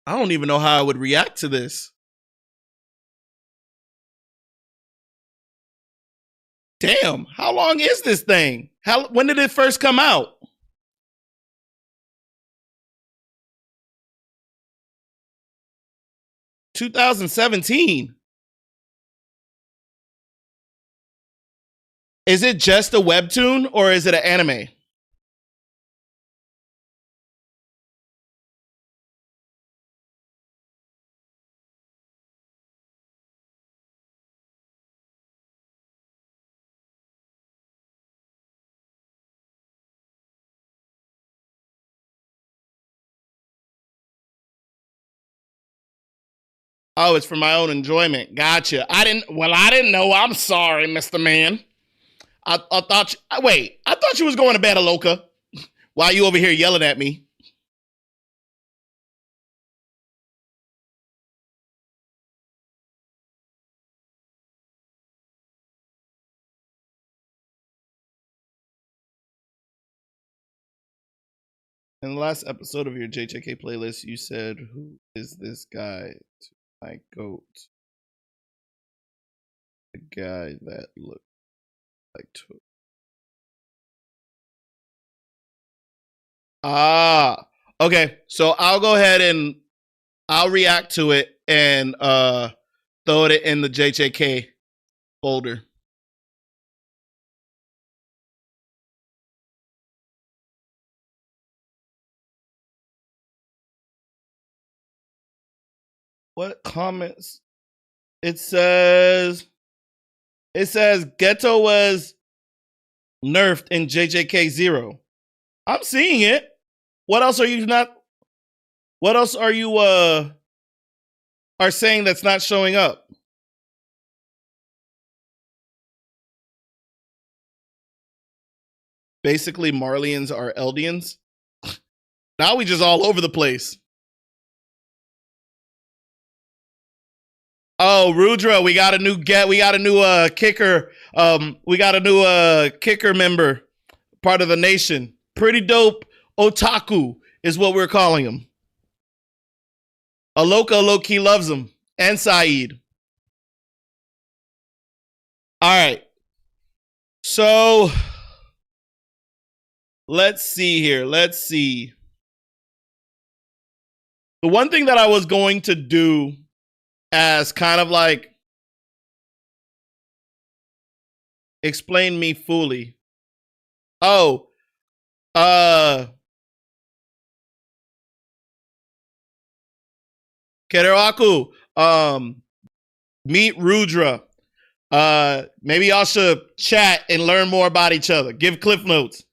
I don't even know how I would react to this. Damn, how long is this thing? When did it first come out? (2017). Is it just a webtoon or is it an anime? Oh, it's for my own enjoyment. Gotcha. I didn't know. I'm sorry, Mr. Man. I thought you was going to bed, Aloka. While you over here yelling at me. In the last episode of your JJK playlist, you said, "Who is this guy to my goat?" The guy that looked like to. Okay. So I'll go ahead and I'll react to it and throw it in the JJK folder. What comments? It says Ghetto was nerfed in JJK 0. I'm seeing it. What else are you are saying that's not showing up? Basically, Marlians are Eldians. Now we just all over the place. Oh, Rudra, we got a new kicker. We got a new kicker member, part of the nation. Pretty dope otaku is what we're calling him. Aloka low-key loves him. And Saeed. All right. So let's see here. Let's see. The one thing that I was going to do as kind of like explain me fully. Oh, Kerewaku, meet Rudra. Maybe y'all should chat and learn more about each other. Give cliff notes.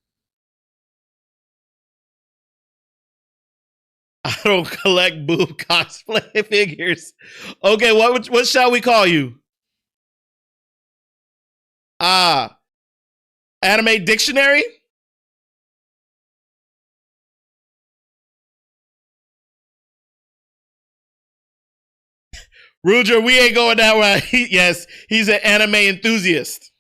I don't collect boob cosplay figures. Okay, what shall we call you? Anime dictionary? Rudra, we ain't going that way. Yes, he's an anime enthusiast.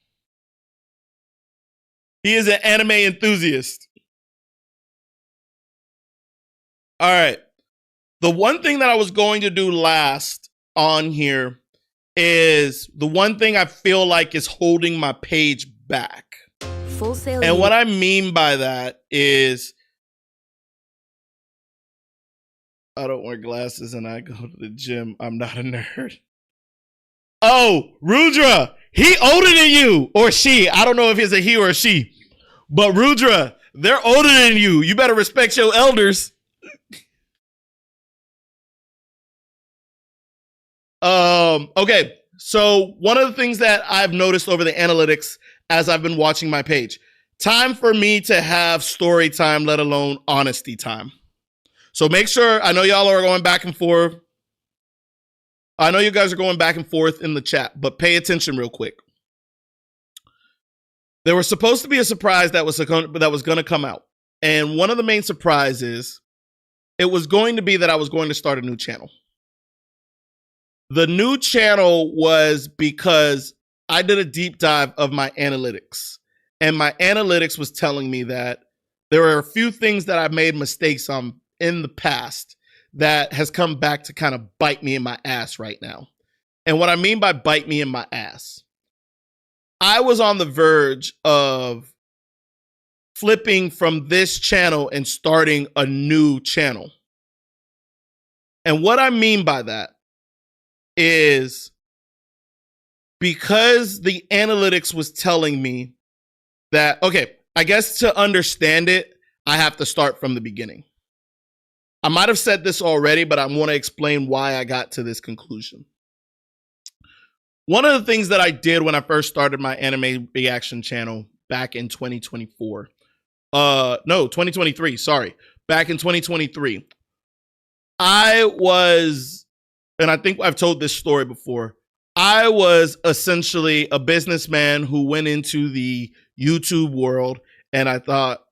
He is an anime enthusiast. All right. The one thing that I was going to do last on here is the one thing I feel like is holding my page back. Full Sail. And what I mean by that is I don't wear glasses and I go to the gym. I'm not a nerd. Oh, Rudra, he older than you or she. I don't know if it's a he or a she, but Rudra, they're older than you. You better respect your elders. Okay. So one of the things that I've noticed over the analytics as I've been watching my page, time for me to have story time, let alone honesty time. So make sure, I know y'all are going back and forth. I know you guys are going back and forth in the chat, but pay attention real quick. There was supposed to be a surprise that was going to come out. And one of the main surprises, it was going to be that I was going to start a new channel. The new channel was because I did a deep dive of my analytics. And my analytics was telling me that there are a few things that I've made mistakes on in the past that has come back to kind of bite me in my ass right now. And what I mean by bite me in my ass, I was on the verge of flipping from this channel and starting a new channel. And what I mean by that is because the analytics was telling me that, okay, I guess to understand it, I have to start from the beginning. I might have said this already, but I want to explain why I got to this conclusion. One of the things that I did when I first started my anime reaction channel back in 2024, 2023, sorry. Back in 2023, I was, and I think I've told this story before, I was essentially a businessman who went into the YouTube world, and I thought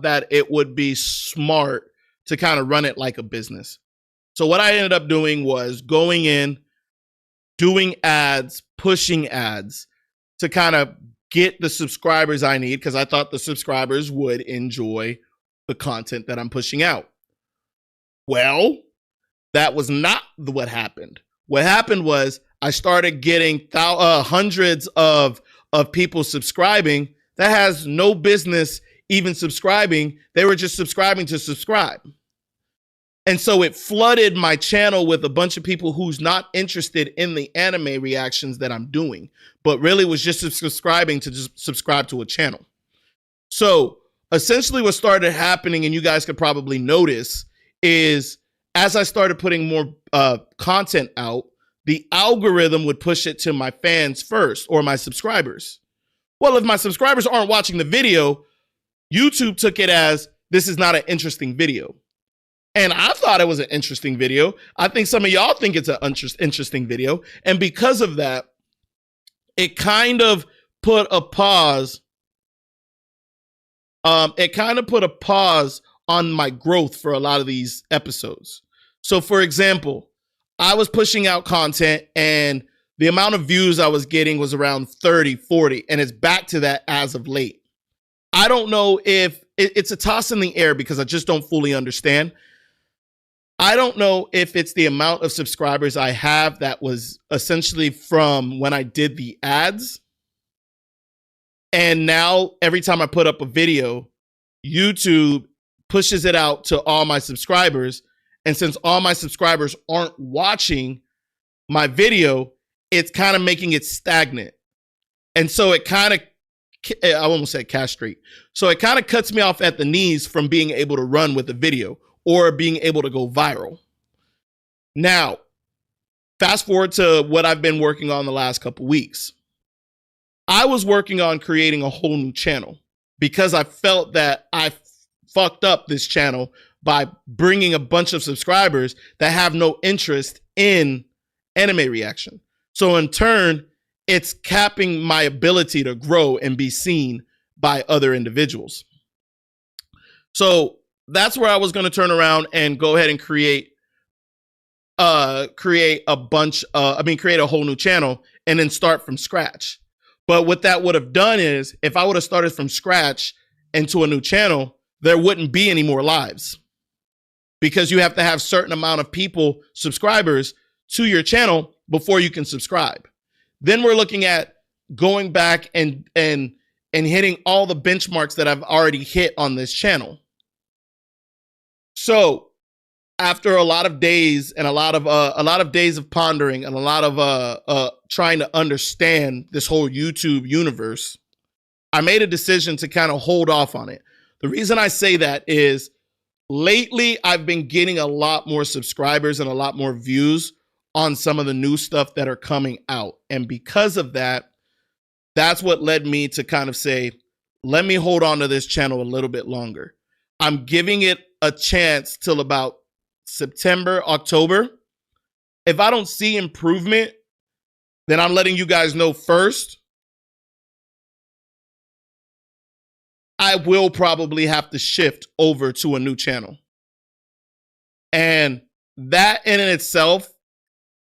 that it would be smart to kind of run it like a business. So what I ended up doing was going in, doing ads, pushing ads to kind of get the subscribers I need, because I thought the subscribers would enjoy the content that I'm pushing out. Well, that was not what happened. What happened was I started getting hundreds of people subscribing that has no business even subscribing. They were just subscribing to subscribe. And so it flooded my channel with a bunch of people who's not interested in the anime reactions that I'm doing, but really was just subscribing to just subscribe to a channel. So essentially what started happening, and you guys could probably notice, is as I started putting more content out, the algorithm would push it to my fans first, or my subscribers. Well, if my subscribers aren't watching the video, YouTube took it as this is not an interesting video. And I thought it was an interesting video. I think some of y'all think it's an interesting video. And because of that, it kind of put a pause. It kind of put a pause on my growth for a lot of these episodes. So for example, I was pushing out content and the amount of views I was getting was around 30, 40, and it's back to that as of late. I don't know if it's a toss in the air because I just don't fully understand. I don't know if it's the amount of subscribers I have that was essentially from when I did the ads. And now every time I put up a video, YouTube pushes it out to all my subscribers. And since all my subscribers aren't watching my video, it's kind of making it stagnant. And so it kind of, I almost said castrate. So it kind of cuts me off at the knees from being able to run with the video or being able to go viral. Now, fast forward to what I've been working on the last couple weeks. I was working on creating a whole new channel because I felt that I fucked up this channel by bringing a bunch of subscribers that have no interest in anime reaction. So in turn, it's capping my ability to grow and be seen by other individuals. So that's where I was going to turn around and go ahead and create a whole new channel and then start from scratch. But what that would have done is if I would have started from scratch into a new channel, there wouldn't be any more lives because you have to have certain amount of people, subscribers to your channel before you can subscribe. Then we're looking at going back and hitting all the benchmarks that I've already hit on this channel. So after a lot of days and a lot of days of pondering and a lot of trying to understand this whole YouTube universe, I made a decision to kind of hold off on it. The reason I say that is lately I've been getting a lot more subscribers and a lot more views on some of the new stuff that are coming out. And because of that, that's what led me to kind of say, let me hold on to this channel a little bit longer. I'm giving it a chance till about September, October. If I don't see improvement, then I'm letting you guys know first. I will probably have to shift over to a new channel. And that in itself,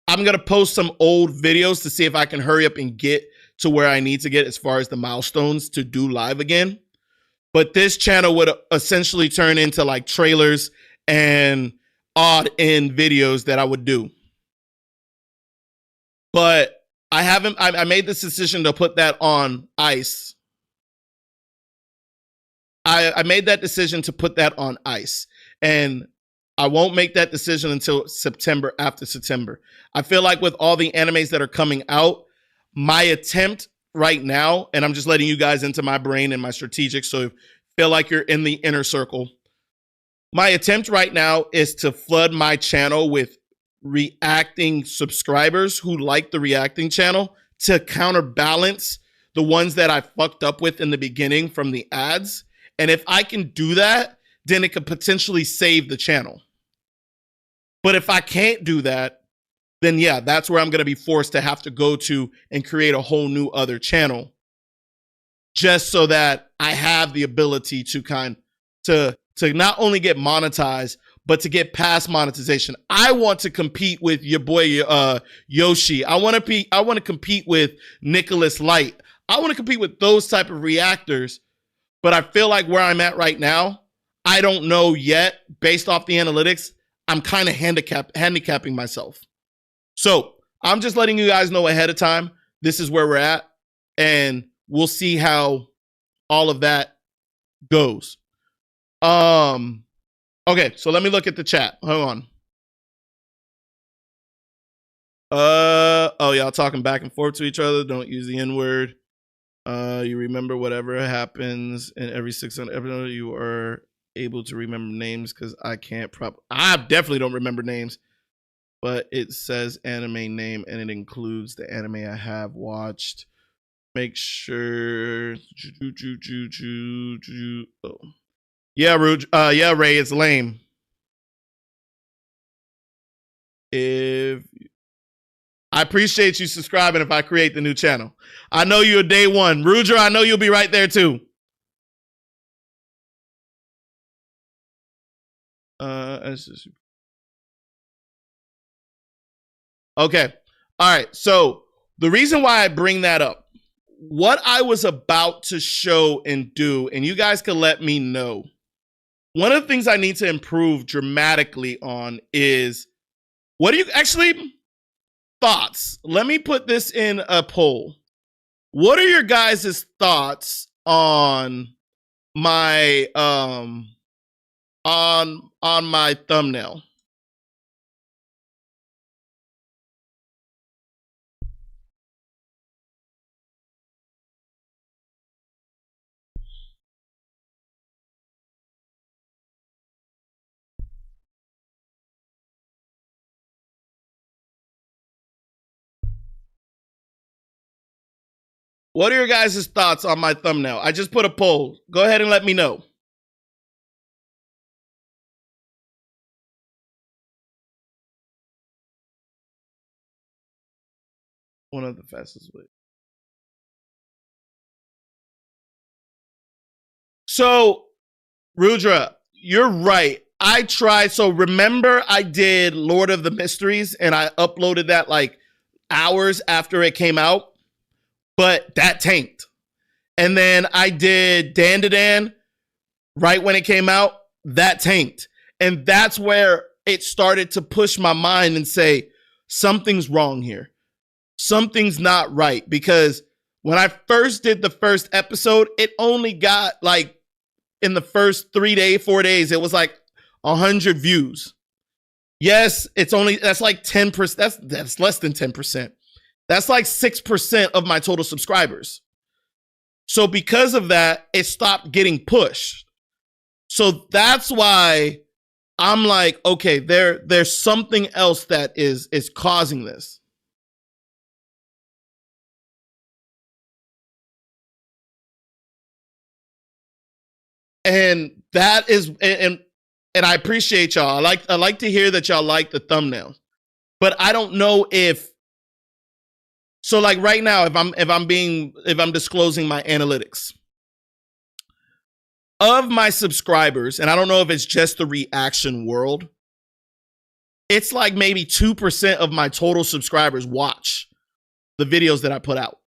I'm going to post some old videos to see if I can hurry up and get to where I need to get as far as the milestones to do live again. But this channel would essentially turn into like trailers and odd end videos that I would do. But I made this decision to put that on ice. I made that decision to put that on ice. And I won't make that decision until September, after September. I feel like with all the animes that are coming out, my attempt right now, and I'm just letting you guys into my brain and my strategic, so feel like you're in the inner circle. My attempt right now is to flood my channel with reacting subscribers who like the reacting channel to counterbalance the ones that I fucked up with in the beginning from the ads. And if I can do that, then it could potentially save the channel. But if I can't do that, then yeah, that's where I'm going to be forced to have to go to and create a whole new other channel, just so that I have the ability to not only get monetized, but to get past monetization. I want to compete with your boy Yoshi. I want to compete with Nicholas Light. I want to compete with those type of reactors. But I feel like where I'm at right now, I don't know yet. Based off the analytics, I'm kind of handicapping myself. So I'm just letting you guys know ahead of time, this is where we're at, and we'll see how all of that goes. Okay, so let me look at the chat. Hold on. Oh, y'all talking back and forth to each other. Don't use the N-word. You remember whatever happens in every 600 episode. You are able to remember names because I can't. I definitely don't remember names, but it says anime name and it includes the anime I have watched. Make sure. Oh. Yeah, Rouge. Yeah, Ray, it's lame. I appreciate you subscribing if I create the new channel. I know you're day one. Ruger, I know you'll be right there too. Okay. All right. So the reason why I bring that up, what I was about to show and do, and you guys can let me know. One of the things I need to improve dramatically on is, what do you actually, thoughts? Let me put this in a poll. What are your guys' thoughts on my on my thumbnail? What are your guys' thoughts on my thumbnail? I just put a poll. Go ahead and let me know. One of the fastest ways. So, Rudra, you're right. I tried. So remember I did Lord of the Mysteries and I uploaded that like hours after it came out? But that tanked. And then I did Dandadan right when it came out. That tanked. And that's where it started to push my mind and say, something's wrong here. Something's not right. Because when I first did the first episode, it only got like in the first 4 days, it was like 100 views. Yes, that's like 10%. That's less than 10%. That's like 6% of my total subscribers. So because of that, it stopped getting pushed. So that's why I'm like, okay, there's something else that is causing this. And that is, and I appreciate y'all. I like to hear that y'all like the thumbnail, but I don't know if, so like right now, if I'm disclosing my analytics of my subscribers, and I don't know if it's just the reaction world, it's like maybe 2% of my total subscribers watch the videos that I put out.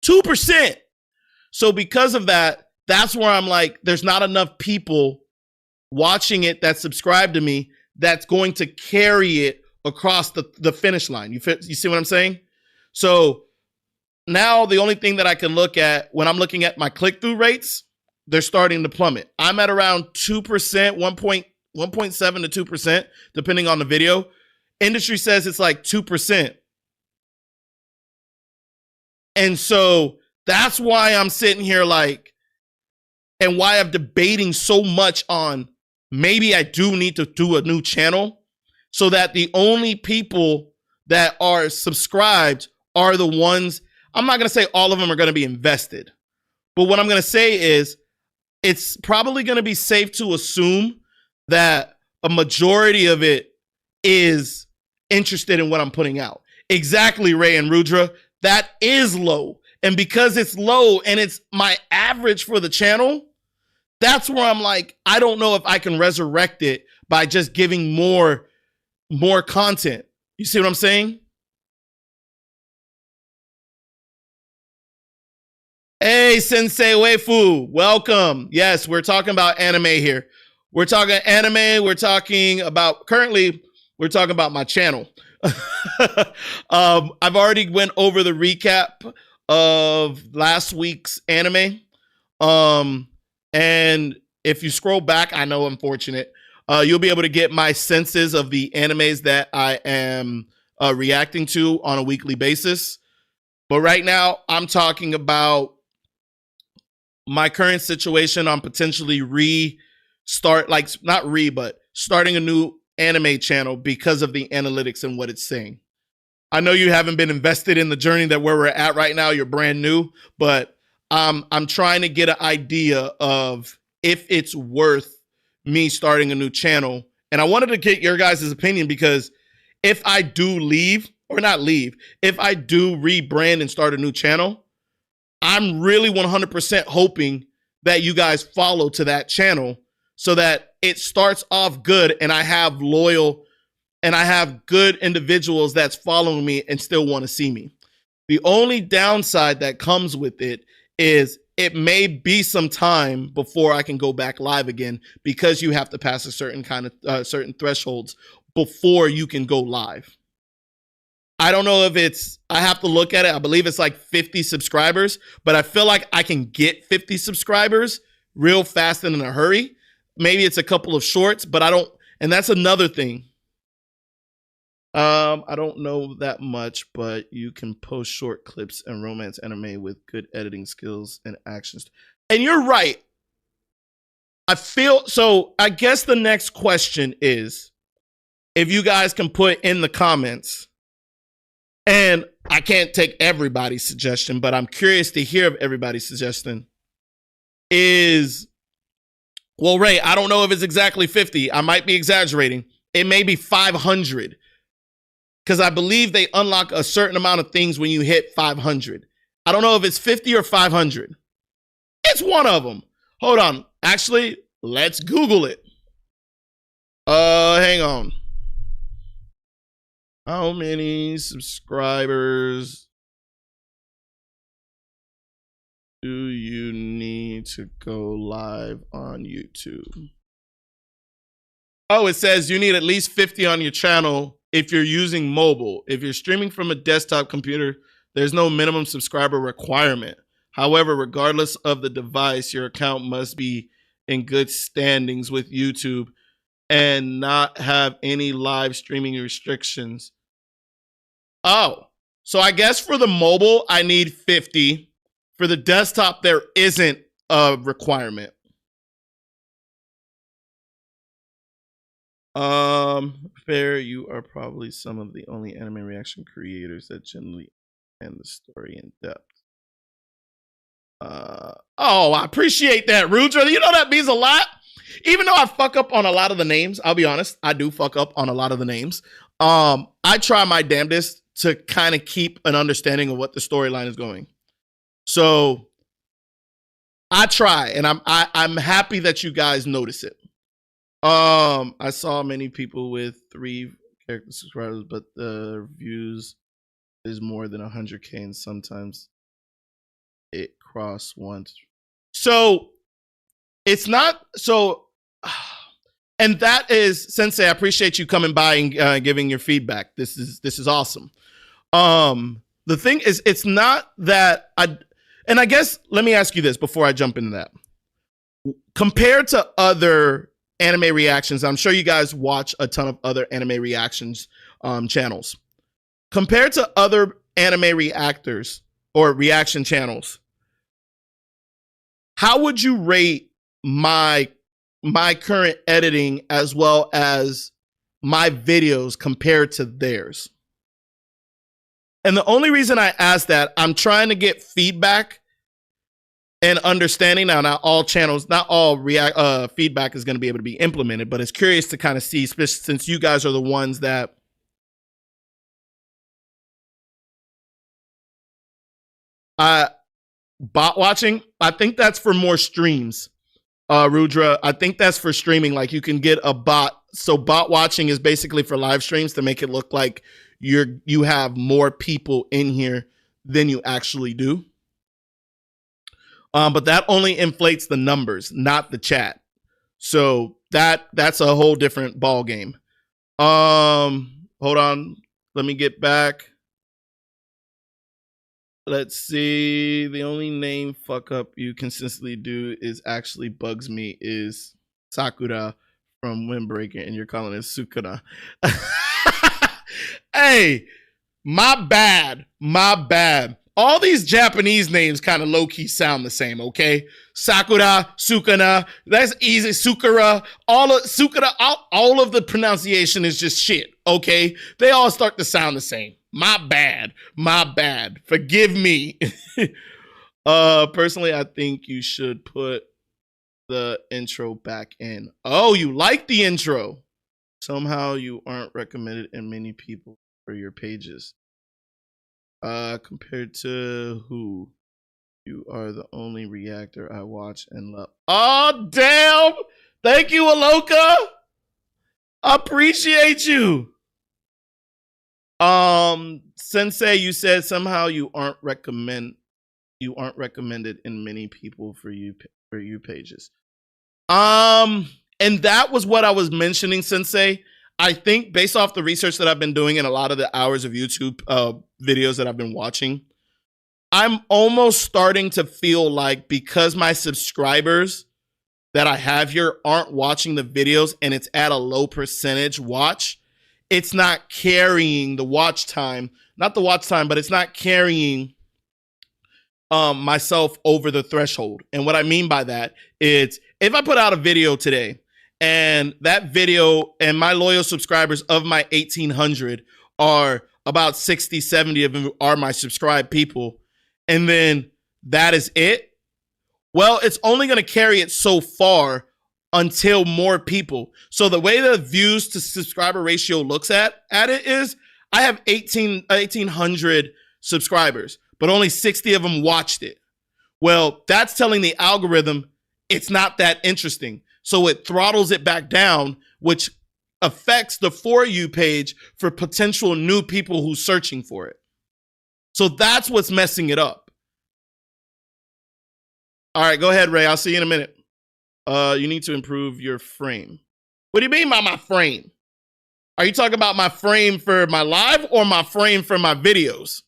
2%. So because of that, that's where I'm like, there's not enough people watching it that subscribe to me that's going to carry it across the finish line. You see what I'm saying? So now the only thing that I can look at when I'm looking at my click-through rates, they're starting to plummet. I'm at around 2%, 1.7 to 2%, depending on the video. Industry says it's like 2%. And so that's why I'm sitting here like, and why I'm debating so much on maybe I do need to do a new channel so that the only people that are subscribed are the ones, I'm not going to say all of them are going to be invested. But what I'm going to say is it's probably going to be safe to assume that a majority of it is interested in what I'm putting out. Exactly, Ray and Rudra. That is low. And because it's low and it's my average for the channel, that's where I'm like, I don't know if I can resurrect it by just giving more content. You see what I'm saying? Hey, Sensei Weifu, welcome. Yes, we're talking about anime here. We're talking anime. We're talking about, currently, we're talking about my channel. I've already went over the recap of last week's anime. And if you scroll back, I know I'm fortunate, you'll be able to get my senses of the animes that I am reacting to on a weekly basis. But right now, I'm talking about my current situation on potentially starting a new anime channel because of the analytics and what it's saying. I know you haven't been invested in the journey that where we're at right now. You're brand new, but I'm trying to get an idea of if it's worth me starting a new channel. And I wanted to get your guys' opinion because if I do leave, or not leave, if I do rebrand and start a new channel, I'm really 100% hoping that you guys follow to that channel so that it starts off good and I have loyal and I have good individuals that's following me and still want to see me. The only downside that comes with it is it may be some time before I can go back live again because you have to pass a certain kind of certain thresholds before you can go live. I don't know if I have to look at it. I believe it's like 50 subscribers, but I feel like I can get 50 subscribers real fast and in a hurry. Maybe it's a couple of shorts, but I don't, and that's another thing. I don't know that much, but you can post short clips and romance anime with good editing skills and actions. And you're right. I guess the next question is if you guys can put in the comments, and I can't take everybody's suggestion, but I'm curious to hear of everybody's suggestion well, Ray, I don't know if it's exactly 50. I might be exaggerating. It may be 500. Because I believe they unlock a certain amount of things when you hit 500. I don't know if it's 50 or 500. It's one of them. Hold on. Actually, let's Google it. Hang on. How many subscribers do you need to go live on YouTube? Oh, it says you need at least 50 on your channel if you're using mobile. If you're streaming from a desktop computer, there's no minimum subscriber requirement. However, regardless of the device, your account must be in good standings with YouTube and not have any live streaming restrictions. Oh, so I guess for the mobile, I need 50. For the desktop, there isn't a requirement. Fair, you are probably some of the only anime reaction creators that generally end the story in depth. Oh, I appreciate that, Rudra. You know that means a lot. Even though I fuck up on a lot of the names, I'll be honest, I do fuck up on a lot of the names. I try my damnedest to kind of keep an understanding of what the storyline is going. So I try, and I'm happy that you guys notice it. I saw many people with 3 character subscribers, but the views is more than 100K, and sometimes it cross once. So it's not so, and that is Sensei. I appreciate you coming by and giving your feedback. This is awesome. The thing is, it's not that and I guess let me ask you this before I jump into that. Compared to other anime reactions, I'm sure you guys watch a ton of other anime reactions channels. Compared to other anime reactors or reaction channels, how would you rate my current editing as well as my videos compared to theirs? And the only reason I ask that, I'm trying to get feedback and understanding. Now, not all channels, not all feedback is going to be able to be implemented, but it's curious to kind of see, since you guys are the ones that bot watching. I think that's for more streams, Rudra. I think that's for streaming. Like you can get a bot. So bot watching is basically for live streams to make it look like you have more people in here than you actually do. But that only inflates the numbers, not the chat. So that's a whole different ball game. Hold on. Let me get back. Let's see. The only name fuck up you consistently do is actually bugs me is Sakura from Windbreaker, and you're calling it Sukuna. Hey, my bad. All these Japanese names kind of low-key sound the same, okay? Sakura, Sukuna, that's easy. Sukura, all of the pronunciation is just shit, okay? They all start to sound the same. My bad. Forgive me. Personally, I think you should put the intro back in. Oh, you like the intro. Somehow you aren't recommended in many people for your pages. Compared to who? You are the only reactor I watch and love. Oh, damn. Thank you, Aloka. Appreciate you. Sensei, you said somehow you aren't recommended in many people for you pages. And that was what I was mentioning, Sensei. I think based off the research that I've been doing and a lot of the hours of YouTube videos that I've been watching, I'm almost starting to feel like because my subscribers that I have here aren't watching the videos and it's at a low percentage watch, it's not carrying the watch time, not the watch time, but it's not carrying myself over the threshold. And what I mean by that is if I put out a video today and that video and my loyal subscribers of my 1,800 are about 60, 70 of them are my subscribed people, and then that is it, well, it's only going to carry it so far until more people. So the way the views to subscriber ratio looks at it is I have 1,800 subscribers, but only 60 of them watched it. Well, that's telling the algorithm it's not that interesting. So it throttles it back down, which affects the For You page for potential new people who's searching for it. So that's what's messing it up. All right, go ahead, Ray. I'll see you in a minute. You need to improve your frame. What do you mean by my frame? Are you talking about my frame for my live or my frame for my videos?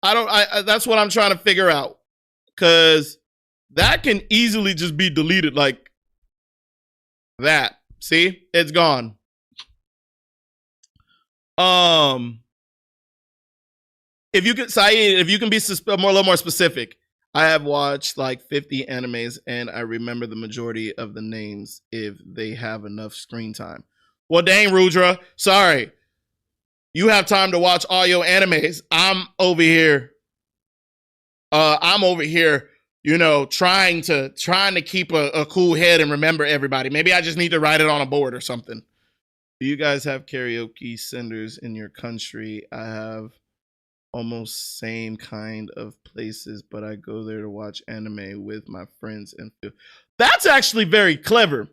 That's what I'm trying to figure out, because that can easily just be deleted like that. See, it's gone. If you can, Saeed, if you can be a little more specific, I have watched like 50 animes and I remember the majority of the names if they have enough screen time. Well, dang, Rudra. Sorry. You have time to watch all your animes. I'm over here, you know, trying to keep a cool head and remember everybody. Maybe I just need to write it on a board or something. Do you guys have karaoke centers in your country? I have almost same kind of places, but I go there to watch anime with my friends and feel. That's actually very clever.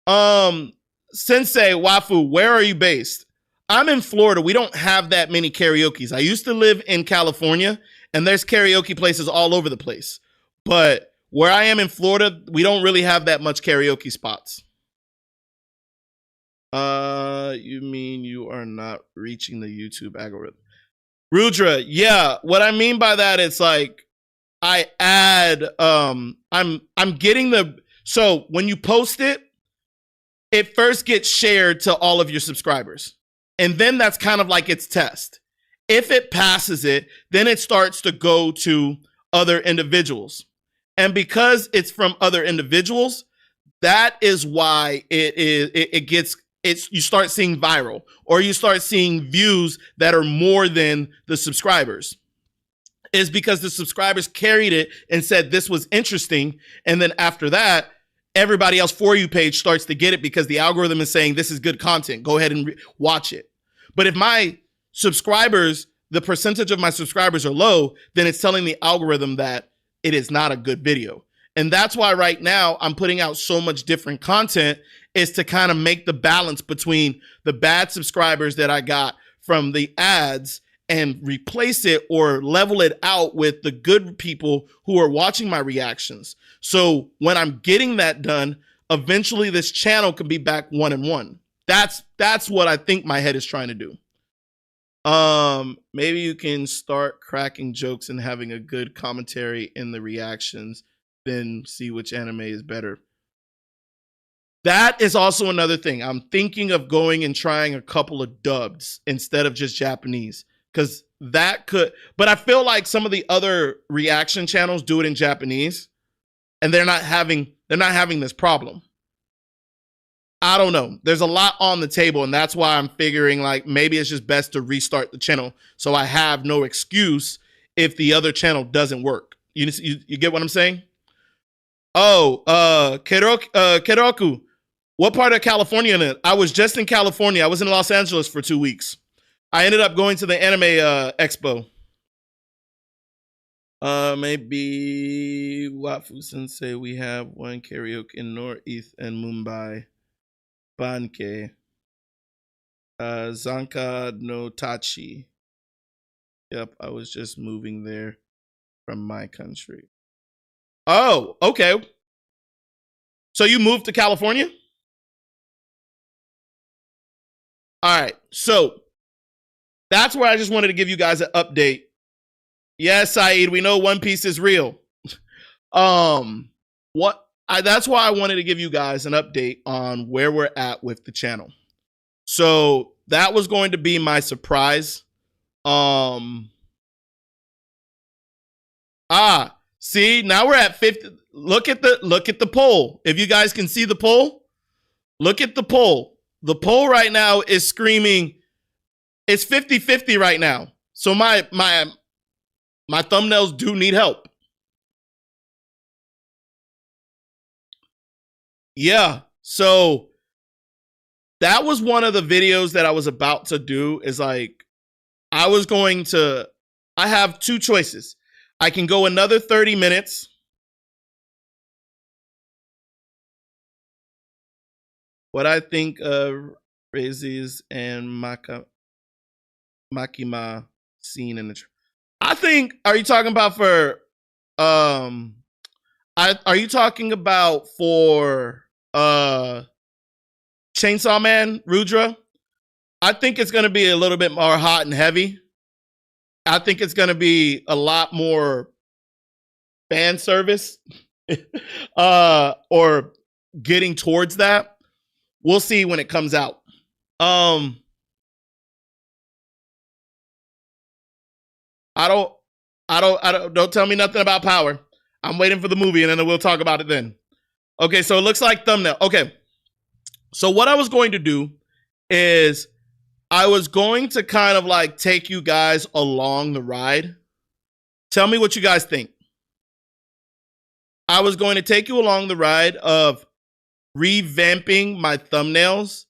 Sensei Wafu, where are you based? I'm in Florida. We don't have that many karaoke's. I used to live in California, and there's karaoke places all over the place. But where I am in Florida, we don't really have that much karaoke spots. You mean you are not reaching the YouTube algorithm? Rudra, yeah. What I mean by that, it's like I add, I'm getting so when you post it, it first gets shared to all of your subscribers. And then that's kind of like its test. If it passes it, then it starts to go to other individuals. And because it's from other individuals, that is why you start seeing viral, or you start seeing views that are more than the subscribers. Is because the subscribers carried it and said this was interesting. And then after that, everybody else For You page starts to get it because the algorithm is saying this is good content. Go ahead and watch it. But if my subscribers, the percentage of my subscribers are low, then it's telling the algorithm that it is not a good video. And that's why right now I'm putting out so much different content, is to kind of make the balance between the bad subscribers that I got from the ads and replace it or level it out with the good people who are watching my reactions. So when I'm getting that done, eventually this channel can be back 1-1. That's what I think my head is trying to do. Maybe you can start cracking jokes and having a good commentary in the reactions, then see which anime is better. That is also another thing. I'm thinking of going and trying a couple of dubs instead of just Japanese, because that could, but I feel like some of the other reaction channels do it in Japanese and they're not having this problem. I don't know. There's a lot on the table, and that's why I'm figuring like maybe it's just best to restart the channel so I have no excuse if the other channel doesn't work. You get what I'm saying? Oh, Keroku, what part of California in it? I was just in California. I was in Los Angeles for 2 weeks. I ended up going to the anime expo. Maybe Wafu Sensei, we have one karaoke in Northeast and Mumbai. Banke. Zanka no Tachi. Yep, I was just moving there from my country. Oh, okay. So you moved to California? All right, so that's where I just wanted to give you guys an update. Yes, Saeed, we know One Piece is real. That's why I wanted to give you guys an update on where we're at with the channel. So that was going to be my surprise. See, now we're at 50. Look at the poll. If you guys can see the poll, look at the poll. The poll right now is screaming. It's 50-50 right now. So my thumbnails do need help. Yeah, so that was one of the videos that I was about to do, is like, I have two choices. I can go another 30 minutes. What I think of Rezes and Makima scene in the I think, are you talking about for are you talking about for Chainsaw Man, Rudra? I think it's going to be a little bit more hot and heavy. I think it's going to be a lot more fan service or getting towards that. We'll see when it comes out. I Don't tell me nothing about power. I'm waiting for the movie and then we'll talk about it then. Okay, so it looks like thumbnail. Okay. So what I was going to do is I was going to kind of like take you guys along the ride. Tell me what you guys think. I was going to take you along the ride of revamping my thumbnails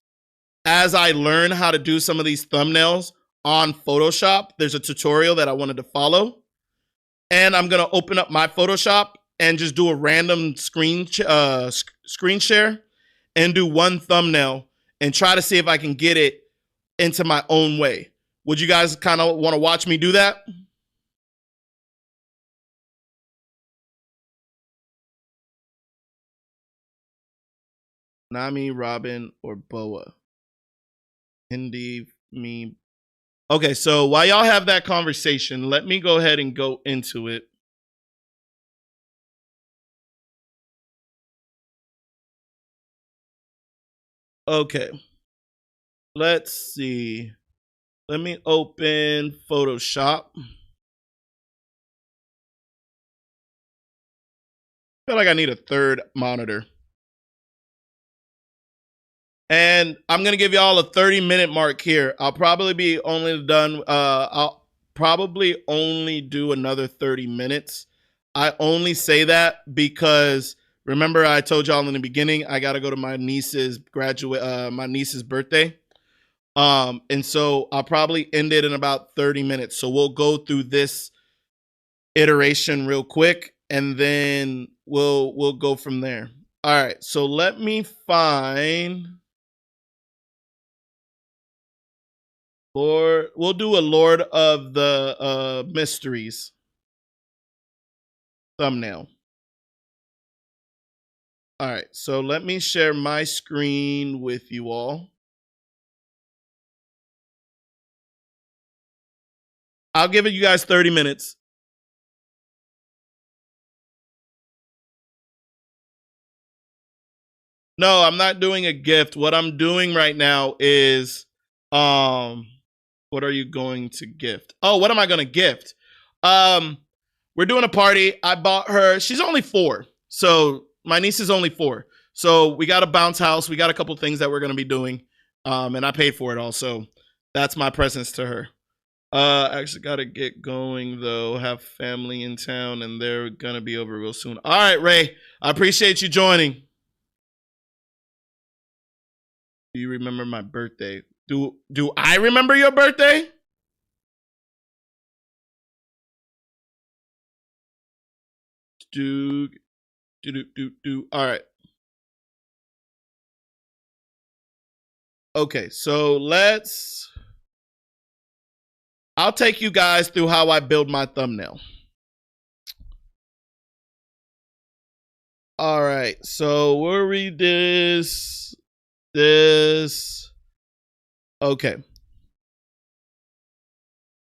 as I learn how to do some of these thumbnails on Photoshop. There's a tutorial that I wanted to follow. And I'm going to open up my Photoshop and just do a random screen share and do one thumbnail and try to see if I can get it into my own way. Would you guys kind of want to watch me do that? Nami, Robin, or Boa? Hindi, me. Okay, so while y'all have that conversation, let me go ahead and go into it. Okay. Let's see. Let me open Photoshop. I feel like I need a third monitor. And I'm going to give y'all a 30-minute mark here. I'll probably be only done. I'll probably only do another 30 minutes. I only say that because remember I told y'all in the beginning, I got to go to my niece's birthday. And so I'll probably end it in about 30 minutes. So we'll go through this iteration real quick and then we'll go from there. All right. So let me find Lord. We'll do a Lord of the Mysteries thumbnail. All right. So let me share my screen with you all. I'll give it you guys 30 minutes. No, I'm not doing a gift. What I'm doing right now is, what are you going to gift? Oh, what am I going to gift? We're doing a party. I bought her. She's only 4. So my niece is only 4. So we got a bounce house. We got a couple things that we're going to be doing. And I paid for it also. That's my presents to her. Actually got to get going though. Have family in town and they're going to be over real soon. All right, Ray. I appreciate you joining. Do you remember my birthday? Do I remember your birthday? All right. Okay, so I'll take you guys through how I build my thumbnail. All right, so we'll read this. Okay.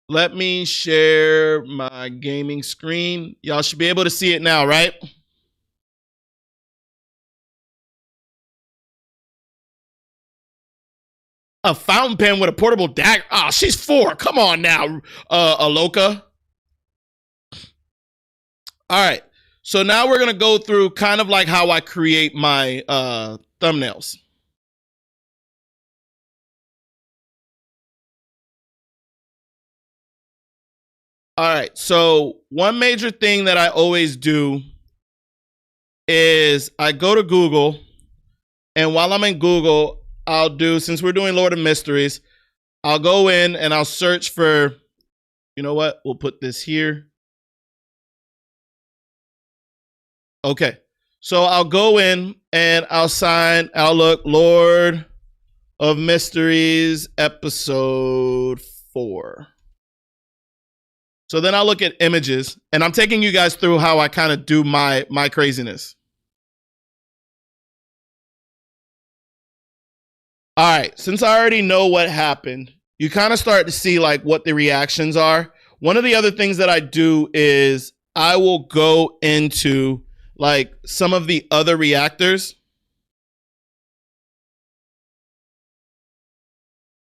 Let me share my gaming screen. Y'all should be able to see it now, right? A fountain pen with a portable dagger. Ah, she's 4. Come on now, Aloka. All right. So now we're going to go through kind of like how I create my thumbnails. All right. So one major thing that I always do is I go to Google, and while I'm in Google, I'll do, since we're doing Lord of Mysteries, I'll go in and I'll search for, you know what? We'll put this here. Okay. So I'll go in and I'll look Lord of Mysteries episode 4. So then I'll look at images, and I'm taking you guys through how I kind of do my craziness. All right, since I already know what happened, you kind of start to see like what the reactions are. One of the other things that I do is I will go into like some of the other reactors.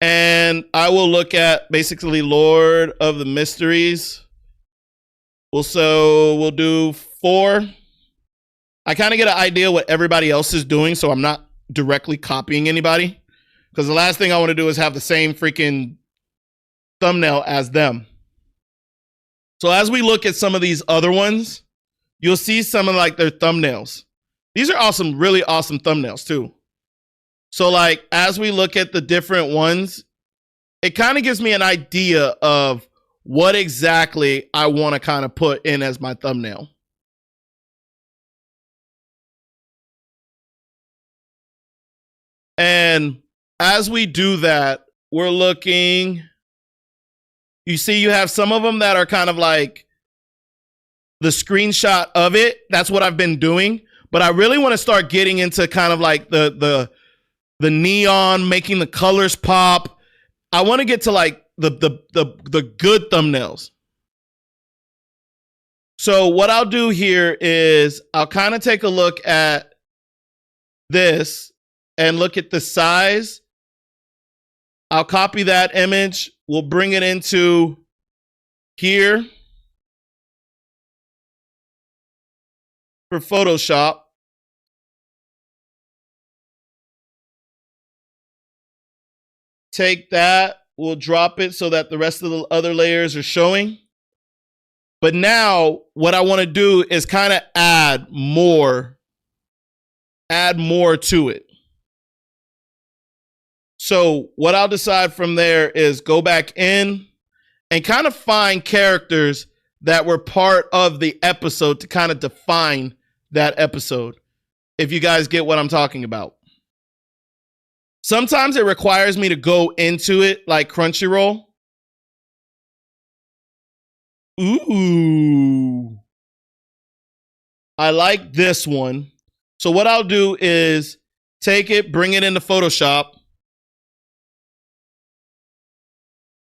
And I will look at basically Lord of the Mysteries We'll do 4. I kind of get an idea what everybody else is doing, so I'm not directly copying anybody. Because the last thing I want to do is have the same freaking thumbnail as them. So as we look at some of these other ones, you'll see some of like their thumbnails. These are awesome, really awesome thumbnails too. So like as we look at the different ones, it kind of gives me an idea of what exactly I want to kind of put in as my thumbnail. And as we do that, we're looking, you see you have some of them that are kind of like the screenshot of it. That's what I've been doing. But I really want to start getting into kind of like the neon, making the colors pop. I want to get to like the good thumbnails. So what I'll do here is I'll kind of take a look at this and look at the size. I'll copy that image. We'll bring it into here for Photoshop. Take that, we'll drop it so that the rest of the other layers are showing. But now what I want to do is kind of add more to it. So what I'll decide from there is go back in and kind of find characters that were part of the episode to kind of define that episode. If you guys get what I'm talking about. Sometimes it requires me to go into it like Crunchyroll. Ooh. I like this one. So what I'll do is take it, bring it into Photoshop.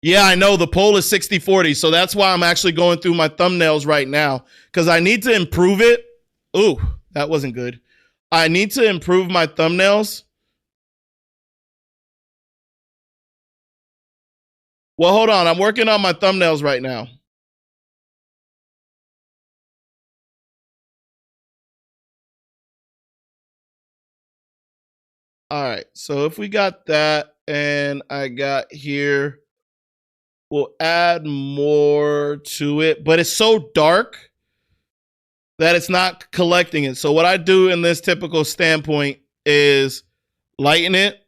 Yeah, I know the poll is 60-40, so that's why I'm actually going through my thumbnails right now because I need to improve it. Ooh, that wasn't good. I need to improve my thumbnails. Well, hold on. I'm working on my thumbnails right now. All right. So if we got that and I got here, we'll add more to it. But it's so dark that it's not collecting it. So what I do in this typical standpoint is lighten it.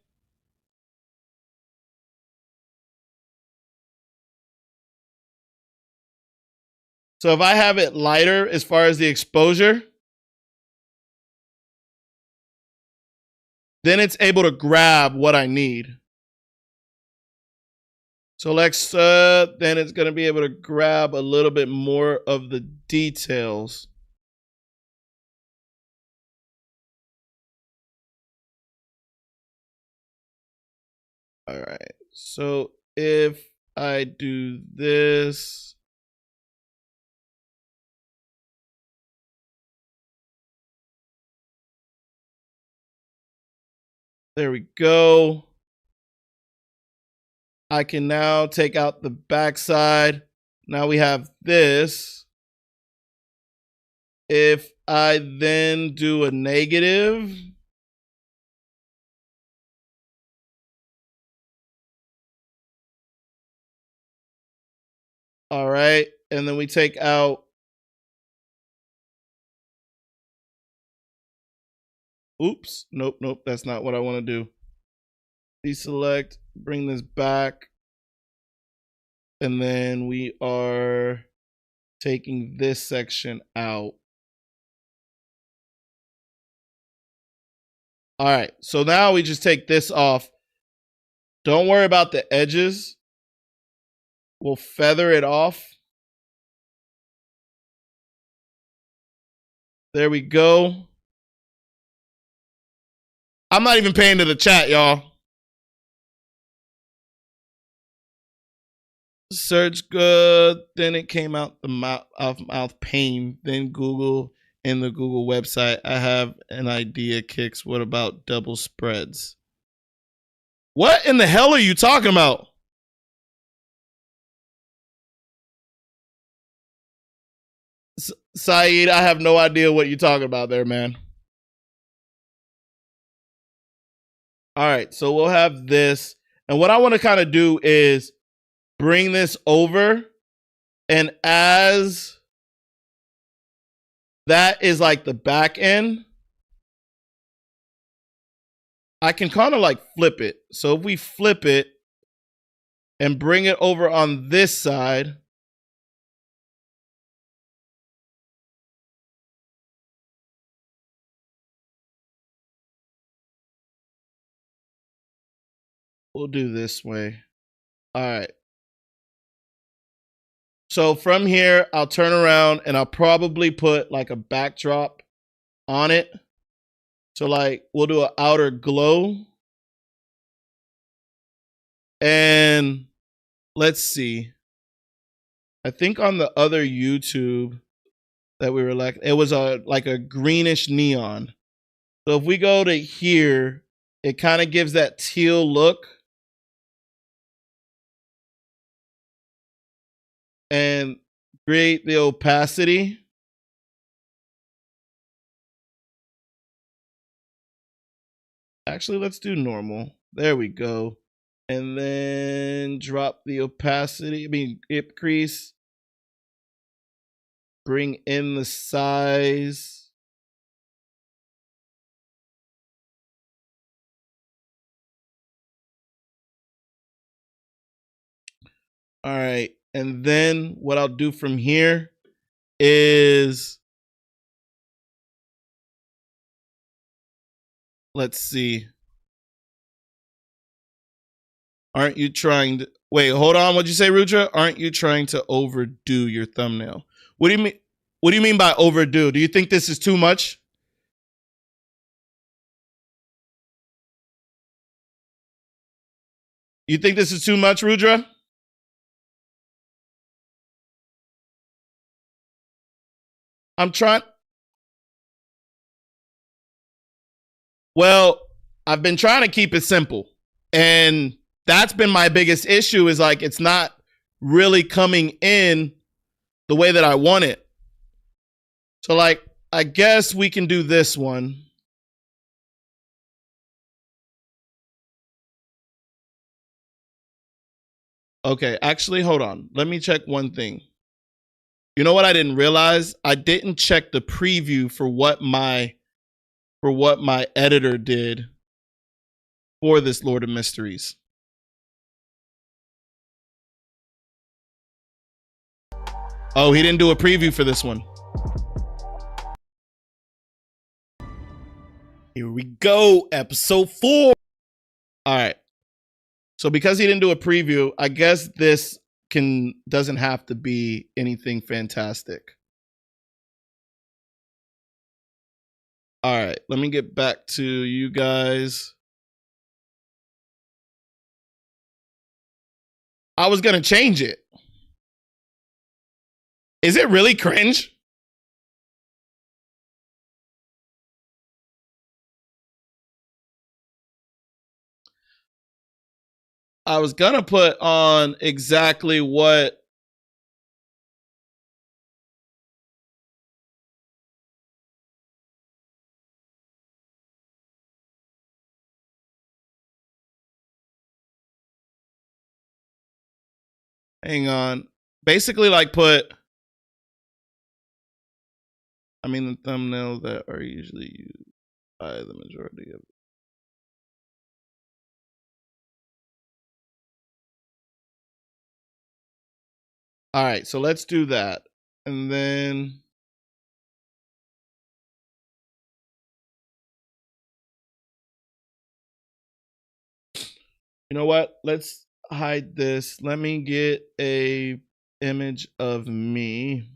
So if I have it lighter as far as the exposure, then it's able to grab what I need. So let's, then it's going to be able to grab a little bit more of the details. All right. So if I do this. There we go. I can now take out the backside. Now we have this. If I then do a negative. All right. And then we take out. Oops. Nope. That's not what I want to do. Deselect, bring this back. And then we are taking this section out. All right. So now we just take this off. Don't worry about the edges. We'll feather it off. There we go. I'm not even paying to the chat, y'all. Search good. Then it came out the mouth pain. Then Google in the Google website. I have an idea, Kicks. What about double spreads? What in the hell are you talking about? Saeed, I have no idea what you're talking about there, man. All right, so we'll have this. And what I want to kind of do is bring this over. And as that is like the back end, I can kind of like flip it. So if we flip it and bring it over on this side, we'll do this way. All right. So from here, I'll turn around and I'll probably put like a backdrop on it. So like we'll do an outer glow. And let's see. I think on the other YouTube that we were like, it was like a greenish neon. So if we go to here, it kind of gives that teal look. And create the opacity. Actually, let's do normal. There we go. And then drop the opacity, increase. Bring in the size. All right. And then what I'll do from here is, let's see. Aren't you trying to wait? Hold on. What'd you say, Rudra? Aren't you trying to overdo your thumbnail? What do you mean? What do you mean by overdo? Do you think this is too much? You think this is too much, Rudra? I'm trying. Well, I've been trying to keep it simple. And that's been my biggest issue is like, it's not really coming in the way that I want it. So like, I guess we can do this one. Okay, actually, hold on. Let me check one thing. You know what I didn't realize? I didn't check the preview for what my editor did for this Lord of Mysteries. Oh, he didn't do a preview for this one. Here we go, episode 4. All right. So because he didn't do a preview, I guess this doesn't have to be anything fantastic. All right, let me get back to you guys. I was gonna change it. Is it really cringe? I was gonna put on exactly what. Hang on. Basically, like put. I mean, the thumbnail that are usually used by the majority of. All right, so let's do that. And then. You know what? Let's hide this. Let me get a image of me.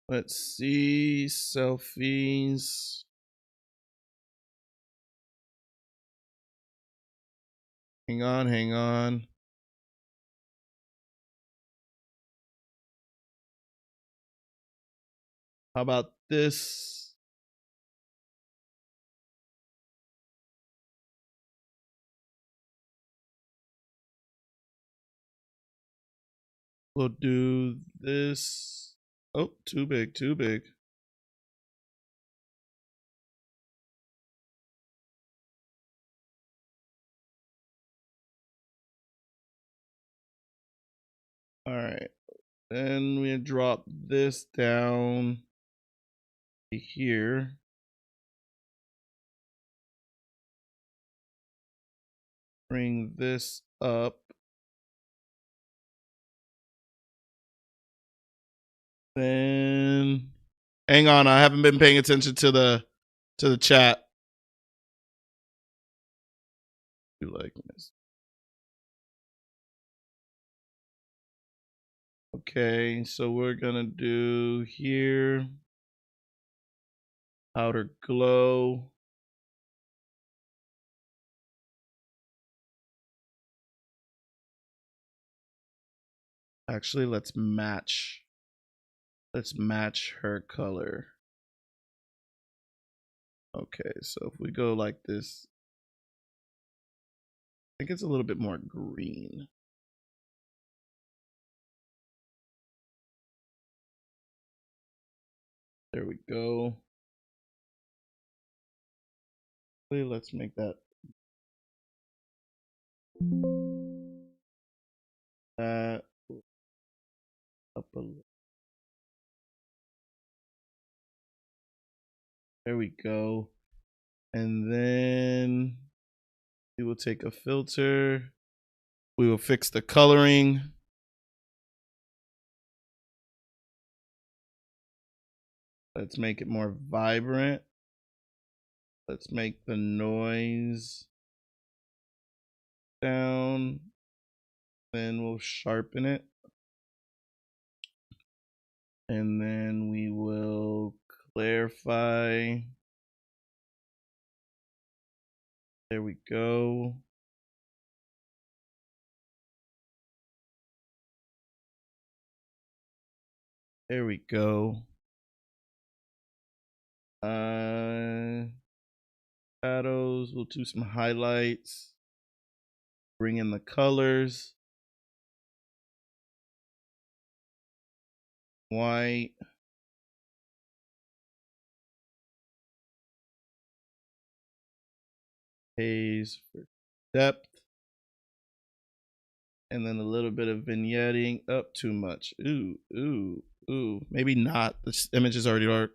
Let's see, selfies. Hang on, hang on. How about this? We'll do this. Oh, too big, too big. All right. Then we drop this down to here. Bring this up. Then hang on, I haven't been paying attention to the chat. You like this? Okay, so we're gonna do here outer glow. Actually, let's match her color. Okay, so if we go like this, I think it's a little bit more green. There we go. Let's make that up a little. There we go. And then we will take a filter. We will fix the coloring. Let's make it more vibrant. Let's make the noise down. Then we'll sharpen it. And then we will clarify. There we go. There we go. Shadows, we'll do some highlights. Bring in the colors. White. Haze for depth. And then a little bit of vignetting. Up too much. Ooh, ooh, ooh. Maybe not. This image is already dark.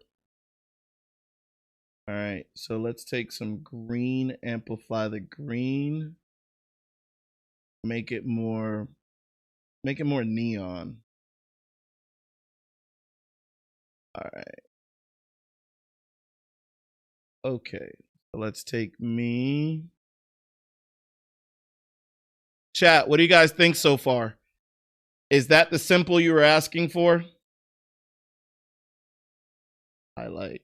All right, so let's take some green, amplify the green. Make it more neon. All right. Okay, so let's take me. Chat, what do you guys think so far? Is that the simple you were asking for? Highlights.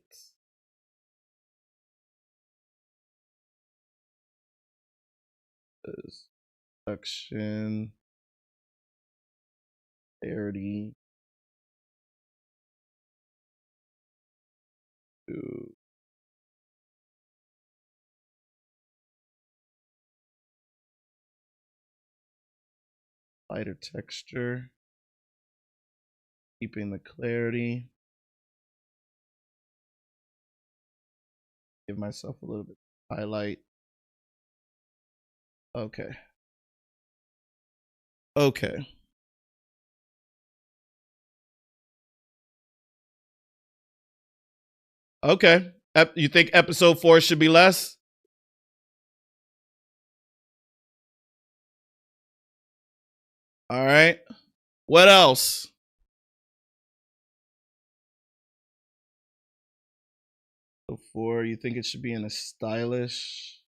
Section. Clarity. Lighter texture. Keeping the clarity. Give myself a little bit of highlight. Okay. Okay. Okay. You think episode 4 should be less? All right. What else? So 4, you think it should be in a stylish?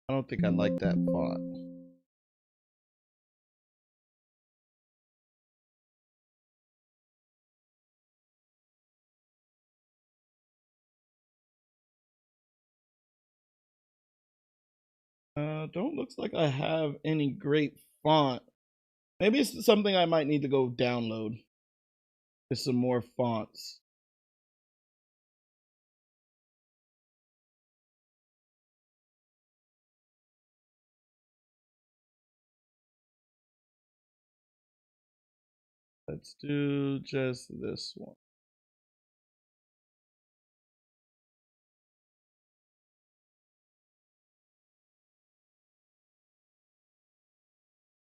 I don't think I like that font. Don't looks like I have any great font. Maybe it's something I might need to go download. There's some more fonts. Let's do just this one.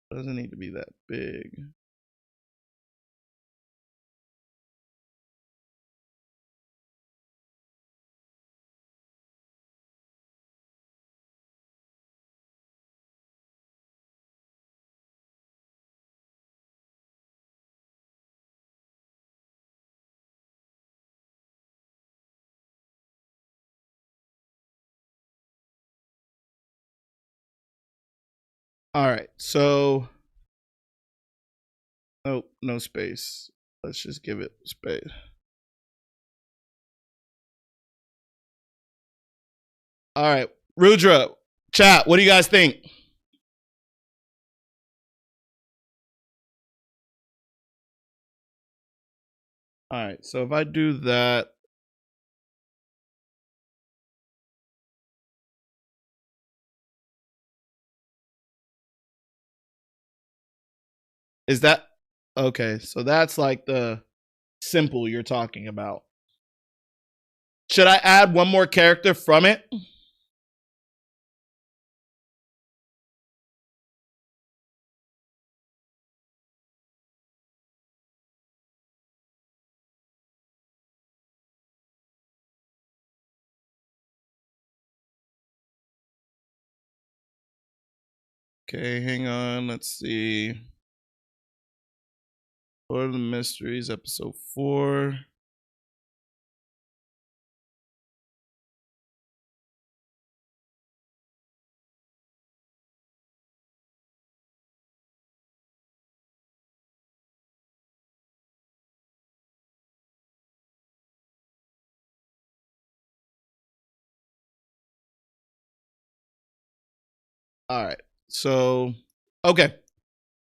Doesn't need to be that big. All right, so no space. Let's just give it space. All right, Rudra, chat, what do you guys think? All right, so if I do that, is that okay? So that's like the simple you're talking about. Should I add one more character from it? Okay, hang on. Let's see. Lord of the Mysteries, episode 4. All right. So, okay.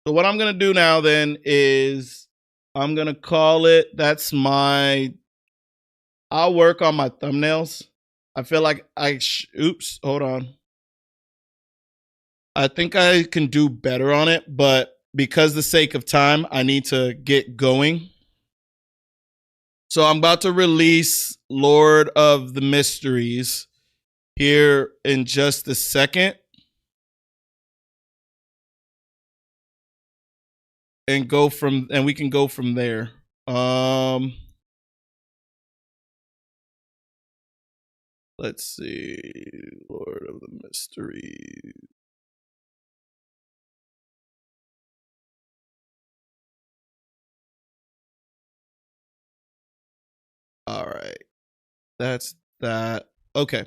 So what I'm going to do now then is I'm going to call it, I'll work on my thumbnails. I feel like oops, hold on. I think I can do better on it, but because the sake of time, I need to get going. So I'm about to release Lord of the Mysteries here in just a second. And we can go from there. Let's see. Lord of the Mysteries. All right. That's that. Okay.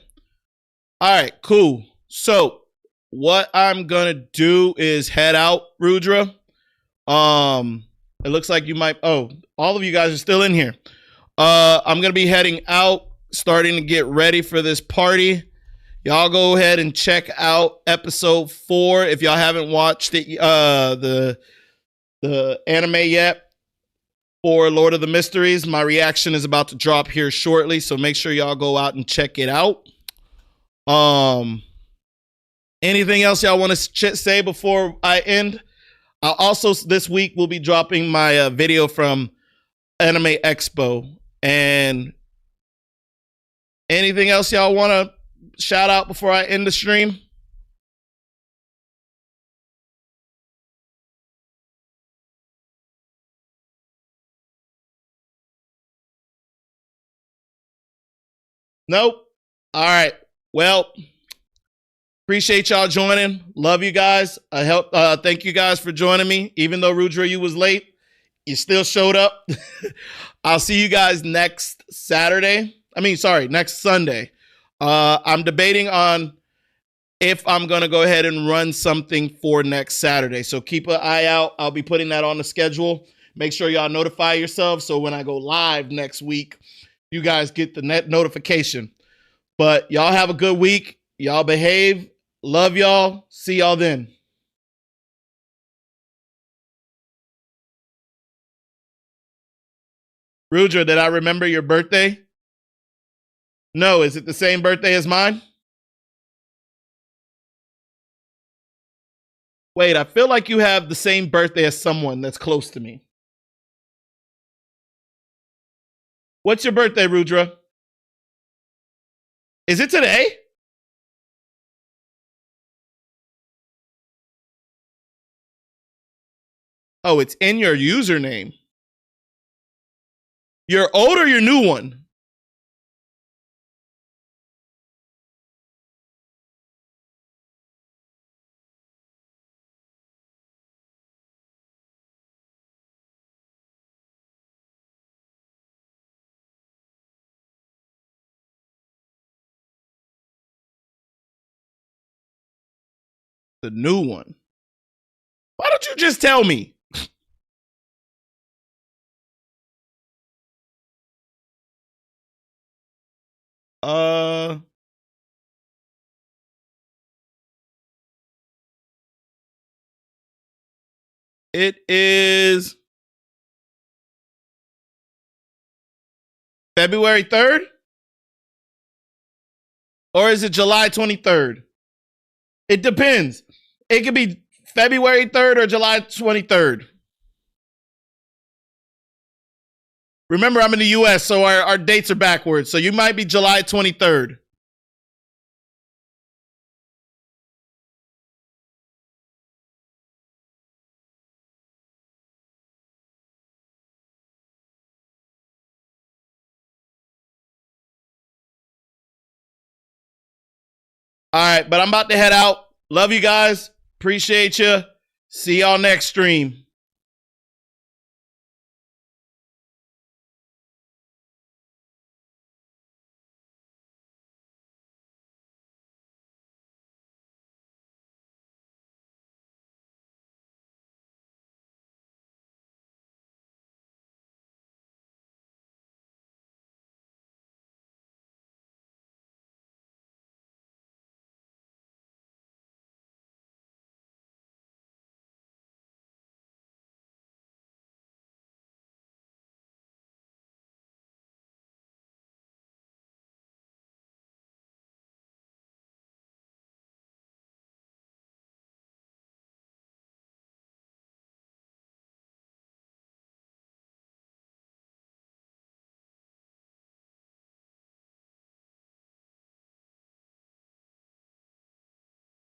All right, cool. So what I'm gonna do is head out, Rudra. It looks like you might, all of you guys are still in here. I'm gonna be heading out, starting to get ready for this party. Y'all go ahead and check out episode 4 if y'all haven't watched it, the anime yet for Lord of the Mysteries. My reaction is about to drop here shortly, so make sure y'all go out and check it out. Anything else y'all want to say before I end? Also, this week we'll be dropping my video from Anime Expo. And anything else y'all want to shout out before I end the stream? Nope. All right. Well, appreciate y'all joining. Love you guys. Thank you guys for joining me. Even though Rudra, you was late, you still showed up. I'll see you guys next Sunday. I'm debating on if I'm going to go ahead and run something for next Saturday. So keep an eye out. I'll be putting that on the schedule. Make sure y'all notify yourselves so when I go live next week, you guys get the notification. But y'all have a good week. Y'all behave. Love y'all. See y'all then. Rudra, did I remember your birthday? No, is it the same birthday as mine? Wait, I feel like you have the same birthday as someone that's close to me. What's your birthday, Rudra? Is it today? Oh, it's in your username. Your old or your new one? The new one. Why don't you just tell me? It is February 3rd? Or is it July 23rd? It depends. It could be February 3rd or July 23rd. Remember, I'm in the US, so our dates are backwards. So you might be July 23rd. All right, but I'm about to head out. Love you guys. Appreciate you. See y'all next stream.